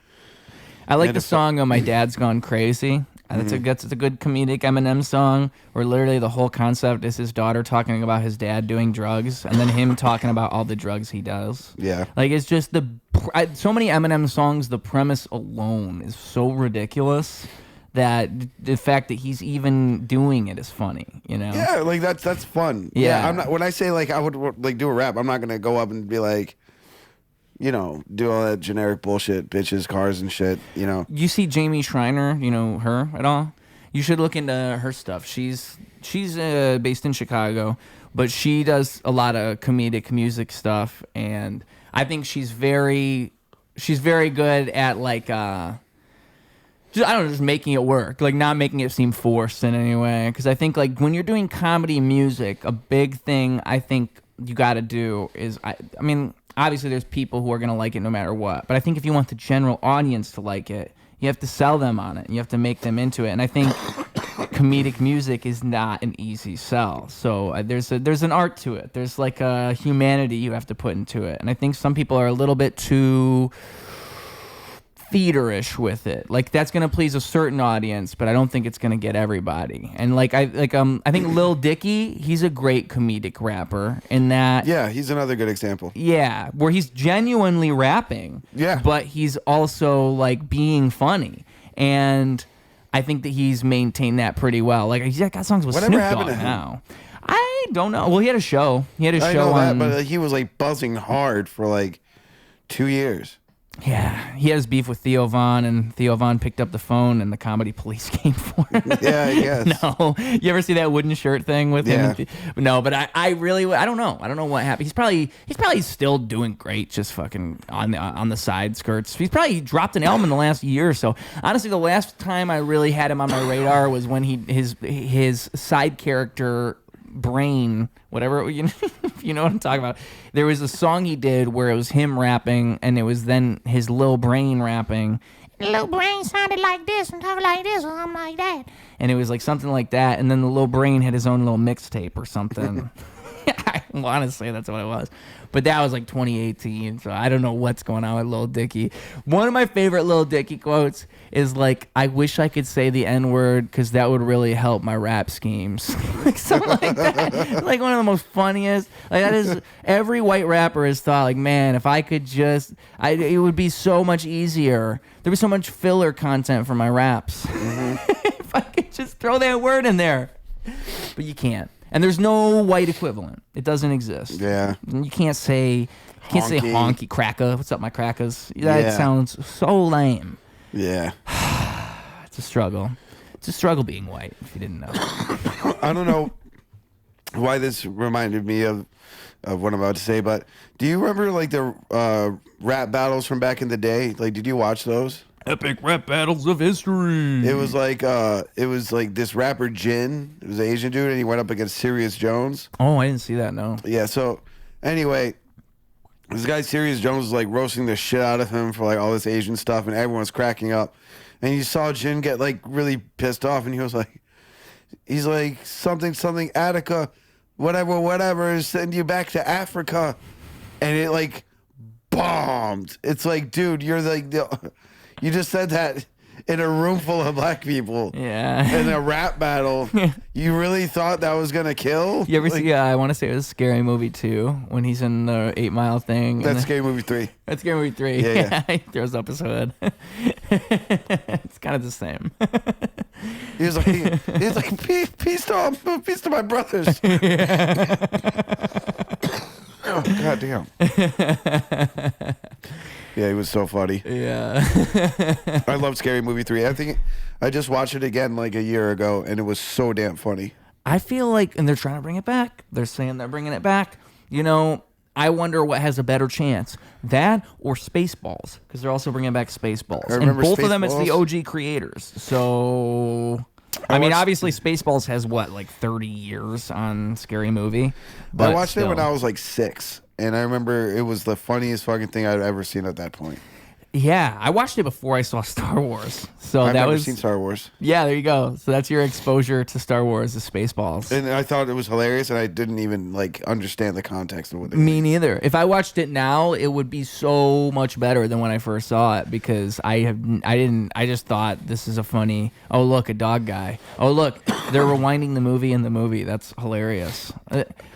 I like And the it's- song My Dad's Gone Crazy. That's a good comedic Eminem song where literally the whole concept is his daughter talking about his dad doing drugs and then him talking about all the drugs he does. Yeah. Like, it's just so many Eminem songs, the premise alone is so ridiculous that the fact that he's even doing it is funny, you know? Yeah, like that's fun. Yeah. I'm not, when I say like I would like do a rap, I'm not gonna go up and be like, you know, do all that generic bullshit, bitches, cars, and shit. You know. You see Jamie Schreiner, you know her at all? You should look into her stuff. She's based in Chicago, but she does a lot of comedic music stuff, and I think she's very good at like just making it work, like not making it seem forced in any way. Because I think like when you're doing comedy music, a big thing I think you got to do is I mean. Obviously, there's people who are going to like it no matter what. But I think if you want the general audience to like it, you have to sell them on it. You have to make them into it. And I think comedic music is not an easy sell. So there's an art to it. There's like a humanity you have to put into it. And I think some people are a little bit too theaterish with it. Like that's gonna please a certain audience, but I don't think it's gonna get everybody. And I think Lil Dicky, he's a great comedic rapper in that. Yeah, he's another good example. Yeah, where he's genuinely rapping. Yeah. But he's also like being funny. And I think that he's maintained that pretty well. Like he's got songs with Whatever Snoop happened Dogg to him? now. I don't know. Well, he had a show. I know on. that, but he was like buzzing hard for like 2 years. Yeah, he had his beef with Theo Von, and Theo Von picked up the phone, and the comedy police came for him. Yeah, I guess. No, you ever see that wooden shirt thing with him? Yeah. No, but I don't know. I don't know what happened. He's probably still doing great, just fucking on the side skirts. He's probably dropped an album in the last year or so. Honestly, the last time I really had him on my radar was when his side character Brain, whatever, if you know what I'm talking about. There was a song he did where it was him rapping, and it was then his Lil Brain rapping. Lil Brain sounded like this and talking like this, or something like that. And it was like something like that, and then the Lil Brain had his own little mixtape or something. I want to say that's what it was. But that was like 2018, so I don't know what's going on with Lil Dicky. One of my favorite Lil Dicky quotes is like, I wish I could say the N-word because that would really help my rap schemes. Like something like that. Like one of the most funniest. Like that is, every white rapper has thought like, man, if I could just, it would be so much easier. There'd be so much filler content for my raps. If I could just throw that word in there. But you can't. And there's no white equivalent. It doesn't exist. Yeah. You can't say honky cracker. What's up, my crackers? That sounds so lame. Yeah. It's a struggle. It's a struggle being white, if you didn't know. I don't know why this reminded me of what I'm about to say, but do you remember like the rap battles from back in the day? Like, did you watch those? Epic rap battles of history. It was like this rapper Jin. It was an Asian dude, and he went up against Sirius Jones. Oh, I didn't see that. No. Yeah. So anyway, this guy Sirius Jones was like roasting the shit out of him for like all this Asian stuff, and everyone's cracking up. And you saw Jin get like really pissed off, and he's like something Attica, whatever, send you back to Africa, and it like bombed. It's like, dude, you're like you just said that in a room full of black people. Yeah. In a rap battle. You really thought that was gonna kill? You ever see? I want to say it was Scary Movie 2 when he's in the 8 Mile thing. That's Scary Movie 3. That's Scary Movie 3. Yeah. He throws up his hood. It's kind of the same. He's like, peace to my brothers. Oh, God damn. Yeah, he was so funny. Yeah. I love Scary Movie 3. I think I just watched it again like a year ago, and it was so damn funny. I feel like, and they're trying to bring it back. They're saying they're bringing it back. You know, I wonder what has a better chance, that or Spaceballs, because they're also bringing back Spaceballs. And both of them, it's the OG creators. So, I mean, obviously Spaceballs has what, like 30 years on Scary Movie. But I watched it when I was like 6. And I remember it was the funniest fucking thing I'd ever seen at that point. Yeah, I watched it before I saw Star Wars. So I've never seen Star Wars. Yeah, there you go. So that's your exposure to Star Wars, is Spaceballs. And I thought it was hilarious, and I didn't even like understand the context of what they were. Me neither. If I watched it now, it would be so much better than when I first saw it, because I just thought, this is a funny, oh look, a dog guy. Oh look, they're rewinding the movie in the movie. That's hilarious.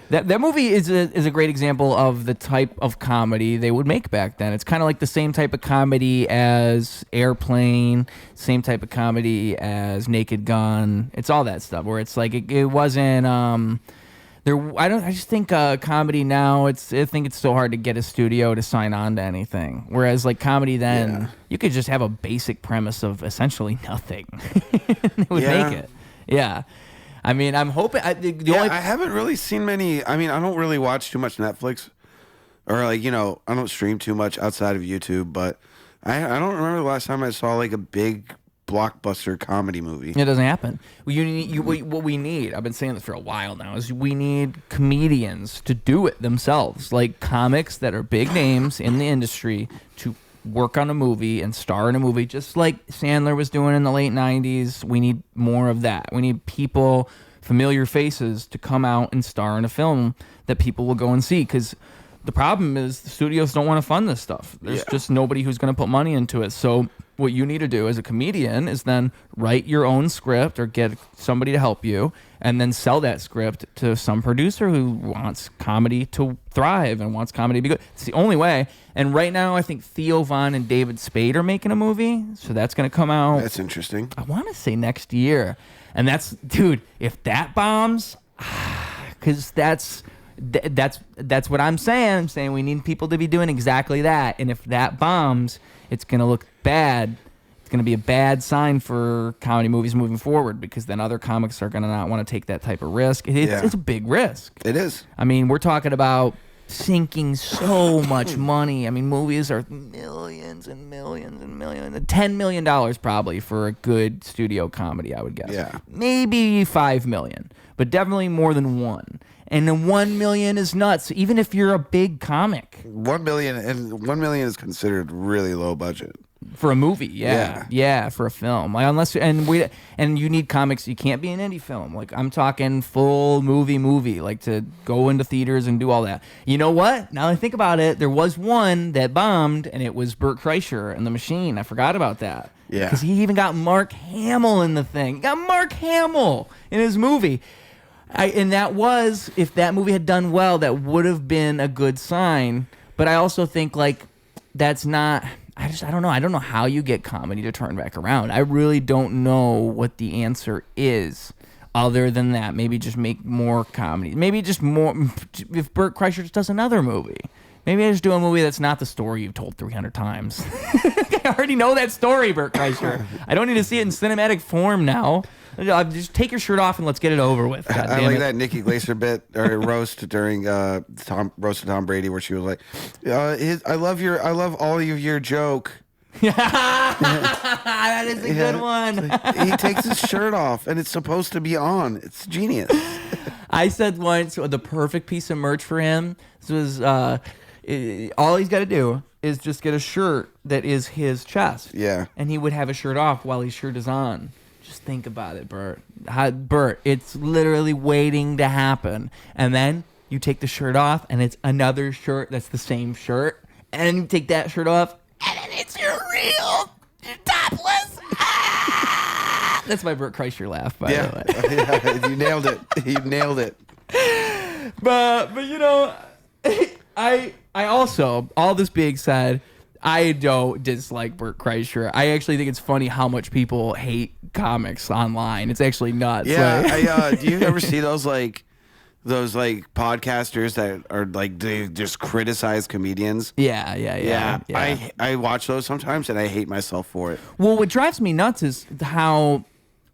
That movie is a great example of the type of comedy they would make back then. It's kind of like the same type of comedy as Airplane, same type of comedy as Naked Gun. It's all that stuff where it's like it wasn't there. I just think comedy now, I think it's so hard to get a studio to sign on to anything. Whereas like comedy then, you could just have a basic premise of essentially nothing. It would make it. Yeah. I mean, I'm hoping. I haven't really seen many. I mean, I don't really watch too much Netflix, or like, you know, I don't stream too much outside of YouTube. But I don't remember the last time I saw like a big blockbuster comedy movie. It doesn't happen. What we need, I've been saying this for a while now, is we need comedians to do it themselves, like comics that are big names in the industry to work on a movie and star in a movie, just like Sandler was doing in the late 90s. We need more of that. We need people, familiar faces, to come out and star in a film that people will go and see, because the problem is the studios don't want to fund this stuff. There's just nobody who's going to put money into it. So what you need to do as a comedian is then write your own script or get somebody to help you, and then sell that script to some producer who wants comedy to thrive and wants comedy to be good. It's the only way. And right now, I think Theo Von and David Spade are making a movie, so that's going to come out. That's interesting. I want to say next year. And that's, dude, if that bombs, because that's what I'm saying. I'm saying we need people to be doing exactly that. And if that bombs, it's going to look bad. It's going to be a bad sign for comedy movies moving forward, because then other comics are going to not want to take that type of risk. It's a big risk. It is. I mean, we're talking about sinking so much money. I mean, movies are millions and millions and millions. $10 million probably for a good studio comedy, I would guess. Yeah. Maybe $5 million, but definitely more than one. And then 1 million is nuts, even if you're a big comic. 1 million, and 1 million is considered really low budget for a movie. Yeah, for a film. Like, unless and you need comics. You can't be an indie film. Like, I'm talking full movie, like to go into theaters and do all that. You know what? Now that I think about it, there was one that bombed, and it was Burt Kreischer and the Machine. I forgot about that. Yeah, because he even got Mark Hamill in the thing. He got Mark Hamill in his movie. And that was, if that movie had done well, that would have been a good sign. But I also think, like, that's not, I don't know. I don't know how you get comedy to turn back around. I really don't know what the answer is other than that. Maybe just make more comedy. Maybe just more, if Burt Kreischer just does another movie. Maybe I just do a movie that's not the story you've told 300 times. I already know that story, Burt Kreischer. I don't need to see it in cinematic form now. Just take your shirt off and let's get it over with. I like that Nikki Glaser bit or roast during roast of Tom Brady, where she was like, "I love all of your joke." That is a good one. He takes his shirt off and it's supposed to be on. It's genius. I said once, the perfect piece of merch for him. This was all he's got to do is just get a shirt that is his chest. Yeah, and he would have a shirt off while his shirt is on. Just think about it, Bert. Bert, it's literally waiting to happen. And then you take the shirt off, and it's another shirt that's the same shirt. And then you take that shirt off, and then it's your real topless. Ah! That's my Bert Kreischer laugh, by the way. Yeah, you nailed it. You nailed it. But you know, I also, all this being said, I don't dislike Burt Kreischer. I actually think it's funny how much people hate comics online. It's actually nuts. Yeah. Do you ever see those podcasters that are like, they just criticize comedians? Yeah. I watch those sometimes and I hate myself for it. Well, what drives me nuts is how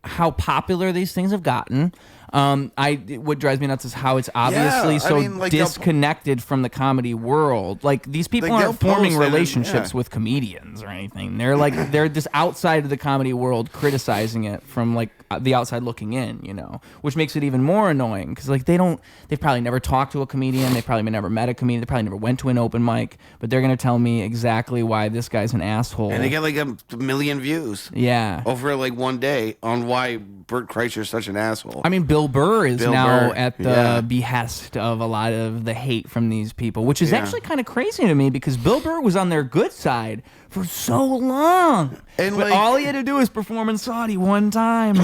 popular these things have gotten. What drives me nuts is how it's obviously disconnected from the comedy world. Like, these people aren't forming relationships with comedians or anything. They're just outside of the comedy world criticizing it from like the outside looking in, you know, which makes it even more annoying because like they've probably never talked to a comedian. They probably never met a comedian. They probably never went to an open mic, but they're going to tell me exactly why this guy's an asshole. And they get like a million views. Yeah. Over like one day on why Burt Kreischer is such an asshole. I mean, Bill Burr is now at the behest of a lot of the hate from these people, which is actually kind of crazy to me because Bill Burr was on their good side for so long. But all he had to do was perform in Saudi one time.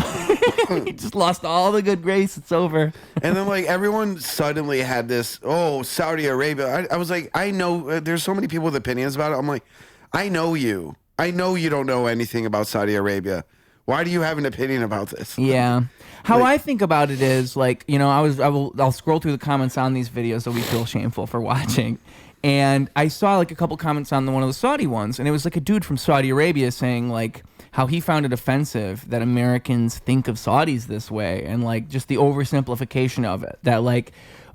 He just lost all the good grace. It's over. And then like everyone suddenly had this, Saudi Arabia. I was like, I know there's so many people with opinions about it. I'm like, I know you. I know you don't know anything about Saudi Arabia. Why do you have an opinion about this? Yeah. How I think about it is like, you know, I'll scroll through the comments on these videos that we feel shameful for watching. And I saw like a couple comments on one of the Saudi ones, and it was like a dude from Saudi Arabia saying like how he found it offensive that Americans think of Saudis this way, and like just the oversimplification of it. That like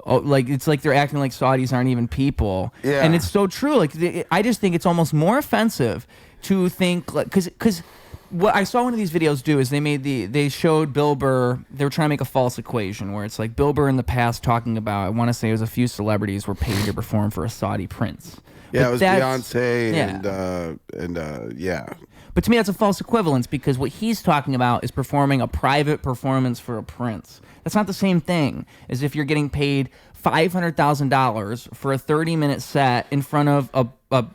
it's like they're acting like Saudis aren't even people. Yeah. And it's so true. Like I just think it's almost more offensive to think like because what I saw one of these videos do is they showed Bill Burr. They were trying to make a false equation where it's like Bill Burr in the past talking about, I want to say it was a few celebrities were paid to perform for a Saudi prince. Yeah, but it was Beyonce and yeah. But to me, that's a false equivalence because what he's talking about is performing a private performance for a prince. That's not the same thing as if you're getting paid $500,000 for a 30-minute set in front of a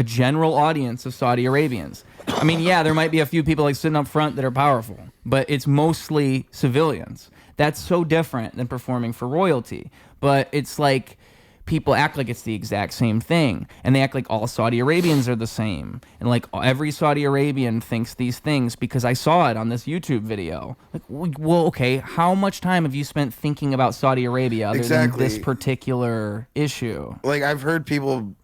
general audience of Saudi Arabians. I mean, yeah, there might be a few people like sitting up front that are powerful, but it's mostly civilians. That's so different than performing for royalty. But it's like people act like it's the exact same thing, and they act like all Saudi Arabians are the same, and like every Saudi Arabian thinks these things because I saw it on this YouTube video. Like, well, okay, how much time have you spent thinking about Saudi Arabia other than this particular issue? Like, I've heard people,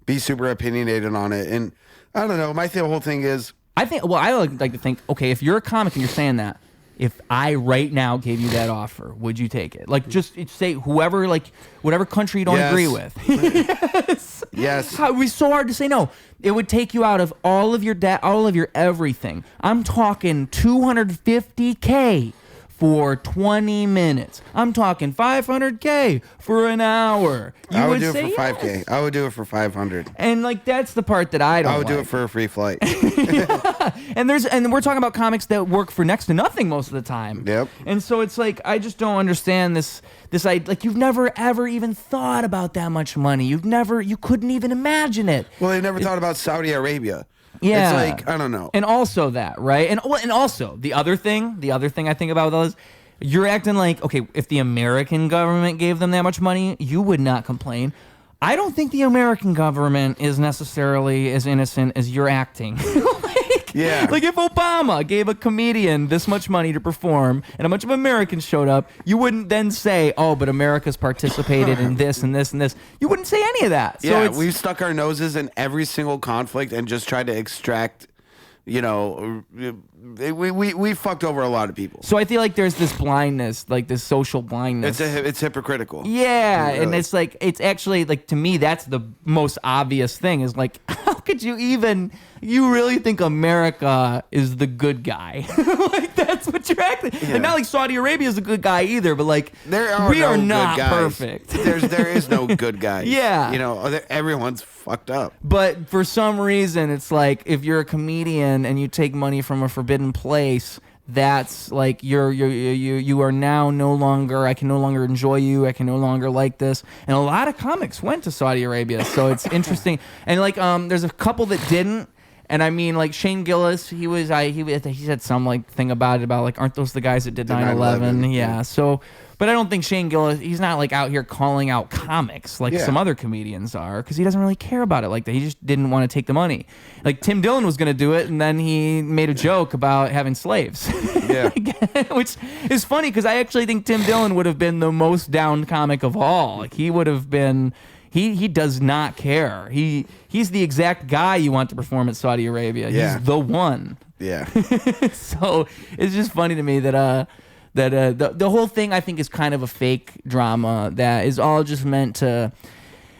be super opinionated on it, and I don't know. My whole thing is, I like to think, okay, if you're a comic and you're saying that, if I right now gave you that offer, would you take it? Like, just say whoever, like, whatever country you don't agree with. Yes. Yes. It was so hard to say no. It would take you out of all of your debt, all of your everything. I'm talking $250K for 20 minutes. I'm talking $500K for an hour. I would do it for $5K. Yes. I would do it for $500. And like that's the part that I don't. I would do it for a free flight. Yeah. And we're talking about comics that work for next to nothing most of the time. Yep. And so it's like I just don't understand this like you've never ever even thought about that much money. You couldn't even imagine it. Well, they've never thought about Saudi Arabia. Yeah. It's like, I don't know. And also that, right? And also the other thing I think about those, you're acting like, okay, if the American government gave them that much money, you would not complain. I don't think the American government is necessarily as innocent as you're acting. Yeah. Like if Obama gave a comedian this much money to perform and a bunch of Americans showed up, you wouldn't then say, oh, but America's participated in this and this and this. You wouldn't say any of that. Yeah, so we've stuck our noses in every single conflict and just tried to extract, we fucked over a lot of people. So I feel like there's this blindness, like this social blindness. It's hypocritical. Yeah, really. And it's like, it's actually like, to me, that's the most obvious thing is like, how could you really think America is the good guy? Like that's what you're acting. Yeah. And not like Saudi Arabia is a good guy either, but like we are not perfect. There is no good guys. Yeah. Everyone's fucked up. But for some reason, it's like if you're a comedian and you take money from a forbidden place, that's like you are now no longer, I can no longer enjoy you, I can no longer like this. And a lot of comics went to Saudi Arabia, so it's interesting. And like there's a couple that didn't. And I mean, like Shane Gillis, he said some like thing about it, about like, aren't those the guys that did 9/11? Yeah. So, but I don't think Shane Gillis, he's not like out here calling out comics like some other comedians are, because he doesn't really care about it like that. He just didn't want to take the money. Like Tim Dillon was going to do it, and then he made a joke about having slaves. Yeah. Which is funny because I actually think Tim Dillon would have been the most down comic of all. Like he would have been. He does not care. He's the exact guy you want to perform at Saudi Arabia. Yeah. He's the one. Yeah. So it's just funny to me that the whole thing I think is kind of a fake drama that is all just meant to.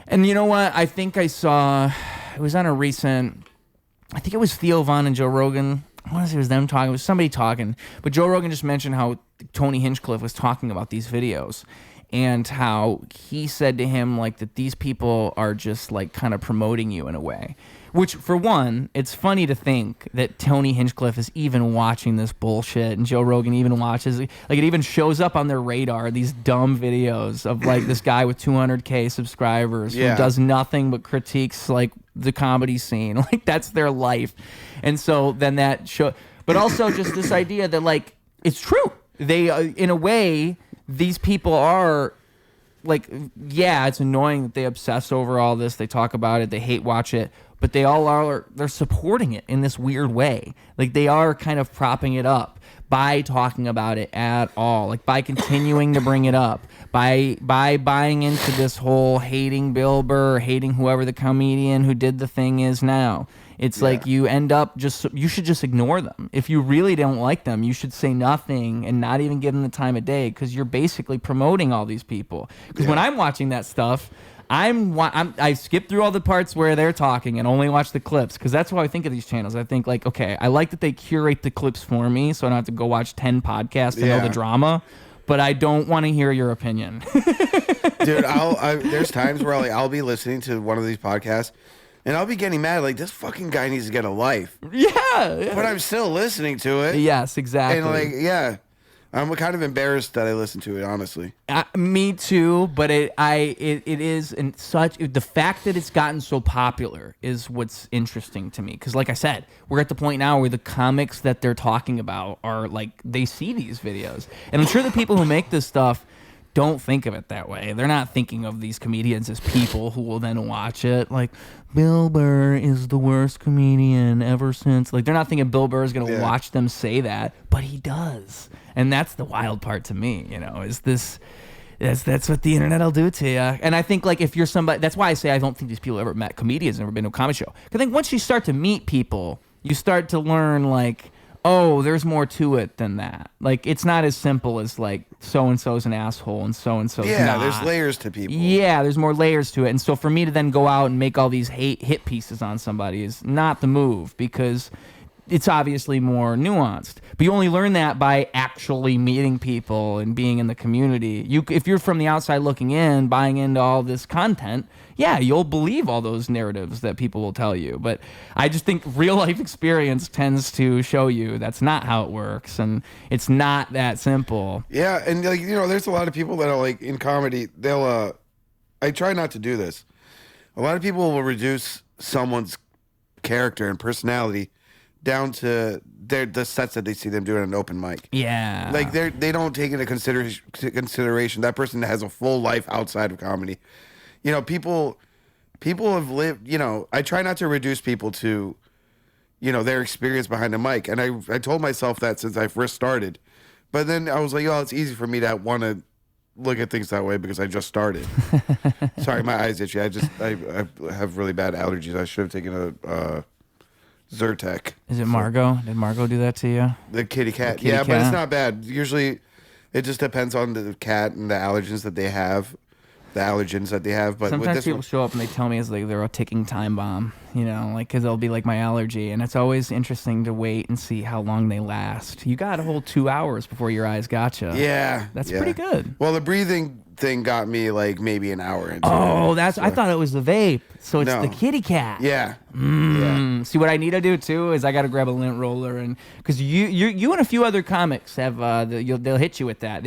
And you know what? I think I saw it was on a recent. I think it was Theo Von and Joe Rogan. I want to say it was them talking. It was somebody talking. But Joe Rogan just mentioned how Tony Hinchcliffe was talking about these videos. And how he said to him, like, that these people are just, like, kind of promoting you in a way. Which, for one, it's funny to think that Tony Hinchcliffe is even watching this bullshit, and Joe Rogan even watches it. Like, it even shows up on their radar, these dumb videos of, like, this guy with 200K subscribers who does nothing but critiques, like, the comedy scene. Like, that's their life. And so then that show... But also just this idea that, like, it's true. They, in a way... These people are like, yeah, it's annoying that they obsess over all this. They talk about it. They hate watch it. But they all are, they're supporting it in this weird way. Like they are kind of propping it up by talking about it at all. Like by continuing to bring it up. By buying into this whole hating Bill Burr, hating whoever the comedian who did the thing is now. It's like you end up you should just ignore them. If you really don't like them, you should say nothing and not even give them the time of day because you're basically promoting all these people. Because when I'm watching that stuff, I skip through all the parts where they're talking and only watch the clips because that's how I think of these channels. I think like, okay, I like that they curate the clips for me, so I don't have to go watch 10 podcasts to know the drama. But I don't want to hear your opinion. Dude, there's times where I'll be listening to one of these podcasts and I'll be getting mad like this fucking guy needs to get a life. Yeah. But I'm still listening to it. Yes, exactly. And like, yeah. I'm kind of embarrassed that I listen to it, honestly. Me too, but it is in such the fact that it's gotten so popular is what's interesting to me. Because, like I said, we're at the point now where the comics that they're talking about are like they see these videos, and I'm sure the people who make this stuff don't think of it that way. They're not thinking of these comedians as people who will then watch it. Like, Bill Burr is the worst comedian ever since. Like, they're not thinking Bill Burr is going to watch them say that, but he does. And that's the wild part to me, you know, is this... That's what the internet will do to you. And I think, like, if you're somebody... That's why I say I don't think these people ever met comedians, never been to a comedy show. Because I think once you start to meet people, you start to learn, like... oh, there's more to it than that. Like, it's not as simple as, like, so-and-so's an asshole and so-and-so's not. There's layers to people. Yeah, there's more layers to it. And so for me to then go out and make all these hit pieces on somebody is not the move because it's obviously more nuanced. But you only learn that by actually meeting people and being in the community. If you're from the outside looking in, buying into all this content, yeah, you'll believe all those narratives that people will tell you. But I just think real life experience tends to show you that's not how it works, and it's not that simple. Yeah, and like, you know, there's a lot of people that are like in comedy. They'll, I try not to do this. A lot of people will reduce someone's character and personality down to the sets that they see them doing an open mic. Yeah, like they don't take into consideration that person has a full life outside of comedy. You know, people have lived, you know, I try not to reduce people to, you know, their experience behind a mic. And I told myself that since I first started. But then I was like, oh, it's easy for me to want to look at things that way because I just started. Sorry, my eyes itchy. I have really bad allergies. I should have taken a Zyrtec. Is it Margot? Did Margot do that to you? The kitty cat. But it's not bad. Usually it just depends on the cat and the allergens that they have. The allergens that they have, but sometimes people show up and they tell me it's like they're a ticking time bomb, you know, like because they'll be like my allergy, and it's always interesting to wait and see how long they last. You got a whole 2 hours before your eyes gotcha. Yeah, that's pretty good. Well, the breathing thing got me like maybe an hour into it. Oh, I thought it was the vape, so it's the kitty cat. Yeah. See, what I need to do too is I got to grab a lint roller, and because you and a few other comics have they'll hit you with that.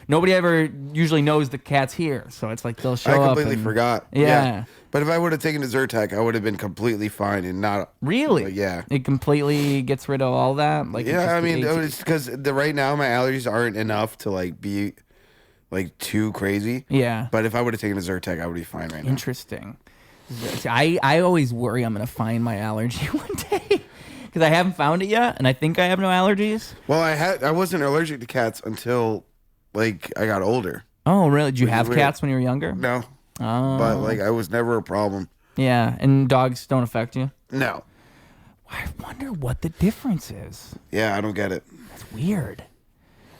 Nobody ever usually knows the cat's here, so it's like they'll show up. I completely forgot. Yeah. But if I would have taken the Zyrtec, I would have been completely fine and not really. Yeah, it completely gets rid of all that. Like I mean, it's because right now my allergies aren't enough to like be like too crazy. Yeah. But if I would have taken a Zyrtec, I would be fine right now. Interesting. I always worry I'm gonna find my allergy one day because I haven't found it yet, and I think I have no allergies. Well, I wasn't allergic to cats until like I got older. Oh, really? Did you have cats when you were younger? No. Oh. But like I was never a problem. Yeah, and dogs don't affect you? No. I wonder what the difference is. Yeah, I don't get it. That's weird.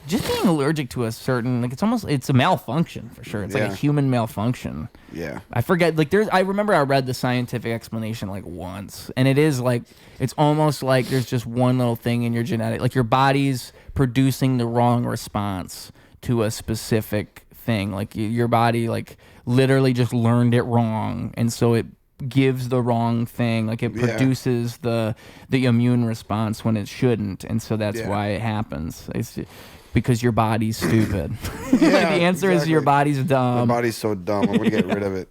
Just being allergic to a certain, like, it's a malfunction for sure. It's like a human malfunction. Yeah. I forget, like, I remember I read the scientific explanation like once, and it is like, it's almost like there's just one little thing in your genetic, like your body's producing the wrong response to a specific thing. Like your body, like, literally just learned it wrong, and so it gives the wrong thing. Like it produces the immune response when it shouldn't, and so that's why it happens. It's because your body's stupid. Like the answer is your body's dumb. My body's so dumb. I'm gonna get rid of it.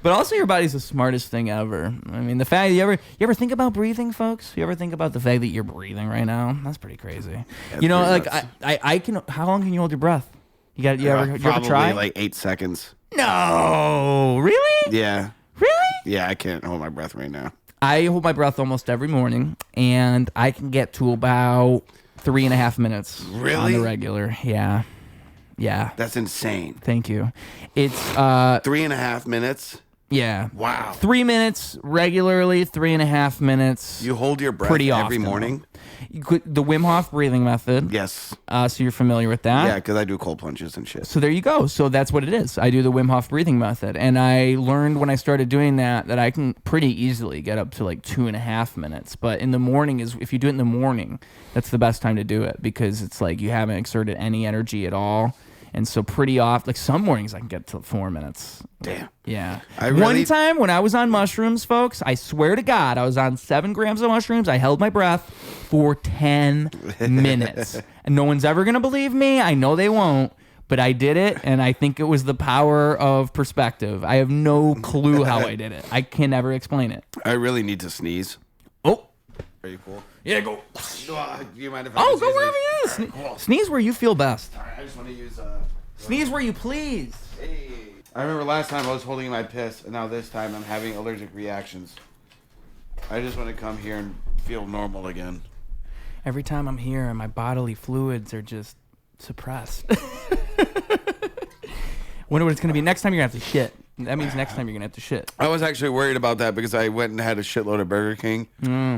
But also, your body's the smartest thing ever. I mean, the fact you ever think about breathing, folks? You ever think about the fact that you're breathing right now? That's pretty crazy. That's you know, like nuts. I can. How long can you hold your breath? You ever try? Probably like 8 seconds. No, really? Yeah. Really? Yeah, I can't hold my breath right now. I hold my breath almost every morning, and I can get to about 3.5 minutes. Really? On the regular. Yeah. Yeah. That's insane. Thank you. It's 3.5 minutes. Yeah. Wow. 3 minutes regularly, 3.5 minutes. You hold your breath pretty every often, morning? The Wim Hof breathing method. Yes. So you're familiar with that? Yeah, because I do cold plunges and shit. So there you go. So that's what it is. I do the Wim Hof breathing method. And I learned when I started doing that I can pretty easily get up to like 2.5 minutes. But in the morning if you do it in the morning, that's the best time to do it because it's like you haven't exerted any energy at all. And so pretty often, like some mornings I can get to 4 minutes. Damn. Yeah. One time when I was on mushrooms, folks, I swear to God, I was on 7 grams of mushrooms. I held my breath for 10 minutes. And no one's ever going to believe me. I know they won't. But I did it, and I think it was the power of perspective. I have no clue how I did it. I can never explain it. I really need to sneeze. Oh. Are you cool? Yeah, go. Do you mind if I go wherever you is. Right, cool. Sneeze where you feel best. All right, I just want to use... Sneeze where you please. Hey. I remember last time I was holding my piss, and now this time I'm having allergic reactions. I just want to come here and feel normal again. Every time I'm here, my bodily fluids are just suppressed. Wonder what it's going to be. Next time you're going to have to shit. That means next time you're going to have to shit. I was actually worried about that because I went and had a shitload of Burger King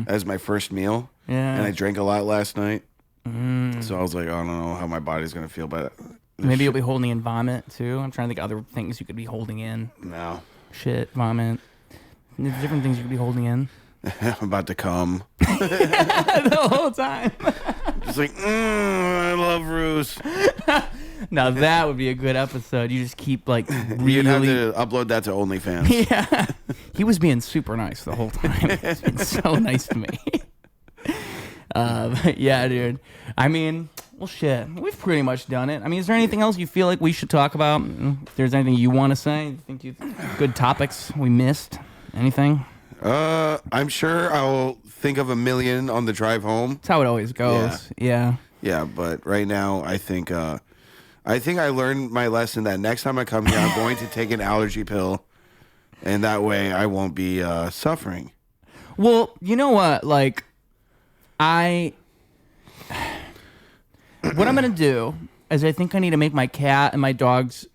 as my first meal. Yeah. And I drank a lot last night. So I was like, I don't know how my body's going to feel, but... Maybe you'll be holding in vomit, too. I'm trying to think of other things you could be holding in. No. Shit, vomit. There's different things you could be holding in. I'm about to come. The whole time. Just like, I love Ruse. Now that would be a good episode. You just keep like really... You'd have to upload that to OnlyFans. Yeah. He was being super nice the whole time. He's been so nice to me. But yeah, dude. I mean, well, shit. We've pretty much done it. I mean, is there anything else you feel like we should talk about? If there's anything you want to say, you think good topics we missed? Anything? I'm sure I'll think of a million on the drive home. That's how it always goes. Yeah. Yeah, but right now I think I learned my lesson that next time I come here, I'm going to take an allergy pill, and that way I won't be suffering. Well, you know what? Like, what I'm gonna do is I think I need to make my cat and my dog's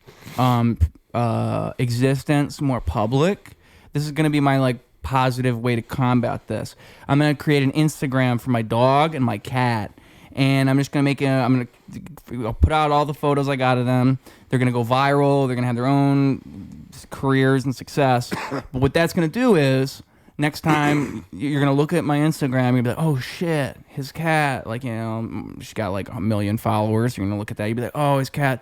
existence more public. This is gonna be my like positive way to combat this. I'm gonna create an Instagram for my dog and my cat, and I'm just gonna I'm gonna put out all the photos I got of them. They're gonna go viral. They're gonna have their own careers and success. But what that's gonna do is, next time you're gonna look at my Instagram, you'll be like, "Oh shit, his cat!" Like, you know, she's got like 1 million followers. You're gonna look at that. You'll be like, "Oh, his cat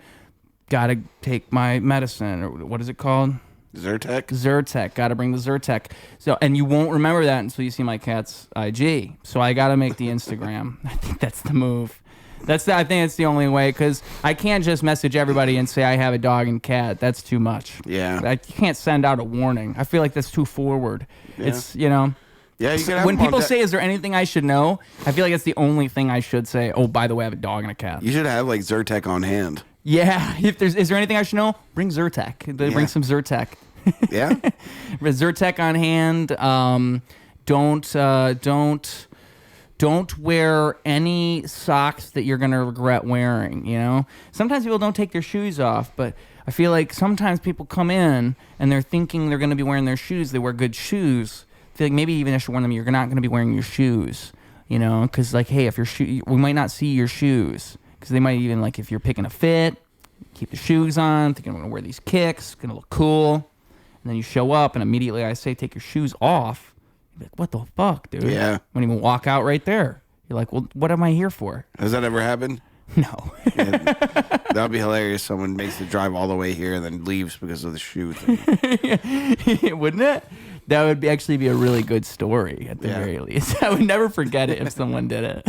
gotta take my medicine," or what is it called? Zyrtec? Zyrtec. Gotta bring the Zyrtec. So, and you won't remember that until you see my cat's IG. So I gotta make the Instagram. I think that's the move. I think it's the only way, because I can't just message everybody and say I have a dog and cat. That's too much. Yeah. I can't send out a warning. I feel like that's too forward. Yeah. It's, you know. Yeah, you can have when people say, "Is there anything I should know?" I feel like it's the only thing I should say. Oh, by the way, I have a dog and a cat. You should have like Zyrtec on hand. Yeah. Is there anything I should know? Bring Zyrtec. Bring some Zyrtec. Yeah. Zyrtec on hand. Don't wear any socks that you're gonna regret wearing. You know, sometimes people don't take their shoes off, but I feel like sometimes people come in and they're thinking they're gonna be wearing their shoes. They wear good shoes. I feel like maybe even if you wear them, you're not gonna be wearing your shoes. You know, because like, hey, if your we might not see your shoes, because they might even like if you're picking a fit, keep the shoes on, thinking I'm gonna wear these kicks, gonna look cool, and then you show up and immediately I say take your shoes off. You're like, what the fuck, dude? Yeah. When you walk out right there, you're like, well, what am I here for? Has that ever happened? No. Yeah, that would be hilarious. Someone makes the drive all the way here and then leaves because of the shoe thing. Wouldn't it? That would actually be a really good story at the very least. I would never forget it if someone did it.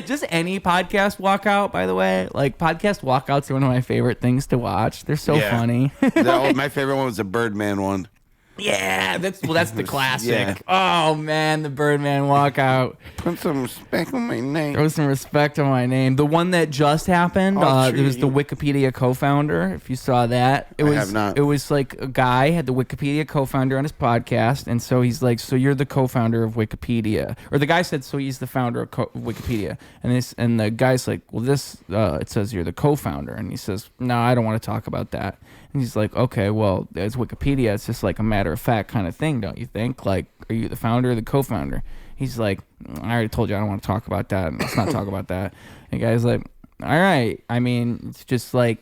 Just any podcast walkout, by the way. Like, podcast walkouts are one of my favorite things to watch. They're so funny. My favorite one was the Birdman one. Yeah, that's the classic. Yeah. Oh man, the Birdman walkout. Put some respect on my name. Throw some respect on my name. The one that just happened, it was the Wikipedia co-founder. If you saw that, I have not. It was like a guy had the Wikipedia co-founder on his podcast, and so he's like, "So you're the co-founder of Wikipedia?" Or the guy said, "So he's the founder of Wikipedia," and the guy's like, "Well, this it says you're the co-founder," and he says, "No, I don't want to talk about that." And he's like, "Okay, well, as Wikipedia, it's just like a matter of fact kind of thing, don't you think? Like, are you the founder or the co-founder?" He's like, I already told you I don't want to talk about that. Let's not talk about that. And the guy's like, all right. I mean, it's just like,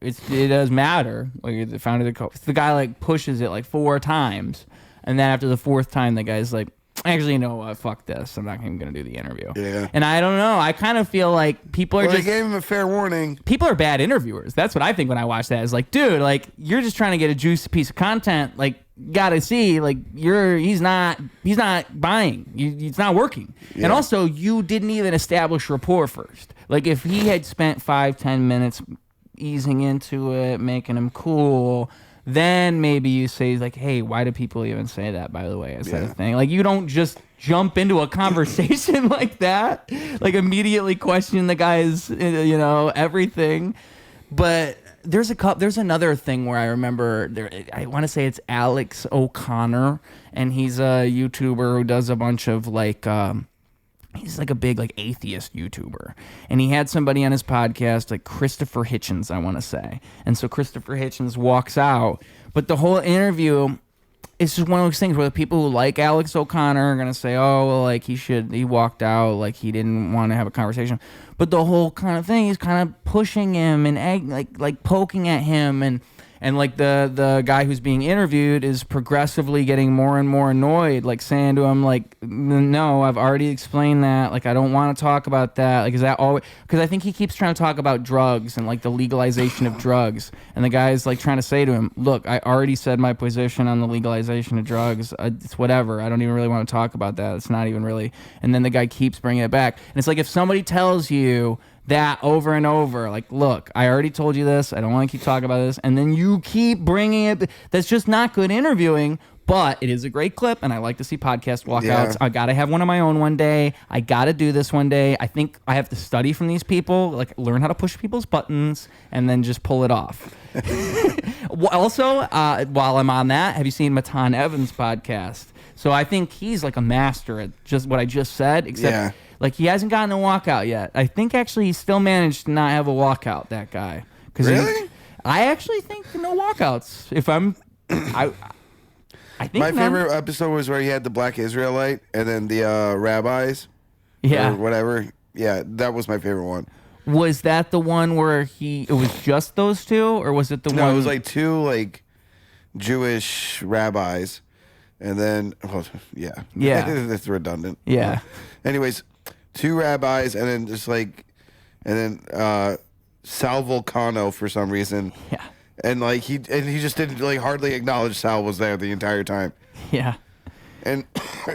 it does matter. Like, the founder of the the guy like pushes it like 4 times. And then after the 4th time, the guy's like, actually, you know what? Fuck this. I'm not even going to do the interview. Yeah. And I don't know. I kind of feel like people are they gave him a fair warning. People are bad interviewers. That's what I think when I watch that. Is like, dude, like, you're just trying to get a juicy piece of content. Like, gotta see, like, he's not buying. It's not working. Yeah. And also, you didn't even establish rapport first. Like, if he had spent 5-10 minutes easing into it, making him cool, then maybe you say, like, hey, why do people even say that, by the way? Is that a thing? Like, you don't just jump into a conversation like that, like, immediately question the guy's, everything. But there's another thing where I remember, I want to say it's Alex O'Connor, and he's a YouTuber who does a bunch of, like, he's like a big like atheist YouTuber, and he had somebody on his podcast, like Christopher Hitchens, I want to say. And so Christopher Hitchens walks out, but the whole interview, it's just one of those things where the people who like Alex O'Connor are gonna say, oh, well, like he walked out, like he didn't want to have a conversation. But the whole kind of thing is kind of pushing him and like poking at him, and like the guy who's being interviewed is progressively getting more and more annoyed, like saying to him, like, no, I've already explained that. Like, I don't want to talk about that. Like, is that always? Because I think he keeps trying to talk about drugs and like the legalization of drugs. And the guy's like trying to say to him, look, I already said my position on the legalization of drugs. It's whatever. I don't even really want to talk about that. It's not even really. And then the guy keeps bringing it back. And it's like, if somebody tells you that over and over, like, look, I already told you this, I don't want to keep talking about this, and then you keep bringing it, that's just not good interviewing. But it is a great clip, and I like to see podcast walkouts. Yeah. I gotta have one of my own one day. I gotta do this one day. I think I have to study from these people, like learn how to push people's buttons, and then just pull it off. Also, while I'm on that, have you seen Matan Even's podcast? So I think he's like a master at just what I just said, except like he hasn't gotten a walkout yet. I think actually he still managed to not have a walkout, that guy. Really? I actually think no walkouts. If I'm, I think my favorite episode was where he had the black Israelite and then the rabbis, or whatever. Yeah, that was my favorite one. Was that the one where it was just those two, or was it the one? No, it was like 2 like Jewish rabbis, and then that's redundant. Yeah. Anyways, 2 rabbis, and then just like, and then Sal Vulcano for some reason. Yeah. And like he just didn't like hardly acknowledge Sal was there the entire time. Yeah. And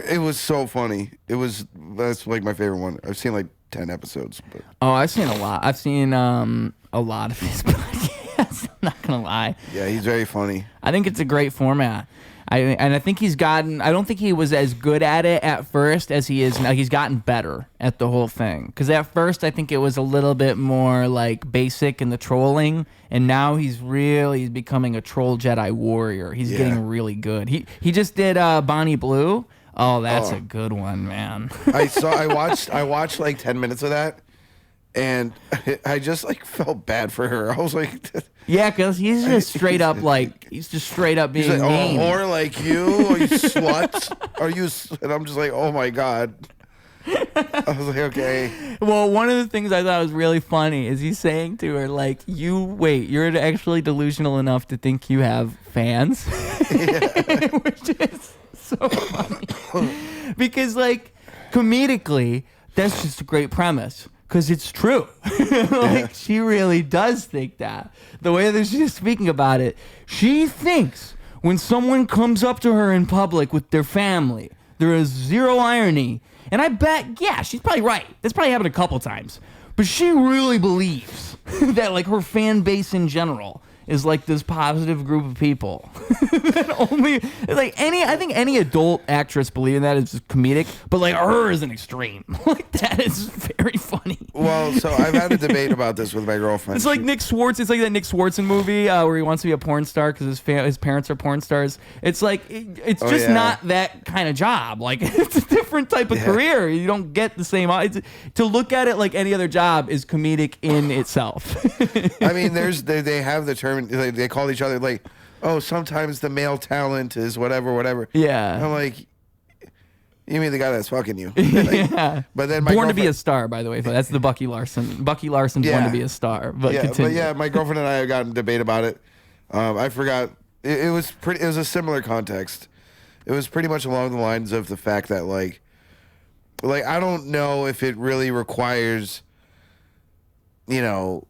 it was so funny. That's like my favorite one. I've seen like 10 episodes. But. Oh, I've seen a lot. I've seen a lot of his podcasts. I'm not gonna lie. Yeah, he's very funny. I think it's a great format. I think he's gotten. I don't think he was as good at it at first as he is now. He's gotten better at the whole thing. Because at first, I think it was a little bit more like basic in the trolling, and now he's becoming a troll Jedi warrior. He's getting really good. He just did Bonnie Blue. Oh, that's a good one, man. I watched like 10 minutes of that, and I just like felt bad for her. I was like. Yeah, because he's just straight up being like, mean. Or like you slut. And I'm just like, oh my God. I was like, okay. Well, one of the things I thought was really funny is he's saying to her, like, you're actually delusional enough to think you have fans? Yeah. Which is so funny. Because, like, comedically, that's just a great premise. Because it's true. She really does think that. The way that she's speaking about it, she thinks when someone comes up to her in public with their family, there is zero irony. And I bet, she's probably right. That's probably happened a couple times. But she really believes that, like, her fan base in general is like this positive group of people that only like I think any adult actress believing that is just comedic, but like her is an extreme. Like that is very funny. Well, so I've had a debate about this with my girlfriend. It's like Nick Swartz. It's like that Nick Swartzen movie where he wants to be a porn star because his parents are porn stars. It's like it's just not that kind of job. Like it's a different type of career. You don't get the same. To look at it like any other job is comedic in itself. I mean, they have the term. They call each other like, oh, sometimes the male talent is whatever. Yeah. I'm like, You mean the guy that's fucking you? Yeah. But then Born to be a star, by the way. But that's the Bucky Larson. Bucky Larson, Born to be a star. But continue. My girlfriend and I have gotten a debate about it. I forgot. It was a similar context. It was pretty much along the lines of the fact that like I don't know if it really requires, I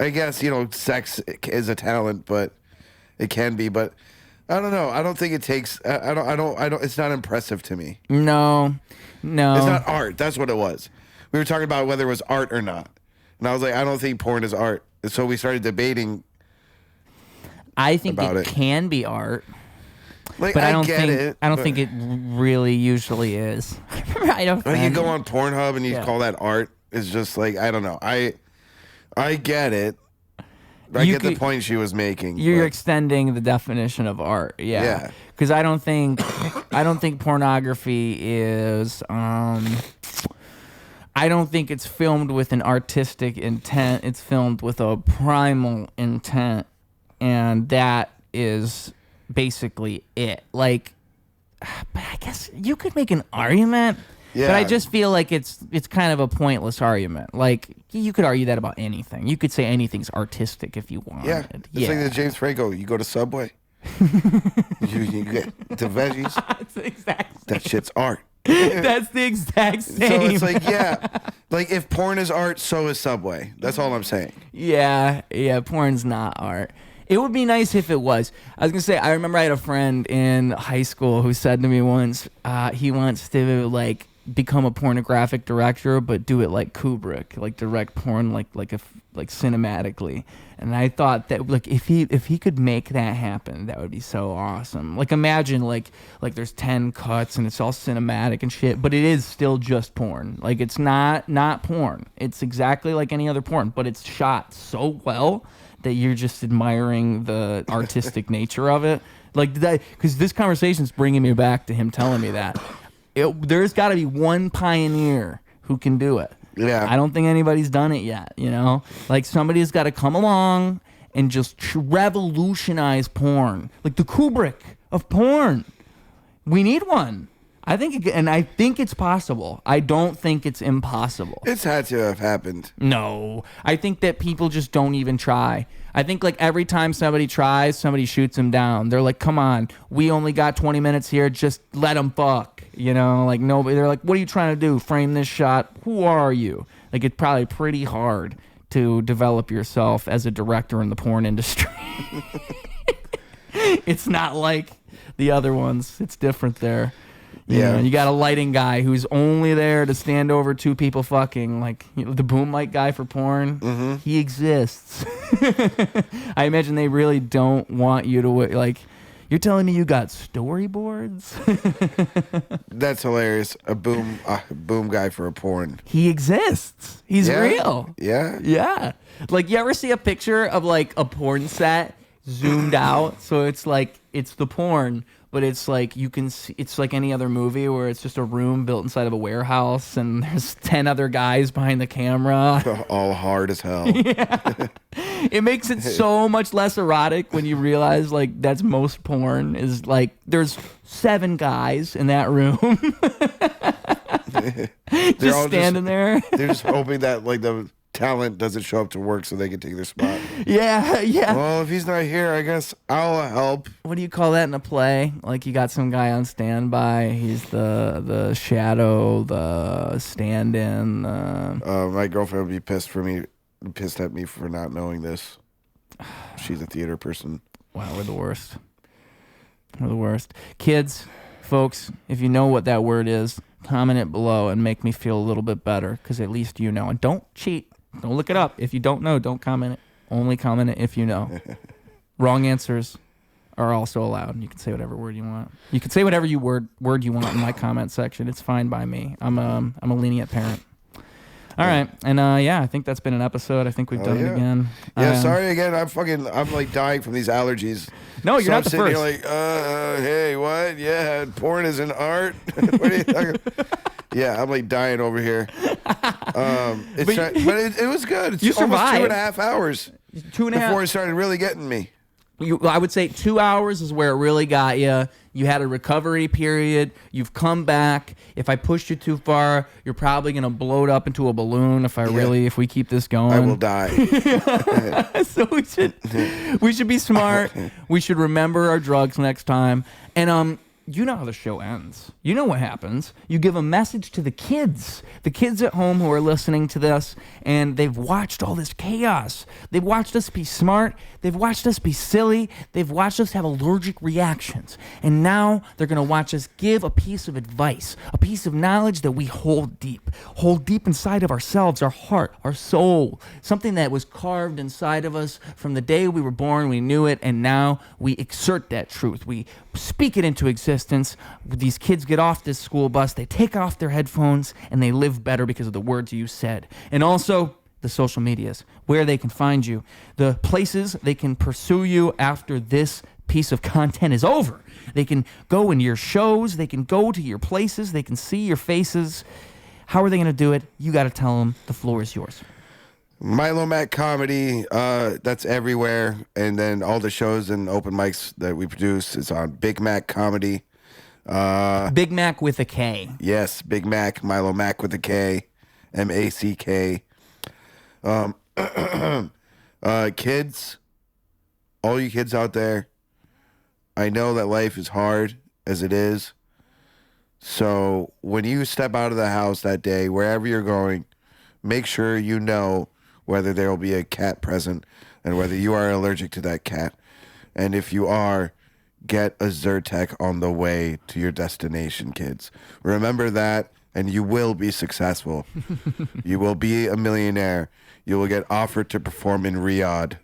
guess sex is a talent, but it can be. But I don't know. I don't think it takes. I don't. It's not impressive to me. No. It's not art. That's what it was. We were talking about whether it was art or not, and I was like, I don't think porn is art. And so we started debating. I think it can be art. Like, but I don't think it really usually is. I don't. Like you go on Pornhub and you call that art. It's just like, I don't know. I get it. I get the point she was making. You're extending the definition of art. Yeah. Because I don't think pornography is. I don't think it's filmed with an artistic intent. It's filmed with a primal intent, and that is basically it. Like, but I guess you could make an argument. Yeah. But I just feel like it's kind of a pointless argument. Like, you could argue that about anything. You could say anything's artistic if you wanted. Yeah. It's like the James Franco. You go to Subway. you get the veggies. That's the exact that shit's art. That's the exact same. So it's like, like if porn is art, so is Subway. That's all I'm saying. Yeah, porn's not art. It would be nice if it was. I was going to say, I remember I had a friend in high school who said to me once, he wants to like become a pornographic director, but do it like Kubrick, like direct porn, like cinematically. And I thought that like if he could make that happen, that would be so awesome. Like imagine like there's 10 cuts and it's all cinematic and shit, but it is still just porn. Like it's not porn. It's exactly like any other porn, but it's shot so well that you're just admiring the artistic nature of it. Like that, because this conversation's bringing me back to him telling me that. There's got to be one pioneer who can do it. Yeah. I don't think anybody's done it yet, Like somebody's got to come along and just revolutionize porn. Like the Kubrick of porn. We need one. I think it's possible. I don't think it's impossible. It's had to have happened. No. I think that people just don't even try. I think like every time somebody tries, somebody shoots them down. They're like, come on, we only got 20 minutes here. Just let them fuck. Like nobody. They're like, what are you trying to do? Frame this shot? Who are you? Like it's probably pretty hard to develop yourself as a director in the porn industry. It's not like the other ones. It's different there. You got a lighting guy who's only there to stand over two people fucking, like the boom light guy for porn. Mm-hmm. He exists. I imagine they really don't want you to like. You're telling me you got storyboards? That's hilarious. A boom guy for a porn. He exists. He's real. Yeah. Yeah. Like you ever see a picture of like a porn set zoomed out? So it's like it's the porn. But it's like you can see, it's like any other movie where it's just a room built inside of a warehouse and there's 10 other guys behind the camera. All hard as hell. Yeah. It makes it so much less erotic when you realize like that's most porn is like there's 7 guys in that room. just standing there. They're just hoping that like the talent doesn't show up to work so they can take their spot. Yeah. Well, if he's not here, I guess I'll help. What do you call that in a play? Like you got some guy on standby. He's the shadow, the stand-in. My girlfriend would be pissed at me for not knowing this. She's a theater person. Wow, we're the worst. We're the worst. Kids, folks, if you know what that word is, comment it below and make me feel a little bit better because at least you know. And don't cheat. Don't look it up. If you don't know, don't comment it. Only comment it if you know. Wrong answers are also allowed. You can say whatever word you want. You can say whatever word you want in my comment section. It's fine by me. I'm a lenient parent. All right, and I think that's been an episode. I think we've done it again. Yeah, sorry again. I'm like dying from these allergies. No, you're not the first. Here like, hey, what? Yeah, porn is an art. What are you talking? Yeah, I'm like dying over here. But it was good. It's you almost survived. 2.5 hours. 2.5 before it started really getting me. I would say 2 hours is where it really got you. You had a recovery period. You've come back. If I pushed you too far, you're probably going to blow it up into a balloon if we keep this going. I will die. So we should be smart. We should remember our drugs next time. And you know how the show ends. You know what happens. You give a message to the kids at home who are listening to this, and they've watched all this chaos. They've watched us be smart. They've watched us be silly. They've watched us have allergic reactions. And now they're going to watch us give a piece of advice, a piece of knowledge that we hold deep inside of ourselves, our heart, our soul, something that was carved inside of us from the day we were born. We knew it, and now we exert that truth. We speak it into existence. These kids get off this school bus, they take off their headphones, and they live better because of the words you said. And also the social medias, where they can find you, the places they can pursue you after this piece of content is over. They can go into your shows, they can go to your places, they can see your faces. How are they going to do it? You got to tell them. The floor is yours. Milo Mack Comedy, that's everywhere. And then all the shows and open mics that we produce is on Big Mac Comedy. Big Mac with a K. Yes, Big Mac, Milo Mack with a K, M-A-C-K. Kids, all you kids out there, I know that life is hard as it is. So when you step out of the house that day, wherever you're going, make sure you know whether there will be a cat present and whether you are allergic to that cat. And if you are, get a Zyrtec on the way to your destination, kids. Remember that, and you will be successful. You will be a millionaire. You will get offered to perform in Riyadh.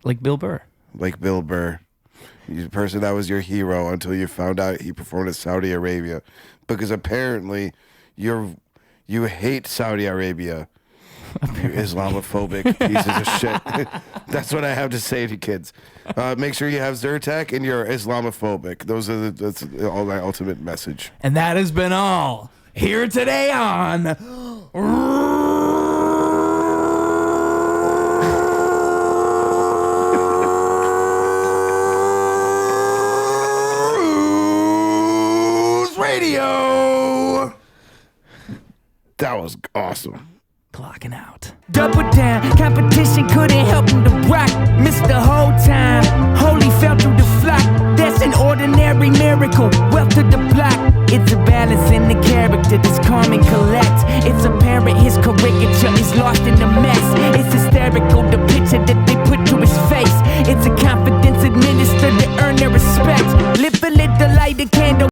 Like Bill Burr. Like Bill Burr. The person that was your hero until you found out he performed in Saudi Arabia. Because apparently you hate Saudi Arabia. You Islamophobic pieces of shit. That's what I have to say to kids. Make sure you have Zyrtec and you're Islamophobic. That's all my ultimate message. And that has been all here today on Ruse Radio. That was awesome. Clocking out. Double down, competition couldn't help him to rock. Missed the whole time, holy fell through the flock. That's an ordinary miracle, wealth to the block. It's a balance in the character that's calm and collect.